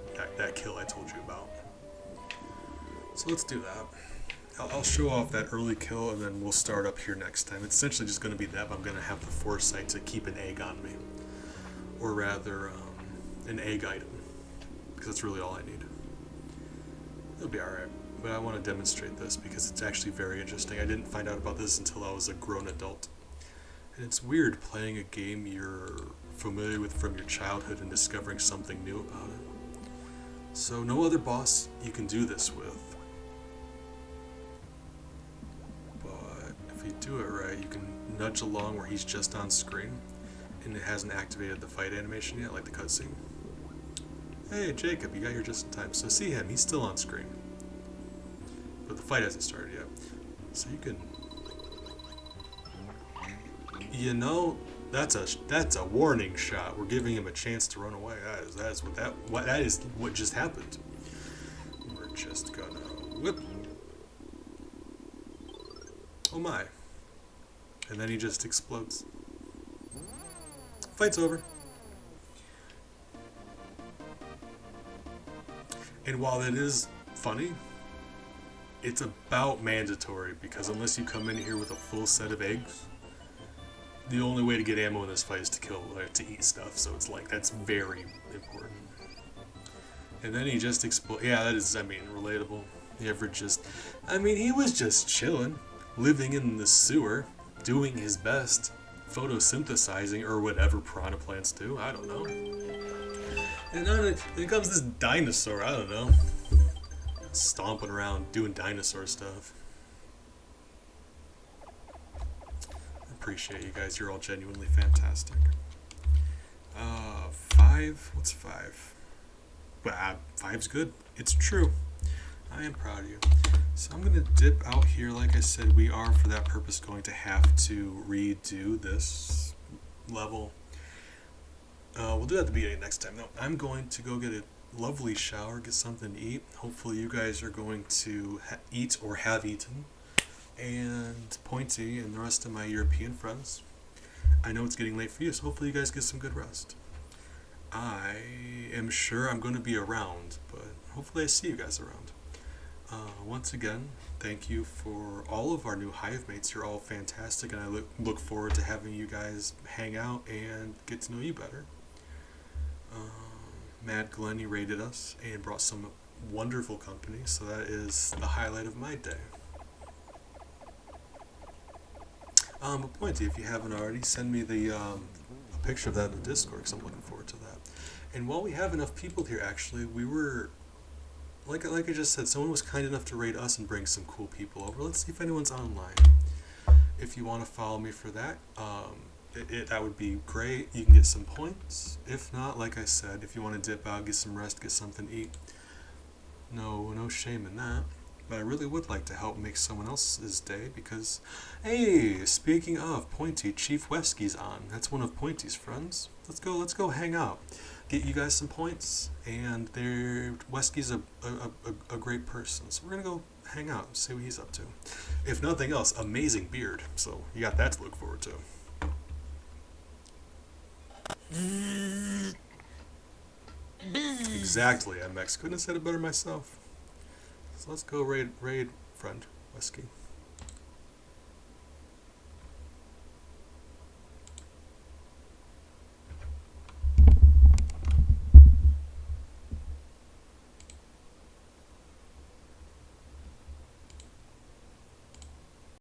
kill I told you about. So let's do that. I'll show off that early kill, and then we'll start up here next time. It's essentially just going to be that, but I'm going to have the foresight to keep an egg on me. Or rather, an egg item. Because that's really all I need. It'll be alright. But I want to demonstrate this because it's actually very interesting. I didn't find out about this until I was a grown adult. And it's weird playing a game you're familiar with from your childhood and discovering something new about it. So no other boss you can do this with. But if you do it right, you can nudge along where he's just on screen and it hasn't activated the fight animation yet, like the cutscene. Hey Jacob, you got here just in time. So see him, he's still on screen. But the fight hasn't started yet. So you can... You know, that's a warning shot. We're giving him a chance to run away. That is what just happened. We're just gonna whip. Oh my. And then he just explodes. Fight's over. And while it is funny, it's about mandatory, because unless you come in here with a full set of eggs, the only way to get ammo in this fight is to kill, to eat stuff, so it's like, that's very important. And then he just explodes. Yeah, that is, I mean, relatable. You ever just, I mean, he was just chilling, living in the sewer, doing his best, photosynthesizing, or whatever piranha plants do, I don't know. And then comes this dinosaur, I don't know, stomping around, doing dinosaur stuff. Appreciate you guys, you're all genuinely fantastic. 5, what's 5? Well, 5's good, it's true. I am proud of you. So I'm gonna dip out here. Like I said, we are for that purpose going to have to redo this level. We'll do that at the beginning next time. No, I'm going to go get a lovely shower, get something to eat. Hopefully you guys are going to eat or have eaten. And Pointy and the rest of my European friends, I know it's getting late for you, so hopefully you guys get some good rest. I am sure I'm going to be around, but hopefully I see you guys around. Once again, thank you for all of our new Hive mates. You're all fantastic, and I look forward to having you guys hang out and get to know you better. Mad Glenny raided us and brought some wonderful company, so that is the highlight of my day. But Pointy, if you haven't already, send me a picture of that in the Discord, because I'm looking forward to that. And while we have enough people here, actually, we were, like I just said, someone was kind enough to raid us and bring some cool people over. Let's see if anyone's online. If you want to follow me for that, that would be great. You can get some points. If not, like I said, if you want to dip out, get some rest, get something to eat, no shame in that. But I really would like to help make someone else's day, because, hey, speaking of Pointy, Chief Wesky's on. That's one of Pointy's friends. Let's go hang out. Get you guys some points, and Wesky's a great person. So we're gonna go hang out and see what he's up to. If nothing else, amazing beard. So you got that to look forward to. Exactly, MX. Couldn't have said it better myself. So let's go raid friend Wesky.